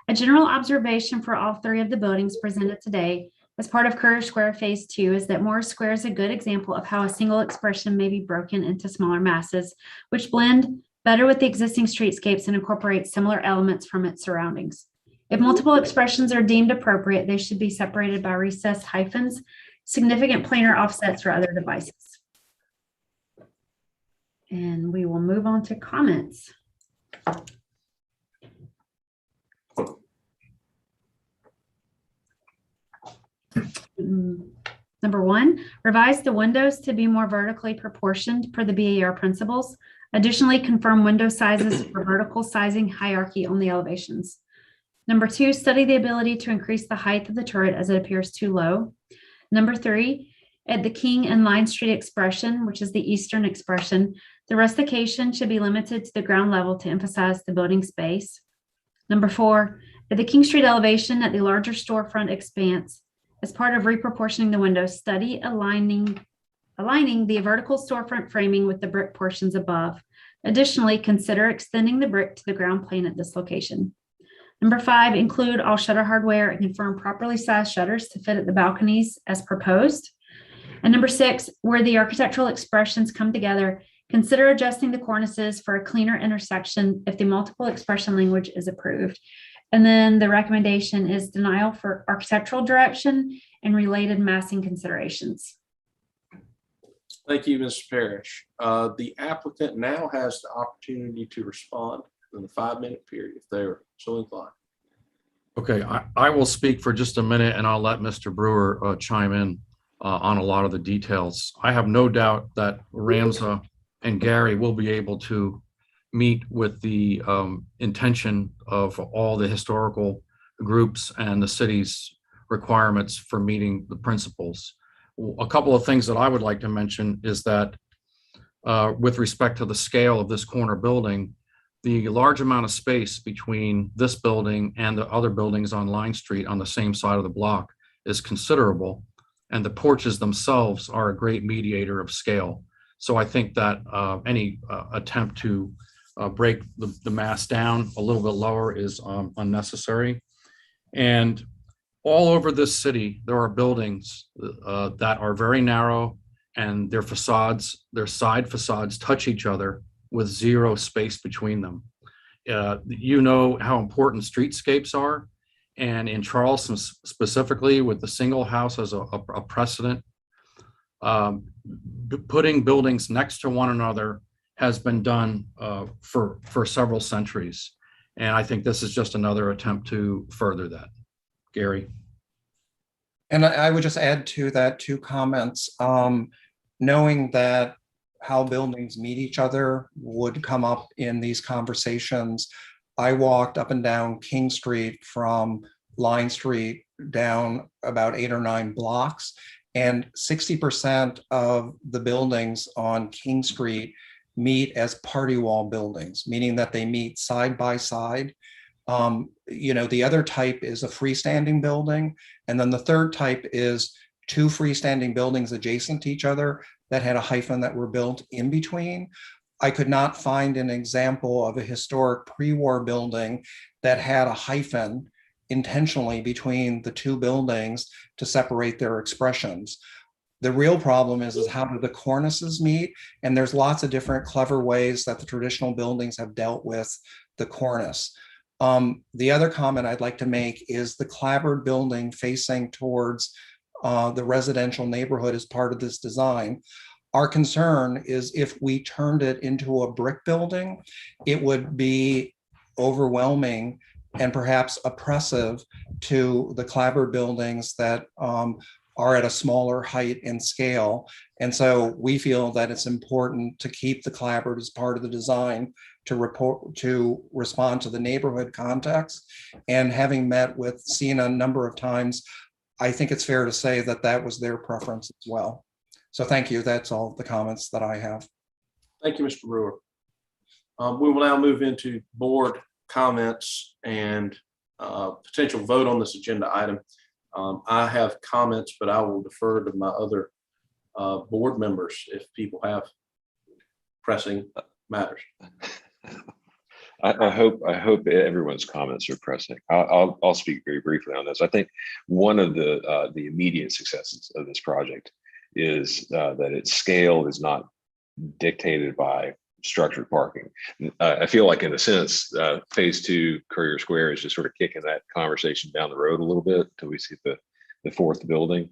Speaker 3: A general observation for all 3 of the buildings presented today as part of Courier Square Phase 2 is that Morris Square is a good example of how a single expression may be broken into smaller masses, which blend better with the existing streetscapes and incorporate similar elements from its surroundings. If multiple expressions are deemed appropriate, they should be separated by recessed hyphens, significant planar offsets, or other devices. And we will move on to comments. Number 1, revise the windows to be more vertically proportioned per the BAR principles. Additionally, confirm window sizes for vertical sizing hierarchy on the elevations. Number 2, study the ability to increase the height of the turret as it appears too low. Number 3, at the King and Line Street expression, which is the eastern expression, the rustication should be limited to the ground level to emphasize the building space. Number 4, at the King Street elevation at the larger storefront expanse, as part of reproportioning the windows, study aligning the vertical storefront framing with the brick portions above. Additionally, consider extending the brick to the ground plane at this location. Number 5, include all shutter hardware and confirm properly sized shutters to fit at the balconies as proposed. And number 6, where the architectural expressions come together, consider adjusting the cornices for a cleaner intersection if the multiple expression language is approved. And then the recommendation is denial for architectural direction and related massing considerations.
Speaker 2: Thank you, Mr. Parrish. The applicant now has the opportunity to respond in the 5-minute period if they're so inclined.
Speaker 11: Okay, I will speak for just a minute and I'll let Mr. Brewer chime in on a lot of the details. I have no doubt that Ramza and Gary will be able to meet with the intention of all the historical groups and the city's requirements for meeting the principles. A couple of things that I would like to mention is that with respect to the scale of this corner building, the large amount of space between this building and the other buildings on Line Street on the same side of the block is considerable, and the porches themselves are a great mediator of scale. So I think that any attempt to break the mass down a little bit lower is unnecessary. And all over this city, there are buildings that are very narrow, and their facades, their side facades touch each other with zero space between them. you know how important streetscapes are. And in Charleston specifically, with the single house as a precedent, putting buildings next to one another has been done for several centuries. And I think this is just another attempt to further that. Gary.
Speaker 16: And I would just add to that 2 comments. Knowing that how buildings meet each other would come up in these conversations. I walked up and down King Street from Line Street down about 8 or 9 blocks, and 60% of the buildings on King Street meet as party wall buildings, meaning that they meet side by side. The other type is a freestanding building. And then the third type is 2 freestanding buildings adjacent to each other that had a hyphen that were built in between. I could not find an example of a historic pre-war building that had a hyphen intentionally between the 2 buildings to separate their expressions. The real problem is how do the cornices meet? And there's lots of different clever ways that the traditional buildings have dealt with the cornice. The other comment I'd like to make is the clapboard building facing towards the residential neighborhood as part of this design. Our concern is if we turned it into a brick building, it would be overwhelming and perhaps oppressive to the clapboard buildings that are at a smaller height and scale. And so we feel that it's important to keep the clapboard as part of the design to respond to the neighborhood context. And having met with Sina a number of times, I think it's fair to say that that was their preference as well. So thank you. That's all the comments that I have.
Speaker 2: Thank you, Mr. Brewer. We will now move into board comments and potential vote on this agenda item. I have comments, but I will defer to my other board members if people have pressing matters.
Speaker 4: I hope everyone's comments are pressing. I'll speak very briefly on this. I think one of the immediate successes of this project is that its scale is not dictated by structured parking. I feel like in a sense, phase 2 Courier Square is just sort of kicking that conversation down the road a little bit until we see the 4th building.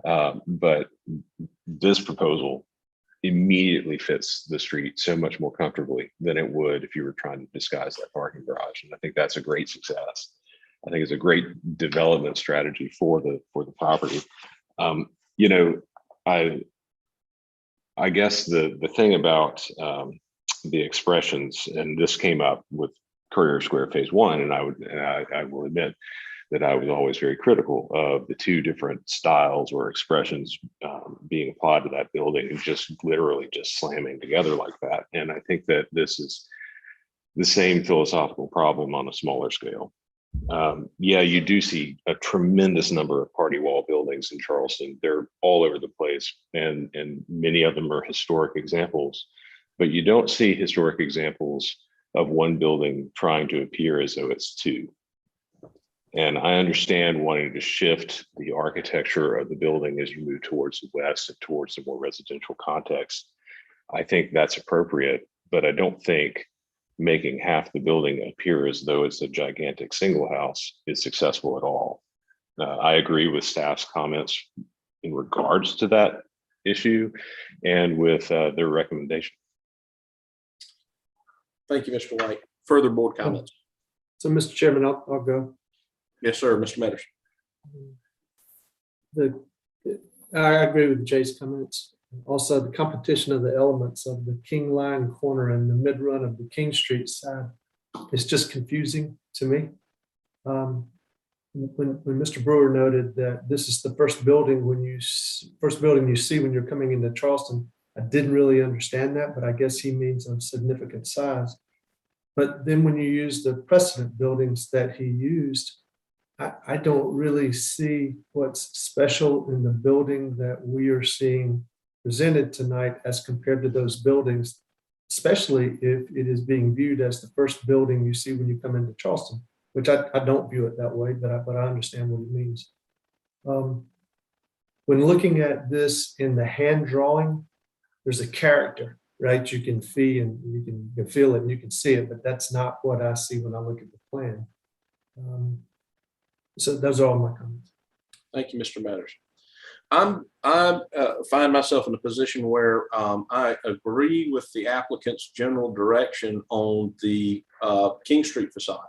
Speaker 4: But this proposal immediately fits the street so much more comfortably than it would if you were trying to disguise that parking garage. And I think that's a great success. I think it's a great development strategy for the property. I guess the thing about the expressions, and this came up with Courier Square phase 1, and I will admit that I was always very critical of the 2 different styles or expressions being applied to that building and just literally just slamming together like that. And I think that this is the same philosophical problem on a smaller scale. Yeah, you do see a tremendous number of party wall buildings in Charleston. They're all over the place, and many of them are historic examples, but you don't see historic examples of one building trying to appear as though it's 2. And I understand wanting to shift the architecture of the building as you move towards the west and towards the more residential context. I think that's appropriate, but I don't think making half the building appear as though it's a gigantic single house is successful at all. I agree with staff's comments in regards to that issue and with their recommendation.
Speaker 2: Thank you, Mr. White. Further board comments?
Speaker 5: So, Mr. Chairman, I'll go.
Speaker 2: Yes, sir, Mr. Metters.
Speaker 5: I agree with Jay's comments. Also, the competition of the elements of the King Line corner and the mid-run of the King Street side is just confusing to me. When Mr. Brewer noted that this is the first building you see when you're coming into Charleston, I didn't really understand that, but I guess he means of significant size. But then when you use the precedent buildings that he used, I don't really see what's special in the building that we are seeing presented tonight as compared to those buildings, especially if it is being viewed as the first building you see when you come into Charleston, which I don't view it that way, but I understand what it means. When looking at this in the hand drawing, there's a character right? You can you can feel it and you can see it, but that's not what I see when I look at the plan. So those are all my comments.
Speaker 2: Thank you, Mr. Matters. I find myself in a position where I agree with the applicant's general direction on the King Street facade.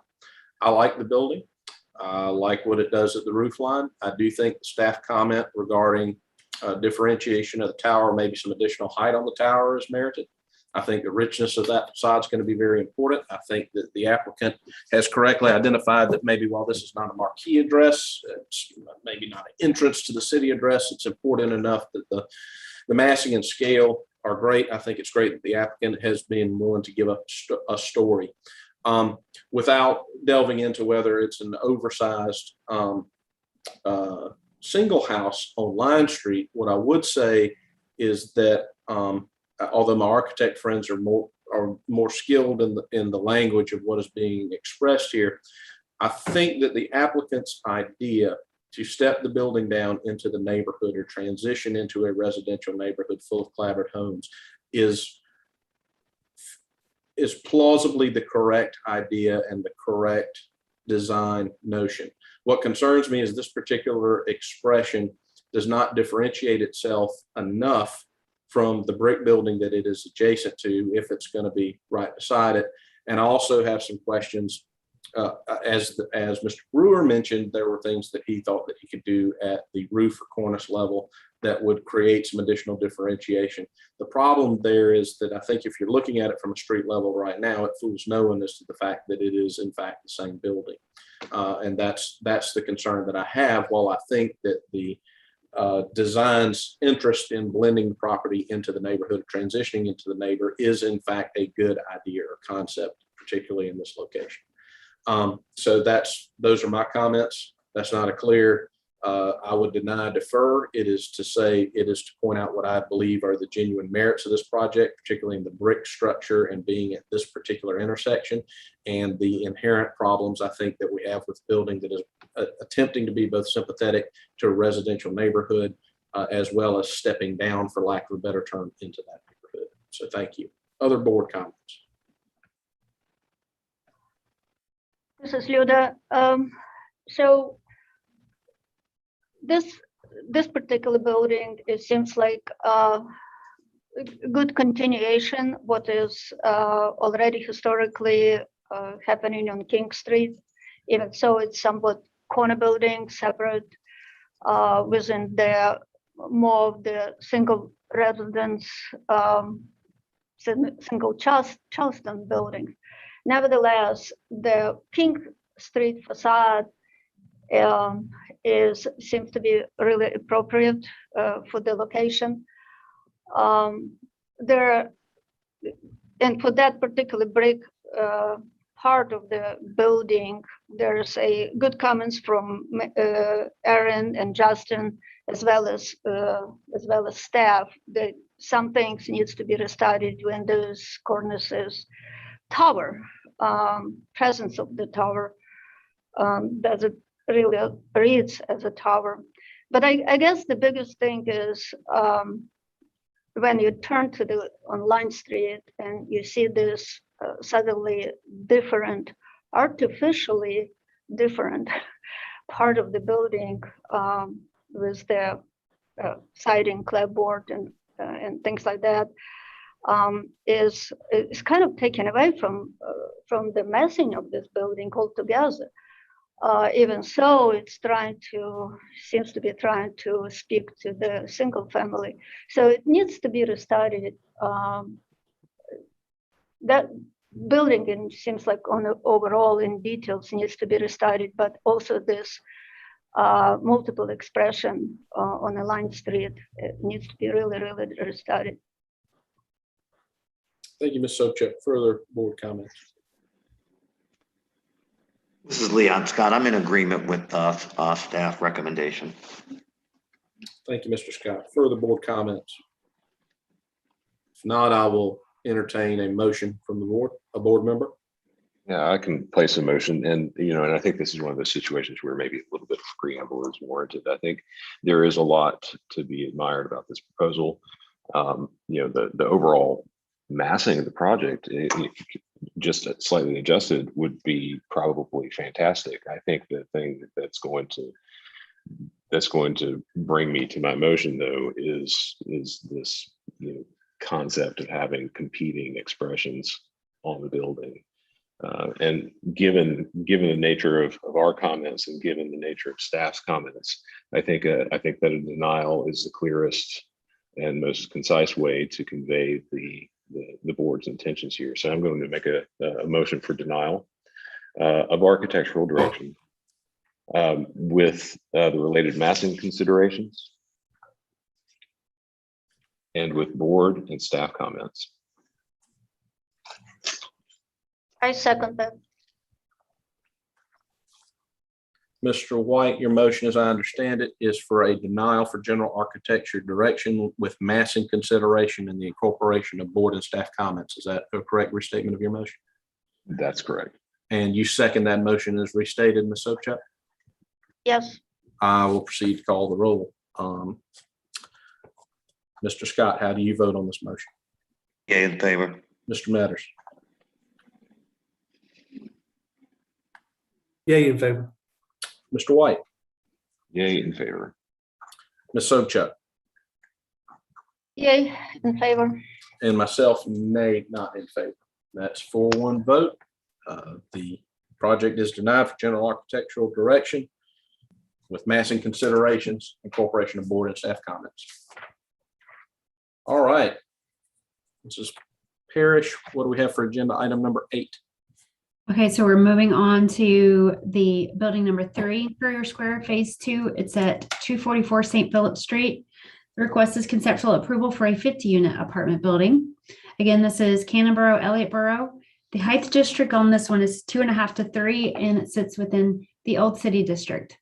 Speaker 2: I like the building. I like what it does at the roof line. I do think the staff comment regarding differentiation of the tower, maybe some additional height on the tower is merited. I think the richness of that facade is going to be very important. I think that the applicant has correctly identified that maybe while this is not a marquee address, it's maybe not an entrance to the city address, it's important enough that the massing and scale are great. I think it's great that the applicant has been willing to give up a story. Without delving into whether it's an oversized single house on Line Street, what I would say is that although my architect friends are more skilled in the language of what is being expressed here, I think that the applicant's idea to step the building down into the neighborhood or transition into a residential neighborhood full of clapboard homes is plausibly the correct idea and the correct design notion. What concerns me is this particular expression does not differentiate itself enough from the brick building that it is adjacent to, if it's going to be right beside it. And I also have some questions. As Mr. Brewer mentioned, there were things that he thought that he could do at the roof or cornice level that would create some additional differentiation. The problem there is that I think if you're looking at it from a street level right now, it fools no one as to the fact that it is in fact the same building. And that's the concern that I have. While I think that the design's interest in blending the property into the neighborhood, transitioning into the neighbor, is in fact a good idea or concept, particularly in this location. So those are my comments. That's not a clear, I would deny, defer. It is to point out what I believe are the genuine merits of this project, particularly in the brick structure and being at this particular intersection, and the inherent problems I think that we have with building that is attempting to be both sympathetic to a residential neighborhood, as well as stepping down, for lack of a better term, into that neighborhood. So thank you. Other board comments?
Speaker 6: This is Luda. So this particular building, it seems like a good continuation what is already historically happening on King Street. Even so, it's somewhat corner building, separate within the more of the single residence, single Charleston buildings. Nevertheless, the King Street facade seems to be really appropriate for the location. And for that particular brick part of the building, there's a good comments from Aaron and Justin, as well as staff, that some things needs to be restudied: windows, cornices, tower, presence of the tower. Does it really reads as a tower? But I guess the biggest thing is when you turn to the on Line Street and you see this suddenly different, artificially different part of the building with the siding, clapboard, and things like that, is kind of taken away from the massing of this building altogether. Even so, it's seems to be trying to speak to the single family. So it needs to be restudied. That building, seems like overall in details, needs to be restudied, but also this multiple expression on a Line Street, it needs to be really, really restudied.
Speaker 2: Thank you, Ms. Sobchak. Further board comments?
Speaker 7: This is Leon Scott. I'm in agreement with staff recommendation.
Speaker 2: Thank you, Mr. Scott. Further board comments? If not, I will entertain a motion from the board, a board member.
Speaker 4: Yeah, I can place a motion, and and I think this is one of those situations where maybe a little bit of preamble is warranted. I think there is a lot to be admired about this proposal. The overall massing of the project, just slightly adjusted, would be probably fantastic. I think the thing that's going to bring me to my motion, though, is this concept of having competing expressions on the building. And given the nature of our comments and given the nature of staff's comments, I think that a denial is the clearest and most concise way to convey the board's intentions here. So I'm going to make a motion for denial of architectural direction with the related massing considerations and with board and staff comments.
Speaker 6: I second that.
Speaker 2: Mr. White, your motion, as I understand it, is for a denial for general architecture direction with massing consideration and the incorporation of board and staff comments. Is that a correct restatement of your motion?
Speaker 4: That's correct.
Speaker 2: And you second that motion as restated, Ms. Sobchak?
Speaker 6: Yes.
Speaker 2: I will proceed to call the roll. Mr. Scott, how do you vote on this motion?
Speaker 7: Yay in favor.
Speaker 2: Mr. Matters?
Speaker 5: Yay in favor.
Speaker 2: Mr. White?
Speaker 4: Yay in favor.
Speaker 2: Ms. Sobchak?
Speaker 6: Yay in favor.
Speaker 2: And myself, nay, not in favor. That's 4-1 vote. The project is denied for general architectural direction with massing considerations, incorporation of board and staff comments. All right. Mrs. Parrish, what do we have for agenda item number 8?
Speaker 3: Okay, so we're moving on to the building number 3, Courier Square, phase 2. It's at 244 St. Philip Street. The request is conceptual approval for a 50-unit apartment building. Again, this is Cannonboro, Elliottboro. The height district on this one is 2.5 to 3, and it sits within the Old City District.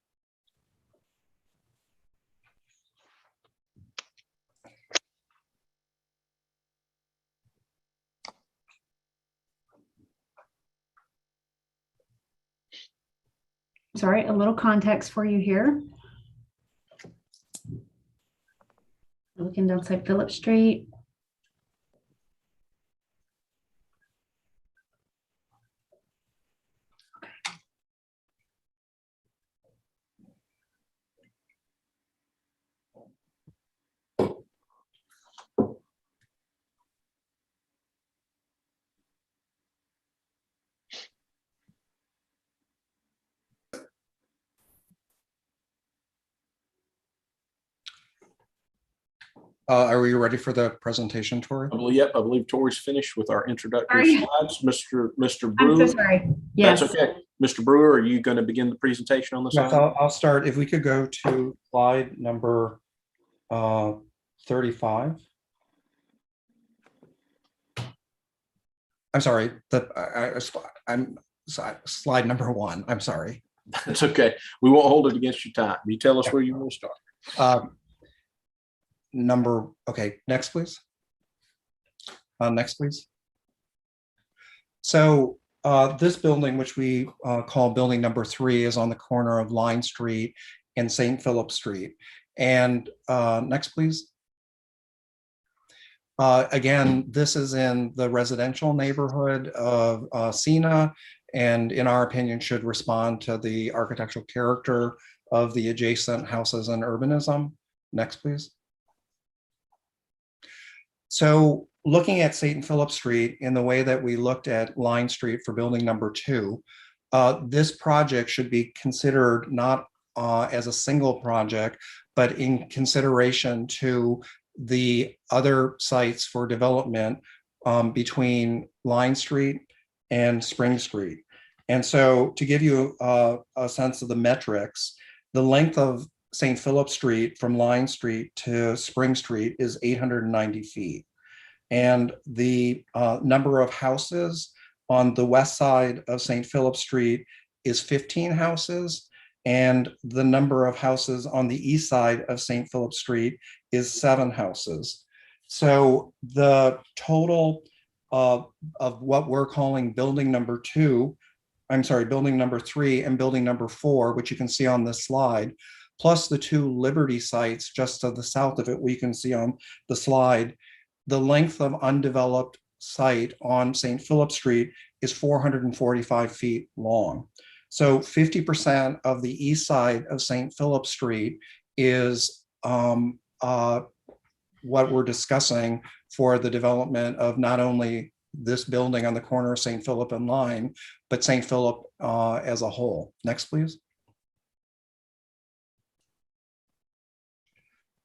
Speaker 3: Sorry, a little context for you here. Looking down St. Philip Street.
Speaker 16: Are we ready for the presentation, Tori?
Speaker 2: Yep, I believe Tori's finished with our introductory slides. Mr. Brewer.
Speaker 3: I'm so sorry. Yes.
Speaker 2: That's okay. Mr. Brewer, are you going to begin the presentation on this?
Speaker 16: Yes, I'll start. If we could go to slide number 35. I'm sorry. I'm sorry, slide number 1. I'm sorry.
Speaker 2: That's okay. We won't hold it against your time. You tell us where you want to start.
Speaker 16: Okay, next, please. Next, please. So this building, which we call building number 3, is on the corner of Line Street and St. Philip Street. And next, please. Again, this is in the residential neighborhood of Sena, and in our opinion, should respond to the architectural character of the adjacent houses and urbanism. Next, please. So looking at St. Philip Street in the way that we looked at Line Street for building number 2, this project should be considered not as a single project, but in consideration to the other sites for development between Line Street and Spring Street. And so to give you a sense of the metrics, the length of St. Philip Street from Line Street to Spring Street is 890 feet. And the number of houses on the west side of St. Philip Street is 15 houses. And the number of houses on the east side of St. Philip Street is 7 houses. So the total of what we're calling building number 3 and building number 4, which you can see on this slide, plus the 2 Liberty sites just to the south of it, we can see on the slide, the length of undeveloped site on St. Philip Street is 445 feet long. So 50% of the east side of St. Philip Street is what we're discussing for the development of not only this building on the corner of St. Philip and Line, but St. Philip as a whole. Next, please.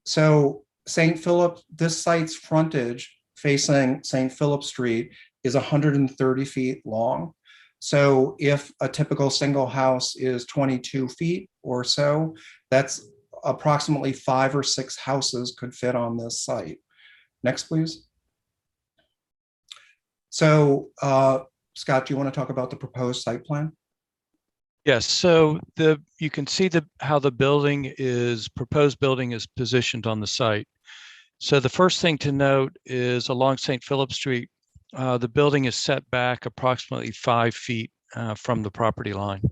Speaker 16: So St. Philip, this site's frontage facing St. Philip Street is 130 feet long. So if a typical single house is 22 feet or so, that's approximately 5 or 6 houses could fit on this site. Next, please. So Scott, do you want to talk about the proposed site plan?
Speaker 15: Yes, so you can see how the proposed building is positioned on the site. So the first thing to note is along St. Philip Street, the building is set back approximately 5 feet from the property line.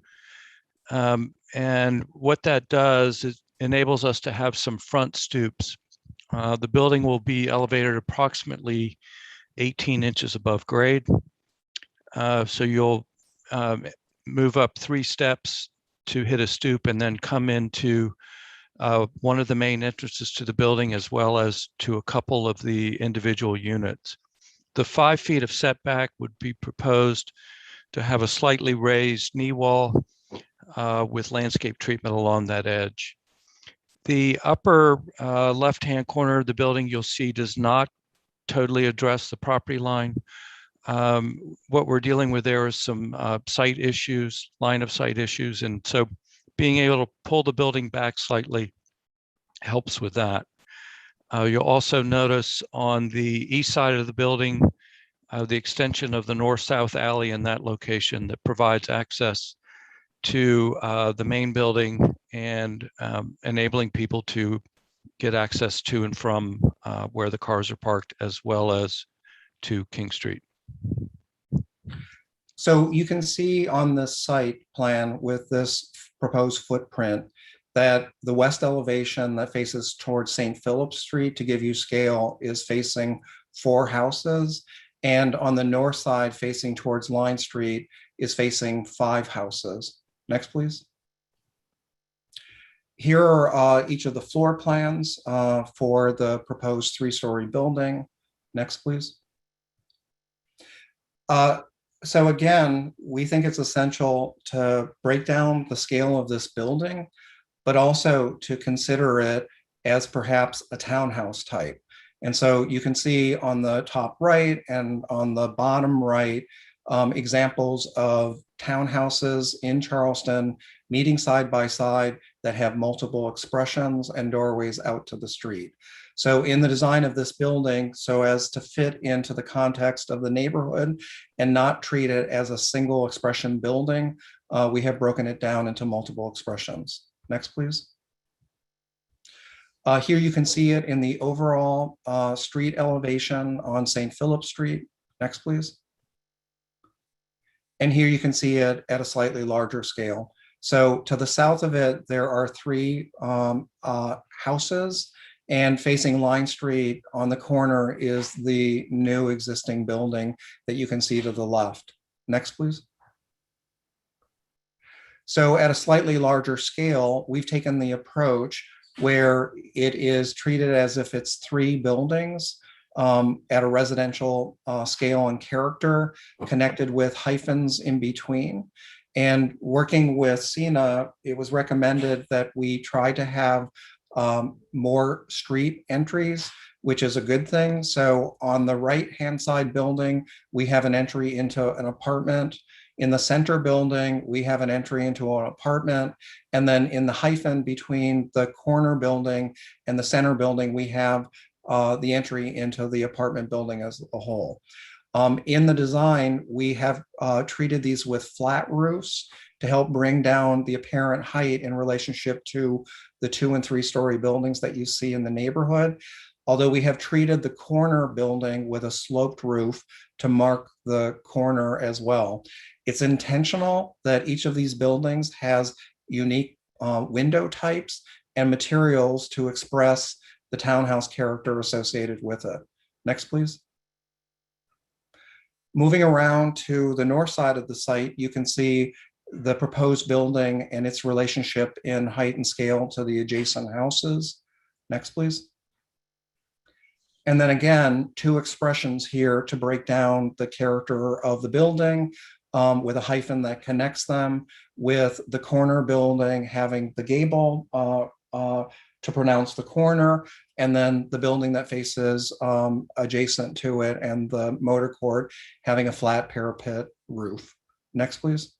Speaker 15: And what that does is enables us to have some front stoops. The building will be elevated approximately 18 inches above grade. So you'll move up 3 steps to hit a stoop and then come into one of the main entrances to the building, as well as to a couple of the individual units. The 5 feet of setback would be proposed to have a slightly raised knee wall with landscape treatment along that edge. The upper left-hand corner of the building you'll see does not totally address the property line. What we're dealing with there is some site issues, line of sight issues, and so being able to pull the building back slightly helps with that. You'll also notice on the east side of the building, the extension of the north-south alley in that location that provides access to the main building and enabling people to get access to and from where the cars are parked, as well as to King Street.
Speaker 16: So you can see on this site plan with this proposed footprint that the west elevation that faces towards St. Philip Street, to give you scale, is facing 4 houses. And on the north side facing towards Line Street is facing 5 houses. Next, please. Here are each of the floor plans for the proposed 3-story building. Next, please. So again, we think it's essential to break down the scale of this building, but also to consider it as perhaps a townhouse type. And so you can see on the top right and on the bottom right examples of townhouses in Charleston meeting side by side that have multiple expressions and doorways out to the street. So in the design of this building, so as to fit into the context of the neighborhood and not treat it as a single expression building, we have broken it down into multiple expressions. Next, please. Here you can see it in the overall street elevation on St. Philip Street. Next, please. And here you can see it at a slightly larger scale. So to the south of it, there are 3 houses, and facing Line Street on the corner is the new existing building that you can see to the left. Next, please. So at a slightly larger scale, we've taken the approach where it is treated as if it's 3 buildings at a residential scale and character, connected with hyphens in between. And working with SENA, it was recommended that we try to have more street entries, which is a good thing. So on the right-hand side building, we have an entry into an apartment. In the center building, we have an entry into an apartment. And then in the hyphen between the corner building and the center building, we have the entry into the apartment building as a whole. In the design, we have treated these with flat roofs to help bring down the apparent height in relationship to the 2- and 3-story buildings that you see in the neighborhood. Although we have treated the corner building with a sloped roof to mark the corner as well. It's intentional that each of these buildings has unique window types and materials to express the townhouse character associated with it. Next, please. Moving around to the north side of the site, you can see the proposed building and its relationship in height and scale to the adjacent houses. Next, please. And then again, two expressions here to break down the character of the building with a hyphen that connects them, with the corner building having the gable to pronounce the corner, and then the building that faces adjacent to it and the motor court having a flat parapet roof. Next, please.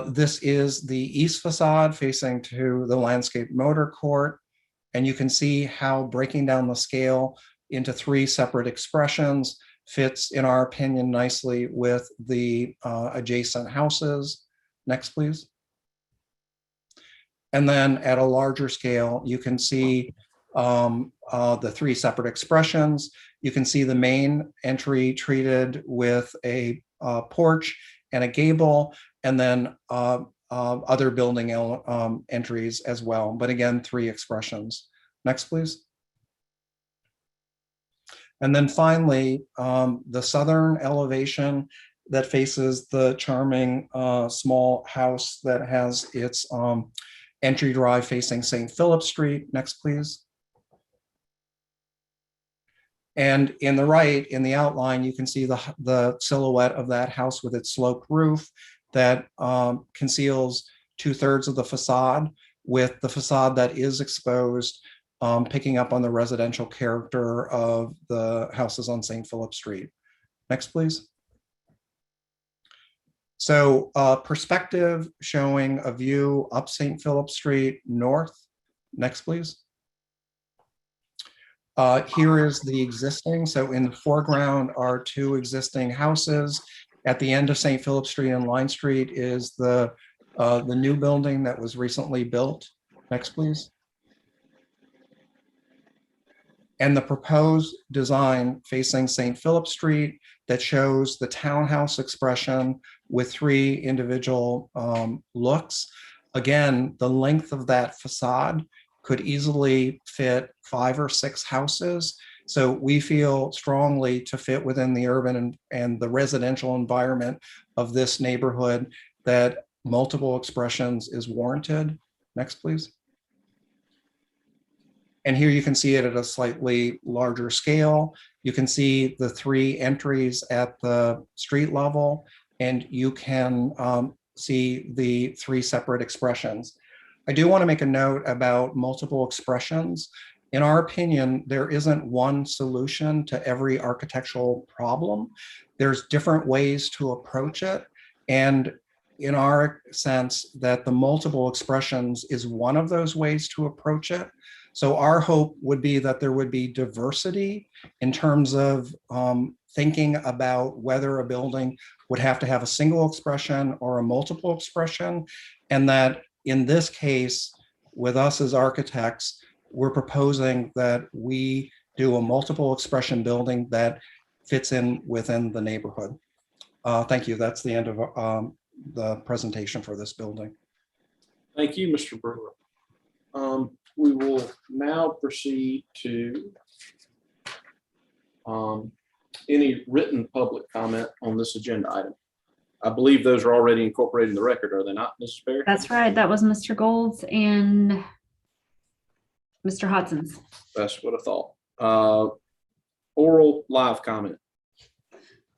Speaker 16: This is the east facade facing to the landscape motor court. And you can see how breaking down the scale into three separate expressions fits, in our opinion, nicely with the adjacent houses. Next, please. And then at a larger scale, you can see the three separate expressions. You can see the main entry treated with a porch and a gable, and then other building entries as well. But again, three expressions. Next, please. And then finally, the southern elevation that faces the charming small house that has its entry drive facing St. Philip Street. Next, please. And in the right, in the outline, you can see the silhouette of that house with its sloped roof that conceals 2/3 of the facade, with the facade that is exposed picking up on the residential character of the houses on St. Philip Street. Next, please. So perspective showing a view up St. Philip Street north. Next, please. Here is the existing. So in the foreground are two existing houses. At the end of St. Philip Street and Line Street is the new building that was recently built. Next, please. And the proposed design facing St. Philip Street that shows the townhouse expression with three individual looks. Again, the length of that facade could easily fit 5 or 6 houses. So we feel strongly to fit within the urban and the residential environment of this neighborhood that multiple expressions is warranted. Next, please. And here you can see it at a slightly larger scale. You can see the three entries at the street level, and you can see the three separate expressions. I do want to make a note about multiple expressions. In our opinion, there isn't one solution to every architectural problem. There's different ways to approach it. And in our sense, that the multiple expressions is one of those ways to approach it. So our hope would be that there would be diversity in terms of thinking about whether a building would have to have a single expression or a multiple expression. And that in this case, with us as architects, we're proposing that we do a multiple expression building that fits in within the neighborhood. Thank you. That's the end of the presentation for this building.
Speaker 2: Thank you, Mr. Brewer. We will now proceed to any written public comment on this agenda item. I believe those are already incorporated in the record, are they not, Mrs. Perry?
Speaker 3: That's right. That was Mr. Gold's and Mr. Hudson's.
Speaker 2: That's what I thought. Oral live comment.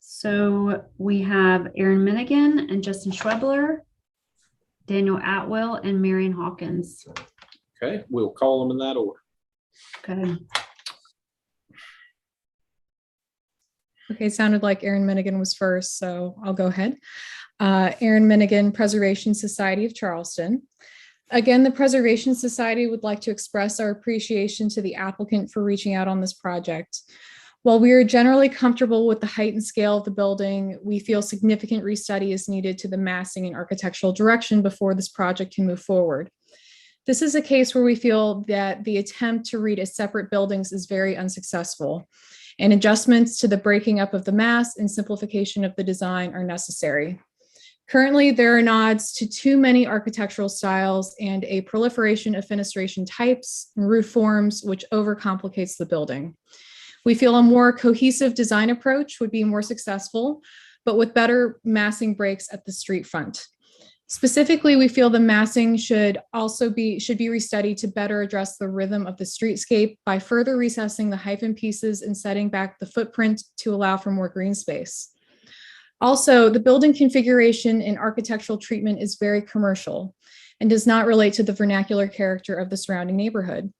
Speaker 3: So we have Aaron Minigan and Justin Schwebler, Daniel Atwell, and Marion Hawkins.
Speaker 2: Okay, we'll call them in that order.
Speaker 3: Okay.
Speaker 17: Okay, it sounded like Aaron Minigan was first, so I'll go ahead. Aaron Minigan, Preservation Society of Charleston. Again, the Preservation Society would like to express our appreciation to the applicant for reaching out on this project. While we are generally comfortable with the height and scale of the building, we feel significant restudy is needed to the massing and architectural direction before this project can move forward. This is a case where we feel that the attempt to read as separate buildings is very unsuccessful, and adjustments to the breaking up of the mass and simplification of the design are necessary. Currently, there are nods to too many architectural styles and a proliferation of fenestration types and roof forms, which overcomplicates the building. We feel a more cohesive design approach would be more successful, but with better massing breaks at the street front. Specifically, we feel the massing should be restudied to better address the rhythm of the streetscape by further recessing the hyphen pieces and setting back the footprint to allow for more green space. Also, the building configuration and architectural treatment is very commercial and does not relate to the vernacular character of the surrounding neighborhood.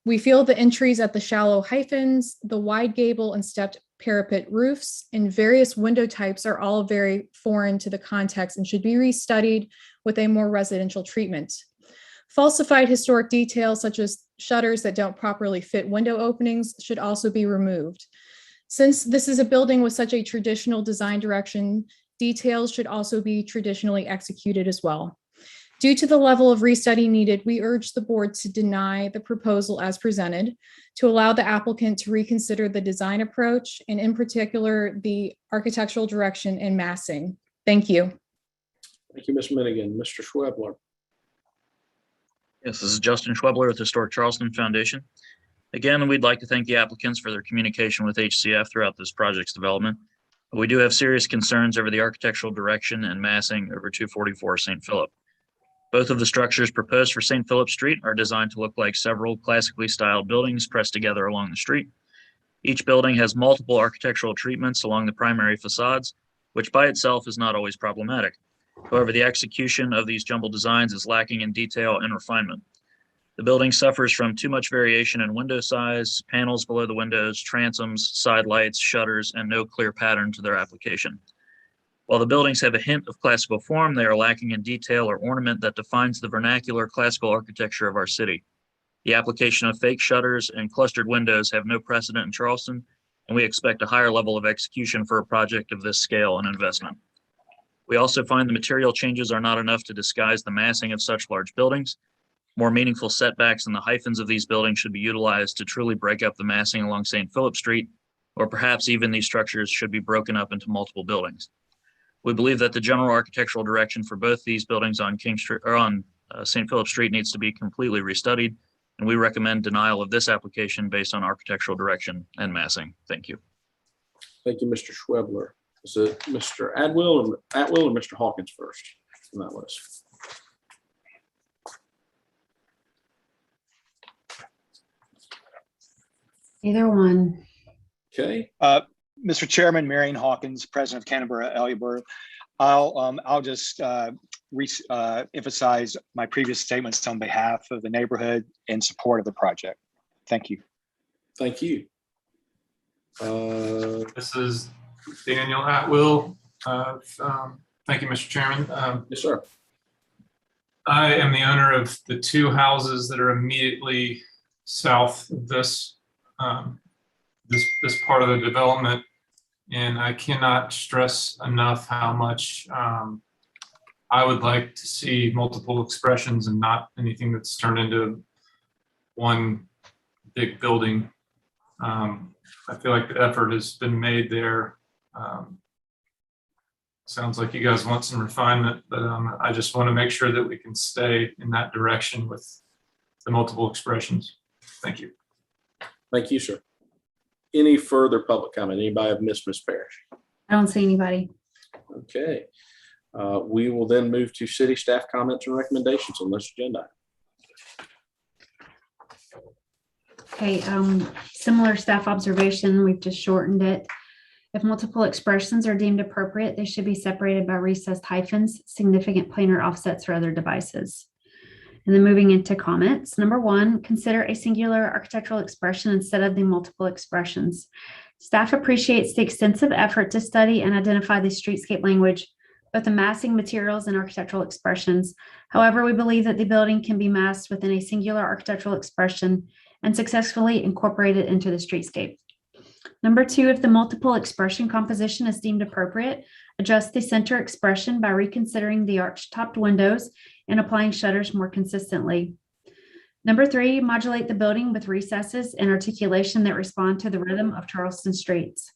Speaker 17: We feel the entries at the shallow hyphens, the wide gable and stepped parapet roofs, and various window types are all very foreign to the context and should be restudied with a more residential treatment. Falsified historic details such as shutters that don't properly fit window openings should also be removed. Since this is a building with such a traditional design direction, details should also be traditionally executed as well. Due to the level of restudy needed, we urge the board to deny the proposal as presented, to allow the applicant to reconsider the design approach, and in particular, the architectural direction and massing. Thank you.
Speaker 2: Thank you, Ms. Minigan. Mr. Schwebler.
Speaker 18: Yes, this is Justin Schwebler with Historic Charleston Foundation. Again, we'd like to thank the applicants for their communication with HCF throughout this project's development. We do have serious concerns over the architectural direction and massing over 244 St. Philip. Both of the structures proposed for St. Philip Street are designed to look like several classically styled buildings pressed together along the street. Each building has multiple architectural treatments along the primary facades, which by itself is not always problematic. However, the execution of these jumbled designs is lacking in detail and refinement. The building suffers from too much variation in window size, panels below the windows, transoms, side lights, shutters, and no clear pattern to their application. While the buildings have a hint of classical form, they are lacking in detail or ornament that defines the vernacular classical architecture of our city. The application of fake shutters and clustered windows have no precedent in Charleston, and we expect a higher level of execution for a project of this scale and investment. We also find the material changes are not enough to disguise the massing of such large buildings. More meaningful setbacks in the hyphens of these buildings should be utilized to truly break up the massing along St. Philip Street, or perhaps even these structures should be broken up into multiple buildings. We believe that the general architectural direction for both these buildings on King Street or on St. Philip Street needs to be completely restudied, and we recommend denial of this application based on architectural direction and massing. Thank you.
Speaker 2: Thank you, Mr. Schwebler. Is it Mr. Atwill or Mr. Hawkins first on that list?
Speaker 3: Either one.
Speaker 2: Okay.
Speaker 21: Mr. Chairman, Marion Hawkins, President of Canterbury Ellerborough. I'll just emphasize my previous statements on behalf of the neighborhood in support of the project. Thank you.
Speaker 2: Thank you.
Speaker 19: This is Daniel Atwill. Thank you, Mr. Chairman.
Speaker 2: Yes, sir.
Speaker 19: I am the owner of the two houses that are immediately south of this this part of the development, and I cannot stress enough how much I would like to see multiple expressions and not anything that's turned into one big building. I feel like the effort has been made there. Sounds like you guys want some refinement, but I just want to make sure that we can stay in that direction with the multiple expressions. Thank you.
Speaker 2: Thank you, sir. Any further public comment? Anybody have missed Ms. Parrish?
Speaker 3: I don't see anybody.
Speaker 2: Okay. We will then move to city staff comments and recommendations on this agenda.
Speaker 3: Okay, similar staff observation, we've just shortened it. If multiple expressions are deemed appropriate, they should be separated by recessed hyphens, significant planar offsets, or other devices. And then moving into comments. Number one, consider a singular architectural expression instead of the multiple expressions. Staff appreciates the extensive effort to study and identify the streetscape language, both the massing materials and architectural expressions. However, we believe that the building can be massed within a singular architectural expression and successfully incorporated into the streetscape. Number two, if the multiple expression composition is deemed appropriate, adjust the center expression by reconsidering the arch-topped windows and applying shutters more consistently. Number three, modulate the building with recesses and articulation that respond to the rhythm of Charleston streets.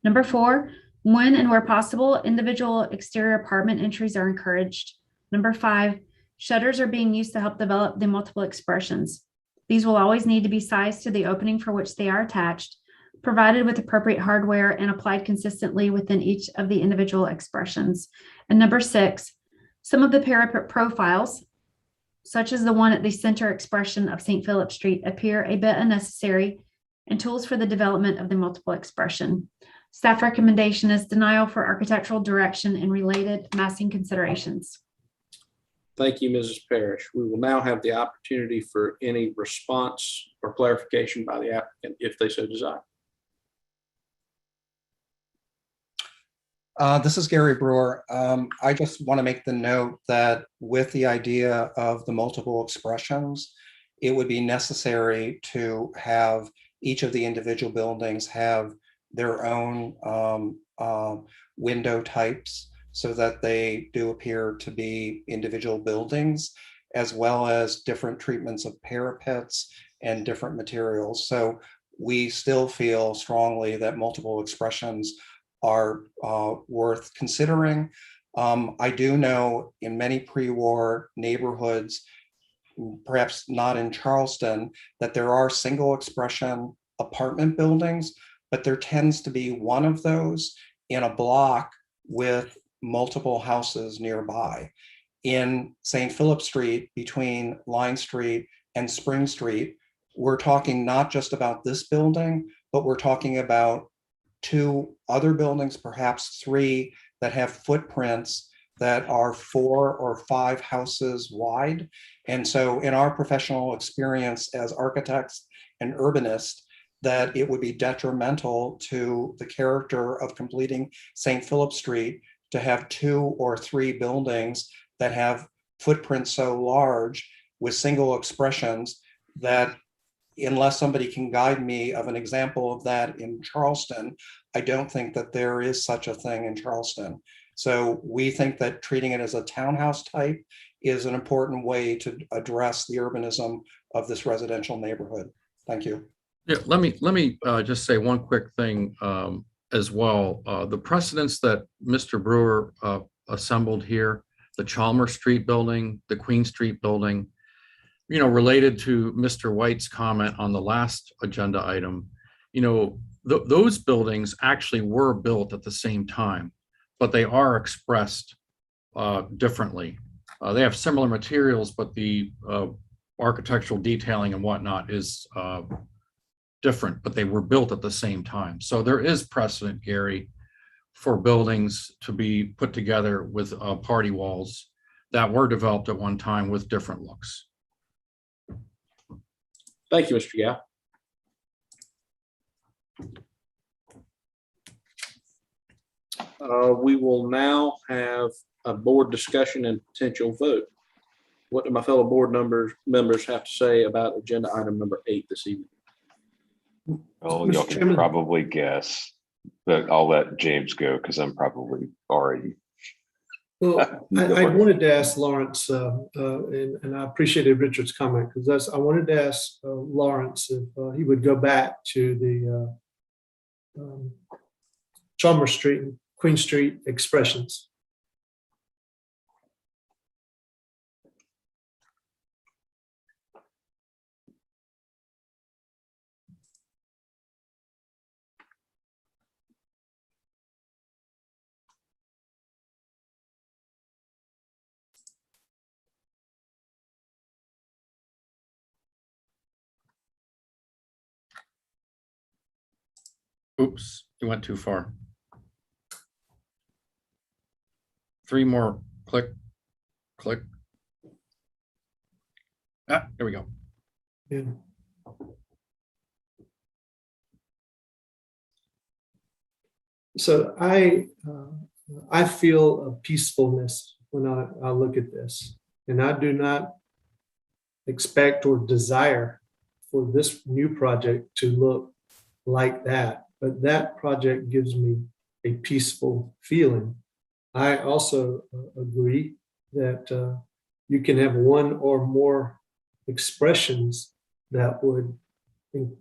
Speaker 3: Number four, when and where possible, individual exterior apartment entries are encouraged. Number five, shutters are being used to help develop the multiple expressions. These will always need to be sized to the opening for which they are attached, provided with appropriate hardware and applied consistently within each of the individual expressions. And number 6, some of the parapet profiles, such as the one at the center expression of St. Philip Street, appear a bit unnecessary and tools for the development of the multiple expression. Staff recommendation is denial for architectural direction and related massing considerations.
Speaker 2: Thank you, Mrs. Parrish. We will now have the opportunity for any response or clarification by the applicant if they so desire.
Speaker 16: This is Gary Brewer. I just want to make the note that with the idea of the multiple expressions, it would be necessary to have each of the individual buildings have their own window types so that they do appear to be individual buildings, as well as different treatments of parapets and different materials. So we still feel strongly that multiple expressions are worth considering. I do know in many pre-war neighborhoods, perhaps not in Charleston, that there are single expression apartment buildings, but there tends to be one of those in a block with multiple houses nearby. In St. Philip Street, between Line Street and Spring Street, we're talking not just about this building, but we're talking about 2 other buildings, perhaps 3, that have footprints that are 4 or 5 houses wide. And so in our professional experience as architects and urbanists, that it would be detrimental to the character of completing St. Philip Street to have 2 or 3 buildings that have footprints so large with single expressions that, unless somebody can guide me of an example of that in Charleston, I don't think that there is such a thing in Charleston. So we think that treating it as a townhouse type is an important way to address the urbanism of this residential neighborhood. Thank you.
Speaker 11: Yeah, let me just say one quick thing as well. The precedents that Mr. Brewer assembled here, the Chalmers Street building, the Queen Street building, you know, related to Mr. White's comment on the last agenda item, you know, those buildings actually were built at the same time, but they are expressed differently. They have similar materials, but the architectural detailing and whatnot is different, but they were built at the same time. So there is precedent, Gary, for buildings to be put together with party walls that were developed at one time with different looks.
Speaker 2: Thank you, Mr. Gow. We will now have a board discussion and potential vote. What do my fellow board members have to say about agenda item number 8 this evening?
Speaker 4: Oh, y'all can probably guess, but I'll let James go because I'm probably already.
Speaker 5: Well, I wanted to ask Lawrence, and I appreciated Richard's comment, because I wanted to ask Lawrence if he would go back to the Chalmers Street and Queen Street expressions.
Speaker 11: Oops, you went too far. 3 more, click, click. Ah, there we go.
Speaker 5: Yeah. So I feel a peacefulness when I look at this, and I do not expect or desire for this new project to look like that. But that project gives me a peaceful feeling. I also agree that you can have 1 or more expressions that would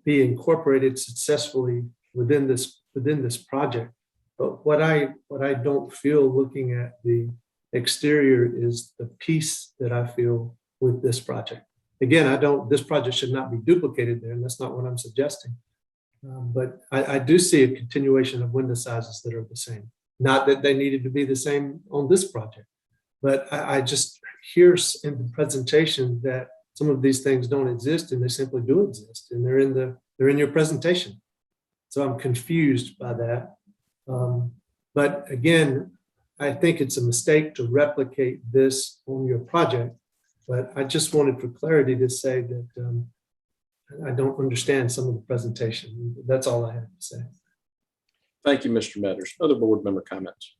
Speaker 5: be incorporated successfully within this project. But what I don't feel looking at the exterior is the peace that I feel with this project. Again, this project should not be duplicated there, and that's not what I'm suggesting. But I do see a continuation of window sizes that are the same. Not that they needed to be the same on this project, but I just hear in the presentation that some of these things don't exist, and they simply do exist, and they're in your presentation. So I'm confused by that. But again, I think it's a mistake to replicate this on your project. But I just wanted for clarity to say that I don't understand some of the presentation. That's all I have to say.
Speaker 2: Thank you, Mr. Metters. Other board member comments?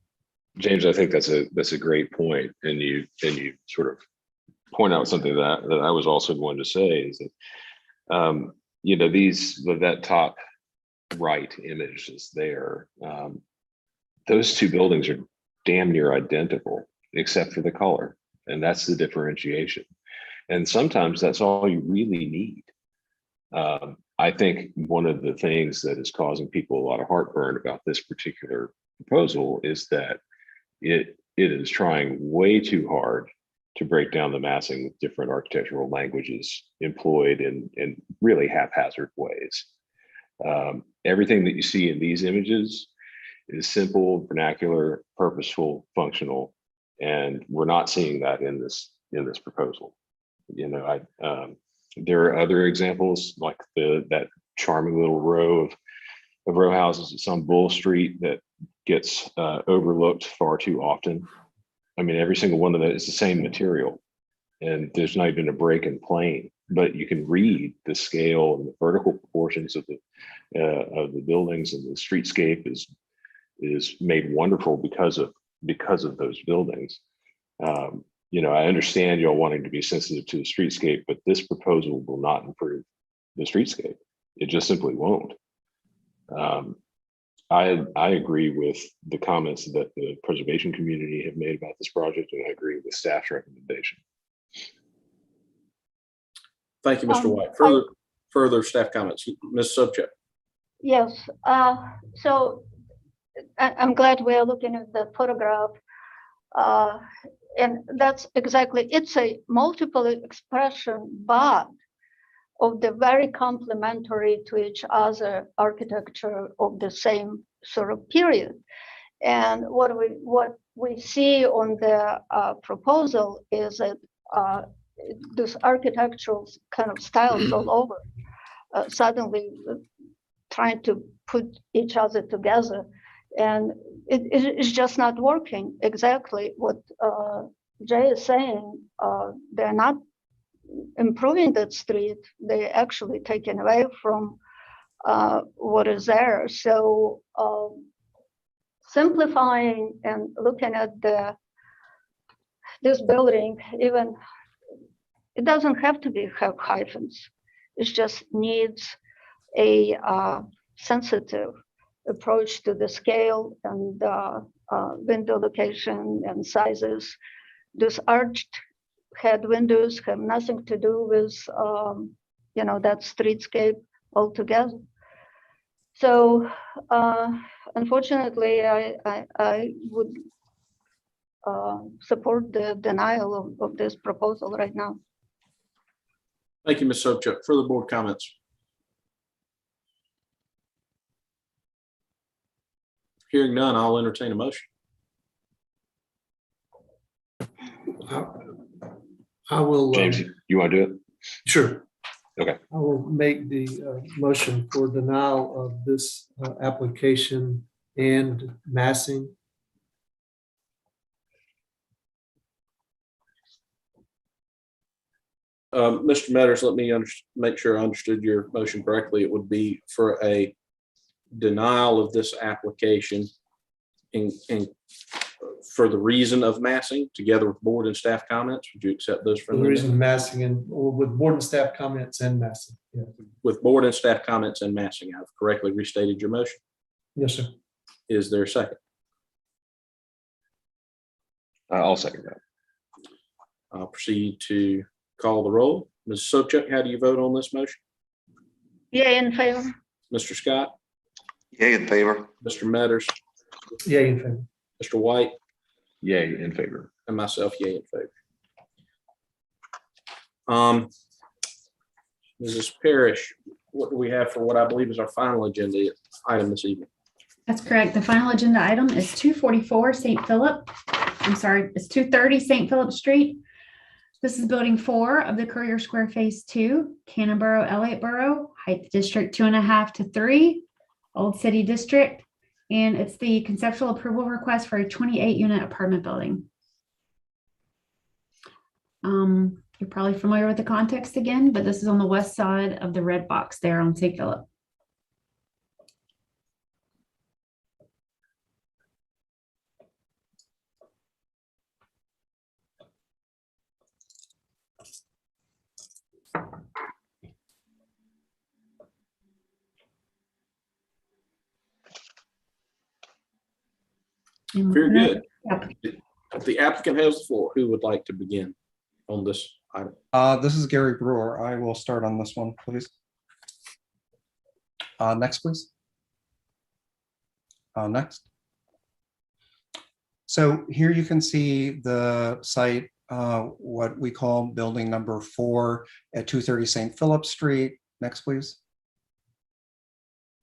Speaker 4: James, I think that's a great point, and you sort of point out something that I was also going to say is that that top right image is there. Those two buildings are damn near identical except for the color, and that's the differentiation. And sometimes that's all you really need. I think one of the things that is causing people a lot of heartburn about this particular proposal is that it is trying way too hard to break down the massing with different architectural languages employed in really haphazard ways. Everything that you see in these images is simple, vernacular, purposeful, functional, and we're not seeing that in this proposal. There are other examples like that charming little row of row houses at some Bull Street that gets overlooked far too often. I mean, every single one of that is the same material, and there's not even a break in plane, but you can read the scale and the vertical proportions of the buildings, and the streetscape is made wonderful because of those buildings. I understand y'all wanting to be sensitive to the streetscape, but this proposal will not improve the streetscape. It just simply won't. I agree with the comments that the preservation community have made about this project, and I agree with staff's recommendation.
Speaker 2: Thank you, Mr. White. Further staff comments, Ms. Sobczak.
Speaker 6: Yes. So I'm glad we are looking at the photograph. And that's exactly, it's a multiple expression, but of the very complementary to each other architecture of the same sort of period. And what we see on the proposal is that this architectural kind of styles all over, suddenly trying to put each other together. And it's just not working. Exactly what Jay is saying, they're not improving that street. They're actually taking away from what is there. So simplifying and looking at this building, even it doesn't have to have hyphens. It just needs a sensitive approach to the scale and window location and sizes. Those arched head windows have nothing to do with that streetscape altogether. So unfortunately, I would support the denial of this proposal right now.
Speaker 2: Thank you, Ms. Sobczak. Further board comments? Hearing none, I'll entertain a motion.
Speaker 5: I will.
Speaker 4: James, you want to do it?
Speaker 5: Sure.
Speaker 4: Okay.
Speaker 5: I will make the motion for denial of this application and massing.
Speaker 2: Mr. Metters, let me make sure I understood your motion correctly. It would be for a denial of this application in for the reason of massing, together with board and staff comments. Would you accept those?
Speaker 5: For the reason of massing and with board and staff comments and massing. Yeah.
Speaker 2: With board and staff comments and massing. I've correctly restated your motion.
Speaker 5: Yes, sir.
Speaker 2: Is there a second?
Speaker 4: I'll second that.
Speaker 2: I'll proceed to call the roll. Ms. Sobczak, how do you vote on this motion?
Speaker 6: Yay in favor.
Speaker 2: Mr. Scott?
Speaker 7: Yay in favor.
Speaker 2: Mr. Metters?
Speaker 5: Yay in favor.
Speaker 2: Mr. White?
Speaker 4: Yay in favor.
Speaker 2: And myself, yay in favor. Mrs. Parrish, what do we have for what I believe is our final agenda item this evening?
Speaker 3: That's correct. The final agenda item is 244 St. Philip. I'm sorry, it's 230 St. Philip Street. This is building 4 of the Courier Square Phase 2, Cannon-Borough, Elliott Borough, Heights District 2.5 to 3, Old City District. And it's the conceptual approval request for a 28-unit apartment building. You're probably familiar with the context again, but this is on the west side of the red box there on St. Philip.
Speaker 2: Very good. The applicant has the floor. Who would like to begin on this item?
Speaker 16: This is Gary Brewer. I will start on this one, please. Next, please. Next. So here you can see the site, what we call building number 4 at 230 St. Philip Street. Next, please.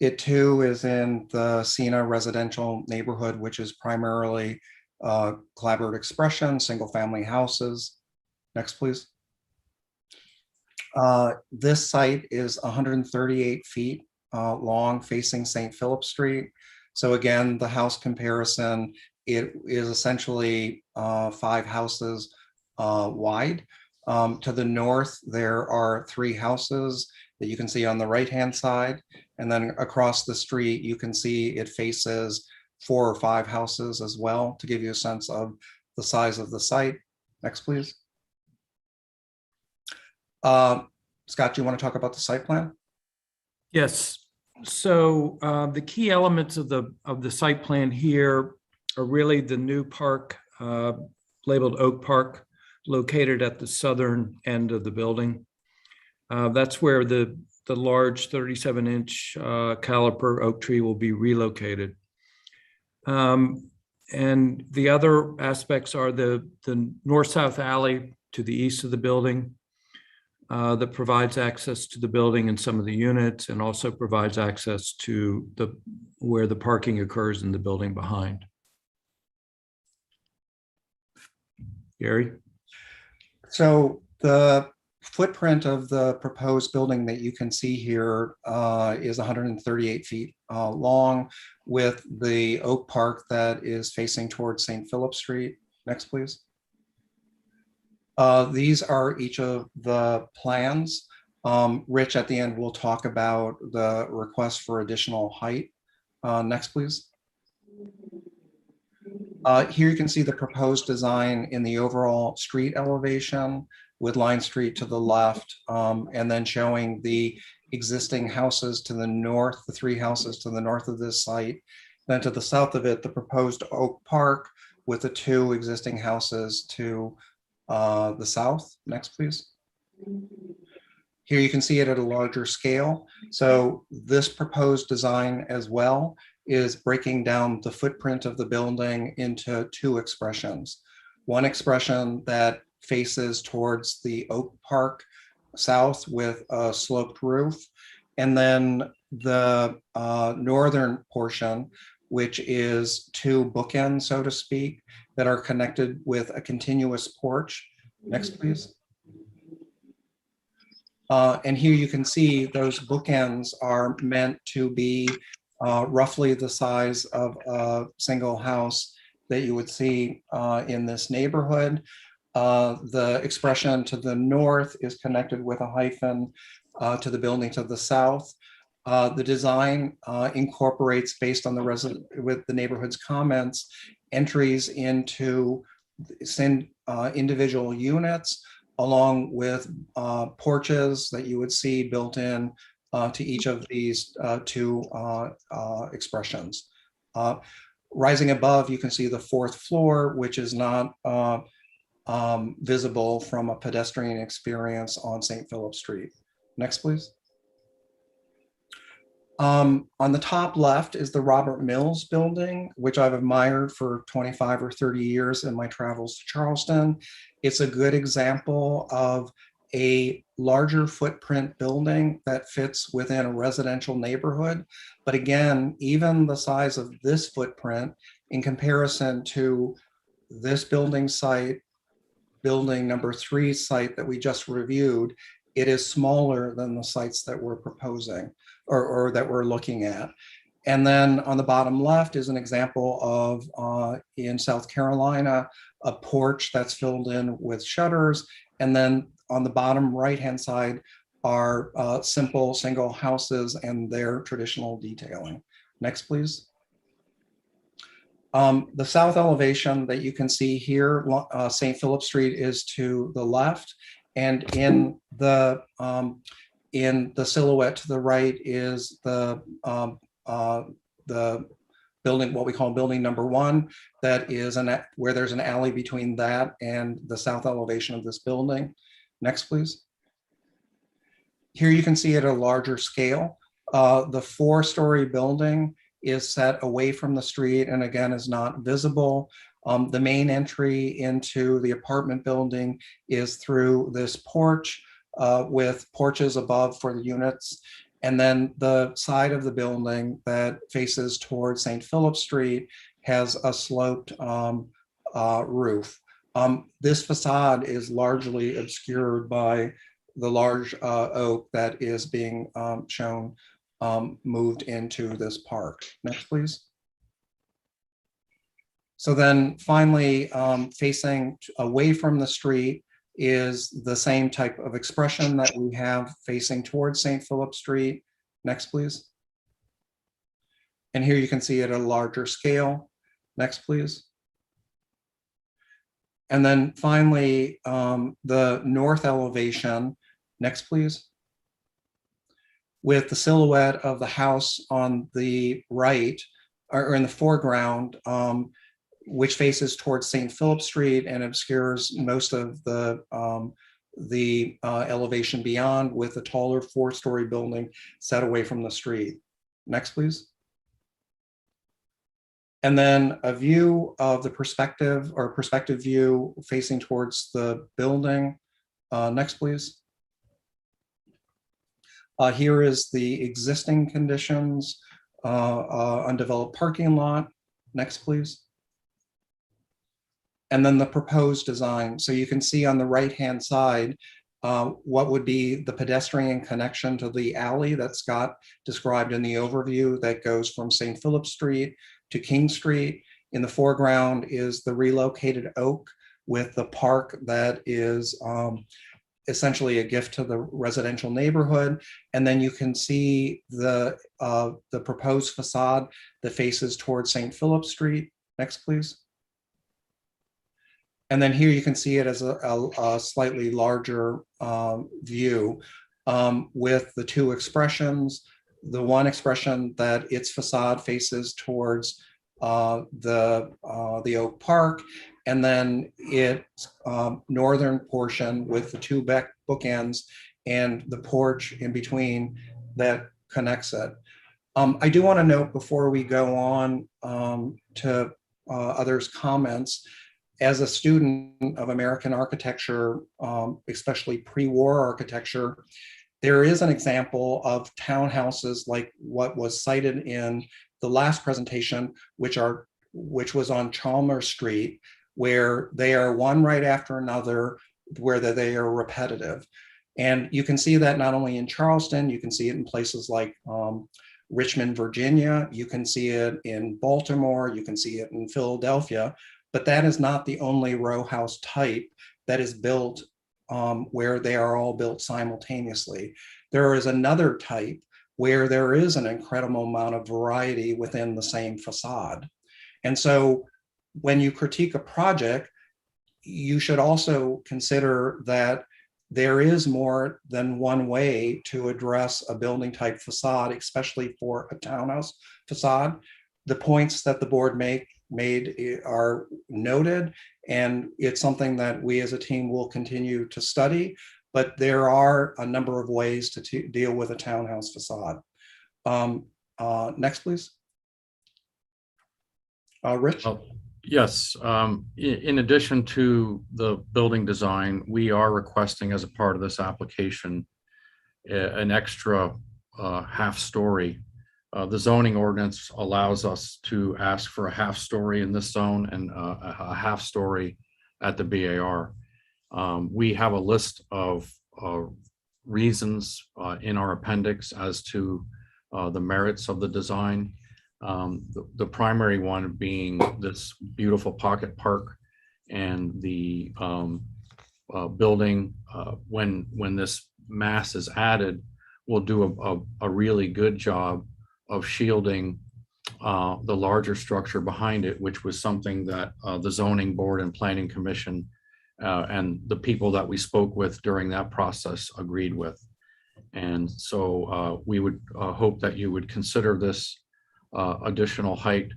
Speaker 16: It too is in the Sena residential neighborhood, which is primarily collaborative expression, single family houses. Next, please. This site is 138 feet long, facing St. Philip Street. So again, the house comparison, it is essentially 5 houses wide. To the north, there are 3 houses that you can see on the right-hand side. And then across the street, you can see it faces 4 or 5 houses as well, to give you a sense of the size of the site. Next, please. Scott, do you want to talk about the site plan?
Speaker 15: Yes. So the key elements of the site plan here are really the new park labeled Oak Park, located at the southern end of the building. That's where the large 37-inch caliper oak tree will be relocated. And the other aspects are the north-south alley to the east of the building that provides access to the building and some of the units, and also provides access to where the parking occurs in the building behind. Gary?
Speaker 16: So the footprint of the proposed building that you can see here is 138 feet long, with the Oak Park that is facing towards St. Philip Street. Next, please. These are each of the plans. Rich at the end will talk about the request for additional height. Next, please. Here you can see the proposed design in the overall street elevation, with Line Street to the left, and then showing the existing houses to the north, the 3 houses to the north of this site. Then to the south of it, the proposed Oak Park with the 2 existing houses to the south. Next, please. Here you can see it at a larger scale. So this proposed design as well is breaking down the footprint of the building into 2 expressions. One expression that faces towards the Oak Park south with a sloped roof, and then the northern portion, which is 2 bookends, so to speak, that are connected with a continuous porch. Next, please. And here you can see those bookends are meant to be roughly the size of a single house that you would see in this neighborhood. The expression to the north is connected with a hyphen to the building to the south. The design incorporates, based on with the neighborhood's comments, entries into individual units, along with porches that you would see built in to each of these 2 expressions. Rising above, you can see the 4th floor, which is not visible from a pedestrian experience on St. Philip Street. Next, please. On the top left is the Robert Mills building, which I've admired for 25 or 30 years in my travels to Charleston. It's a good example of a larger footprint building that fits within a residential neighborhood. But again, even the size of this footprint in comparison to this building site, building number 3 site that we just reviewed, it is smaller than the sites that we're proposing or that we're looking at. And then on the bottom left is an example of, in South Carolina, a porch that's filled in with shutters. And then on the bottom right-hand side are simple single houses and their traditional detailing. Next, please. The south elevation that you can see here, St. Philip Street is to the left, and in the silhouette to the right is the building, what we call building number 1, that is where there's an alley between that and the south elevation of this building. Next, please. Here you can see at a larger scale, the 4-story building is set away from the street and again is not visible. The main entry into the apartment building is through this porch with porches above for the units. And then the side of the building that faces towards St. Philip Street has a sloped roof. This facade is largely obscured by the large oak that is being shown moved into this park. Next, please. So then finally, facing away from the street is the same type of expression that we have facing towards St. Philip Street. Next, please. And here you can see at a larger scale. Next, please. And then finally, the north elevation. Next, please. With the silhouette of the house on the right, or in the foreground, which faces towards St. Philip Street and obscures most of the elevation beyond, with a taller 4-story building set away from the street. Next, please. And then a view of the perspective view facing towards the building. Next, please. Here is the existing conditions, undeveloped parking lot. Next, please. And then the proposed design. So you can see on the right-hand side, what would be the pedestrian connection to the alley that Scott described in the overview that goes from St. Philip Street to King Street. In the foreground is the relocated oak with the park that is essentially a gift to the residential neighborhood. And then you can see the proposed facade that faces towards St. Philip Street. Next, please. And then here you can see it as a slightly larger view with the 2 expressions. The one expression that its facade faces towards the Oak Park, and then its northern portion with the 2 bookends and the porch in between that connects it. I do want to note before we go on to others' comments, as a student of American architecture, especially pre-war architecture, there is an example of townhouses like what was cited in the last presentation, which was on Chalmers Street, where they are one right after another, where they are repetitive. And you can see that not only in Charleston, you can see it in places like Richmond, Virginia, you can see it in Baltimore, you can see it in Philadelphia, but that is not the only row house type that is built where they are all built simultaneously. There is another type where there is an incredible amount of variety within the same facade. And so when you critique a project, you should also consider that there is more than one way to address a building type facade, especially for a townhouse facade. The points that the board made are noted, and it's something that we as a team will continue to study, but there are a number of ways to deal with a townhouse facade. Next, please. Rich?
Speaker 11: Yes, in addition to the building design, we are requesting as a part of this application an extra half story. The zoning ordinance allows us to ask for a half story in this zone and a half story at the BAR. We have a list of reasons in our appendix as to the merits of the design. The primary one being this beautiful pocket park, and the building, when this mass is added, will do a really good job of shielding the larger structure behind it, which was something that the zoning board and planning commission and the people that we spoke with during that process agreed with. And so we would hope that you would consider this additional height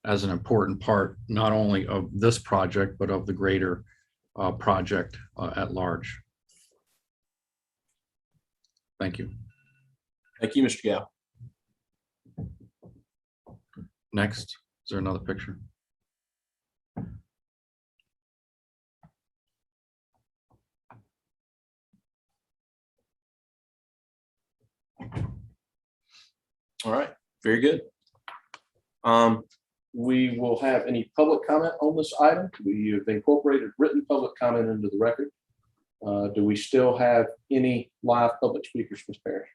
Speaker 11: as an important part, not only of this project, but of the greater project at large. Thank you.
Speaker 2: Thank you, Mr. Gow.
Speaker 11: Next, is there another picture?
Speaker 2: All right, very good. We will have any public comment on this item. We have incorporated written public comment into the record. Do we still have any live public speakers, Ms. Parrish?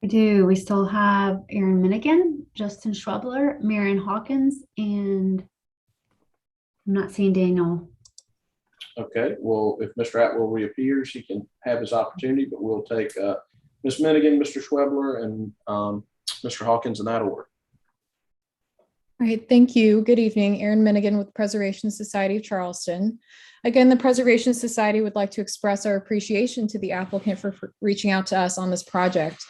Speaker 3: We do. We still have Aaron Minigan, Justin Schwebler, Marion Hawkins, and I'm not seeing Daniel.
Speaker 2: Okay, well, if Mr. Atwell reappears, he can have his opportunity, but we'll take Ms. Minigan, Mr. Schwebler, and Mr. Hawkins in that order.
Speaker 17: All right, thank you. Good evening. Erin Minigan with Preservation Society of Charleston. Again, the Preservation Society would like to express our appreciation to the applicant for reaching out to us on this project.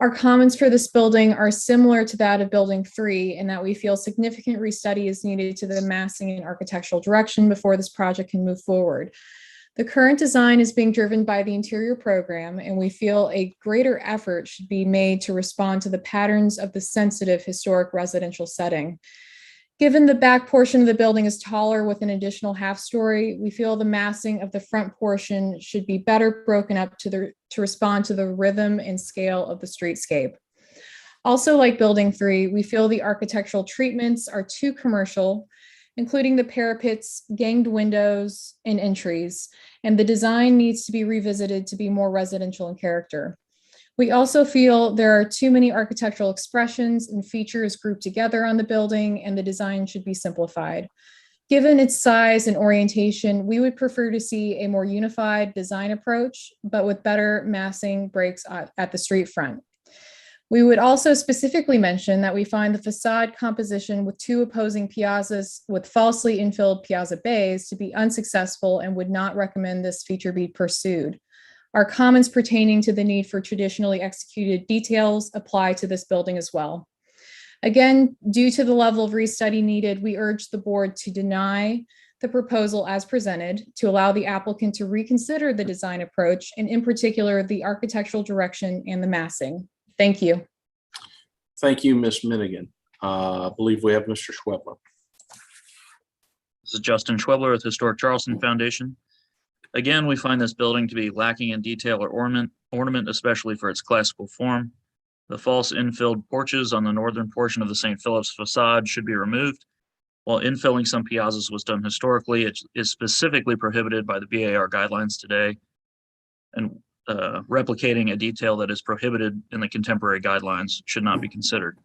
Speaker 17: Our comments for this building are similar to that of Building 3 in that we feel significant restudy is needed to the massing and architectural direction before this project can move forward. The current design is being driven by the interior program, and we feel a greater effort should be made to respond to the patterns of the sensitive historic residential setting. Given the back portion of the building is taller with an additional half story, we feel the massing of the front portion should be better broken up to respond to the rhythm and scale of the streetscape. Also, like Building 3, we feel the architectural treatments are too commercial, including the parapets, ganged windows, and entries, and the design needs to be revisited to be more residential in character. We also feel there are too many architectural expressions and features grouped together on the building, and the design should be simplified. Given its size and orientation, we would prefer to see a more unified design approach, but with better massing breaks at the street front. We would also specifically mention that we find the facade composition with two opposing piazzas with falsely infilled piazza bays to be unsuccessful and would not recommend this feature be pursued. Our comments pertaining to the need for traditionally executed details apply to this building as well. Again, due to the level of restudy needed, we urge the board to deny the proposal as presented to allow the applicant to reconsider the design approach, and in particular, the architectural direction and the massing. Thank you.
Speaker 2: Thank you, Ms. Minigan. I believe we have Mr. Schwebler.
Speaker 18: This is Justin Schwebler with Historic Charleston Foundation. Again, we find this building to be lacking in detail or ornament, especially for its classical form. The false infilled porches on the northern portion of the St. Philip's facade should be removed. While infilling some piazzas was done historically, it is specifically prohibited by the BAR guidelines today, and replicating a detail that is prohibited in the contemporary guidelines should not be considered.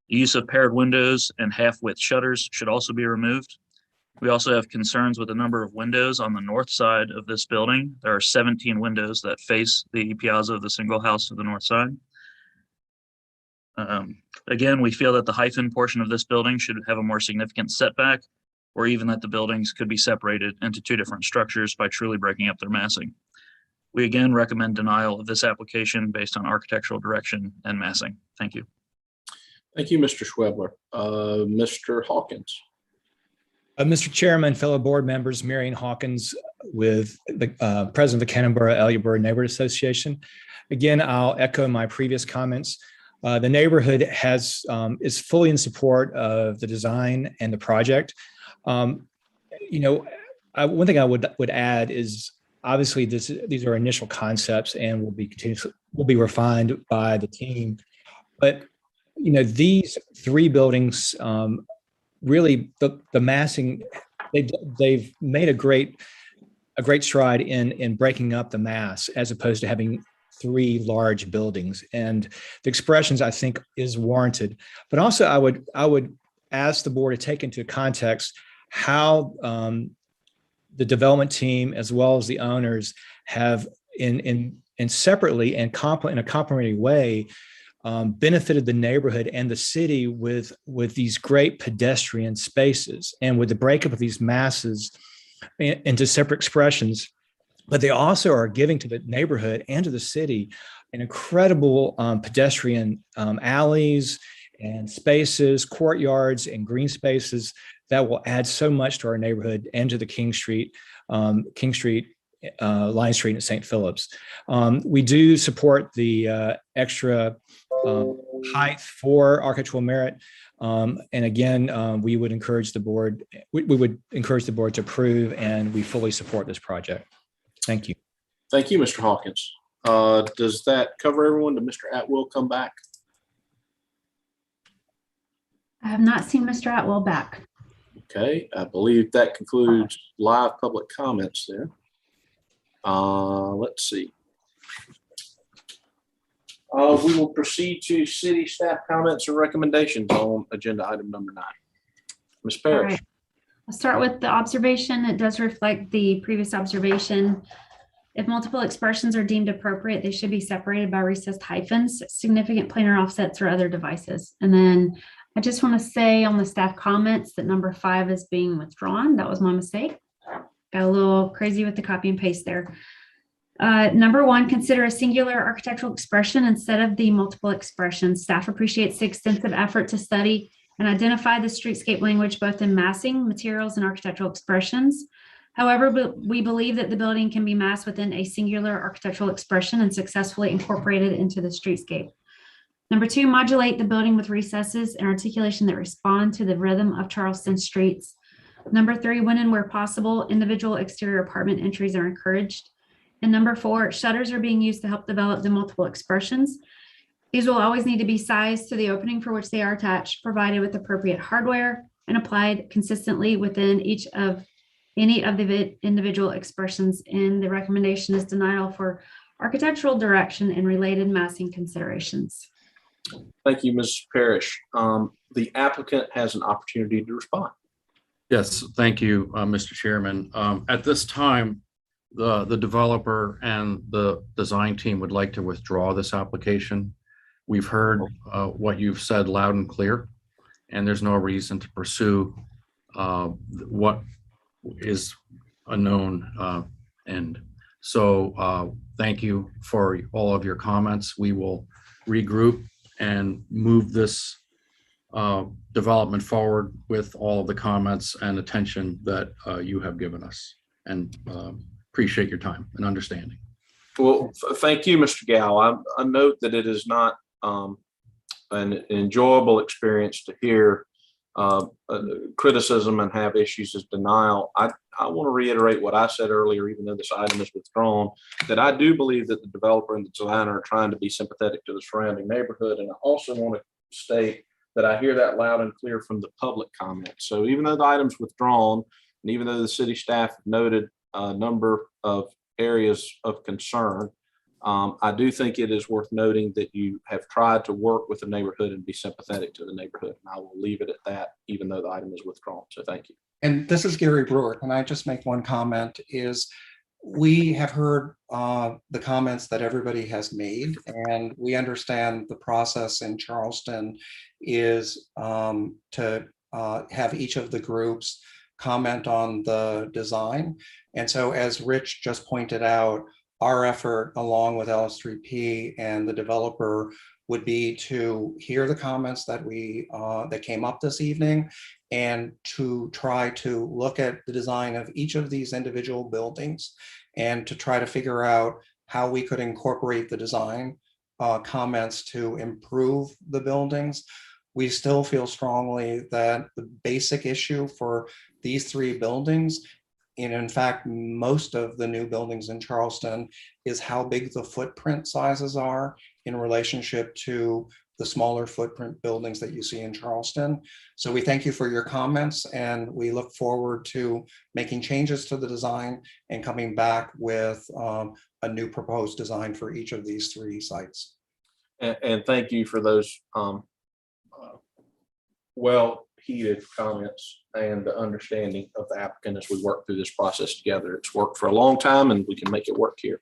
Speaker 18: The use of paired windows and half-width shutters should also be removed. We also have concerns with the number of windows on the north side of this building. There are 17 windows that face the piazza of the single house to the north side. Again, we feel that the hyphen portion of this building should have a more significant setback, or even that the buildings could be separated into two different structures by truly breaking up their massing. We again recommend denial of this application based on architectural direction and massing. Thank you.
Speaker 2: Thank you, Mr. Schwebler. Mr. Hawkins.
Speaker 20: Mr. Chairman, fellow board members, Marion Hawkins with the president of the Canberra-Ellerboro Neighborhood Association. Again, I'll echo my previous comments. The neighborhood is fully in support of the design and the project. You know, one thing I would add is obviously these are initial concepts and will be refined by the team. But you know, these three buildings really the massing they've made a great stride in breaking up the mass as opposed to having three large buildings, and the expressions I think is warranted. But also I would ask the board to take into context how the development team as well as the owners have in separately and in a complementary way benefited the neighborhood and the city with these great pedestrian spaces, and with the breakup of these masses into separate expressions. But they also are giving to the neighborhood and to the city an incredible pedestrian alleys and spaces, courtyards and green spaces that will add so much to our neighborhood and to the King Street, Line Street and St. Phillips. We do support the extra height for architectural merit. And again, we would encourage the board, we would encourage the board to approve, and we fully support this project. Thank you.
Speaker 2: Thank you, Mr. Hawkins. Does that cover everyone? Did Mr. Atwill come back?
Speaker 3: I have not seen Mr. Atwell back.
Speaker 2: Okay, I believe that concludes live public comments there. Let's see. We will proceed to city staff comments and recommendations on agenda item number 9. Ms. Parrish.
Speaker 3: All right. I'll start with the observation. It does reflect the previous observation. If multiple expressions are deemed appropriate, they should be separated by recessed hyphens, significant planar offsets, or other devices. And then I just want to say on the staff comments that number 5 is being withdrawn. That was my mistake. Got a little crazy with the copy and paste there. Number 1, consider a singular architectural expression instead of the multiple expressions. Staff appreciates the extensive effort to study and identify the streetscape language, both in massing, materials, and architectural expressions. However, we believe that the building can be massed within a singular architectural expression and successfully incorporated into the streetscape. Number 2, modulate the building with recesses and articulation that respond to the rhythm of Charleston streets. Number 3, when and where possible, individual exterior apartment entries are encouraged. And number 4, shutters are being used to help develop the multiple expressions. These will always need to be sized to the opening for which they are attached, provided with appropriate hardware, and applied consistently within any of the individual expressions. And the recommendation is denial for architectural direction and related massing considerations.
Speaker 2: Thank you, Ms. Parrish. The applicant has an opportunity to respond.
Speaker 11: Yes, thank you, Mr. Chairman. At this time, the developer and the design team would like to withdraw this application. We've heard what you've said loud and clear, and there's no reason to pursue what is a known end. So thank you for all of your comments. We will regroup and move this development forward with all of the comments and attention that you have given us, and appreciate your time and understanding.
Speaker 2: Well, thank you, Mr. Gow. I note that it is not an enjoyable experience to hear criticism and have issues as denial. I want to reiterate what I said earlier, even though this item is withdrawn, that I do believe that the developer and the designer are trying to be sympathetic to the surrounding neighborhood. And I also want to state that I hear that loud and clear from the public comments. So even though the item's withdrawn, and even though the city staff noted a number of areas of concern, I do think it is worth noting that you have tried to work with the neighborhood and be sympathetic to the neighborhood. And I will leave it at that, even though the item is withdrawn. So thank you.
Speaker 16: And this is Gary Brewer. Can I just make one comment? Is we have heard the comments that everybody has made, and we understand the process in Charleston is to have each of the groups comment on the design. And so as Rich just pointed out, our effort along with LS3P and the developer would be to hear the comments that that came up this evening, and to try to look at the design of each of these individual buildings and to try to figure out how we could incorporate the design comments to improve the buildings. We still feel strongly that the basic issue for these three buildings, and in fact, most of the new buildings in Charleston, is how big the footprint sizes are in relationship to the smaller footprint buildings that you see in Charleston. So we thank you for your comments, and we look forward to making changes to the design and coming back with a new proposed design for each of these three sites.
Speaker 2: And thank you for those well-heeded comments and the understanding of the applicant as we work through this process together. It's worked for a long time, and we can make it work here.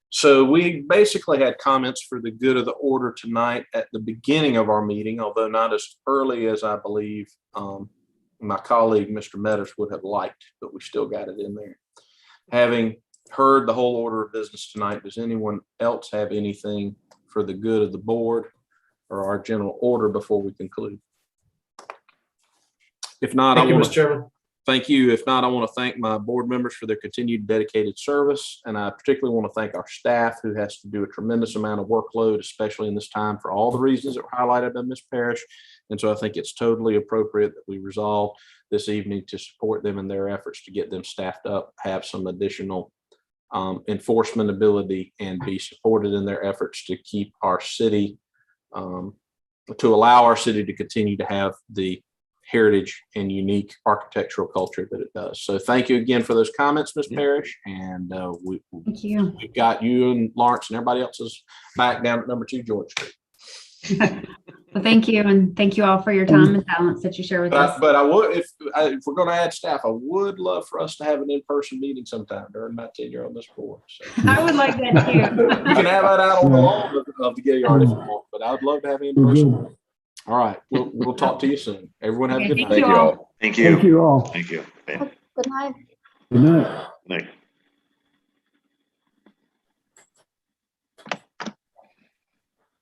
Speaker 2: So we basically had comments for the good of the order tonight at the beginning of our meeting, although not as early as I believe my colleague, Mr. Metters, would have liked, but we still got it in there. Having heard the whole order of business tonight, does anyone else have anything for the good of the board or our general order before we conclude? If not,
Speaker 5: Thank you, Mr. Chairman.
Speaker 2: Thank you. If not, I want to thank my board members for their continued dedicated service. And I particularly want to thank our staff, who has to do a tremendous amount of workload, especially in this time, for all the reasons that were highlighted by Ms. Parrish. And so I think it's totally appropriate that we resolve this evening to support them in their efforts to get them staffed up, have some additional enforcement ability, and be supported in their efforts to keep our city, to allow our city to continue to have the heritage and unique architectural culture that it does. So thank you again for those comments, Ms. Parrish. And
Speaker 3: Thank you.
Speaker 2: we've got you and Lawrence and everybody else is back down at number 2 George Street.
Speaker 3: Well, thank you. And thank you all for your time and talents that you share with us.
Speaker 2: But I would, if we're going to add staff, I would love for us to have an in-person meeting sometime during my tenure on this board. So.
Speaker 3: I would like that too.
Speaker 2: You can have that out on the lawn of the Gilliard if you want, but I would love to have you in person. All right. We'll talk to you soon. Everyone have a good night.
Speaker 7: Thank you all.
Speaker 1: Thank you all.
Speaker 7: Thank you.
Speaker 6: Good night.
Speaker 1: Good night.
Speaker 7: Night.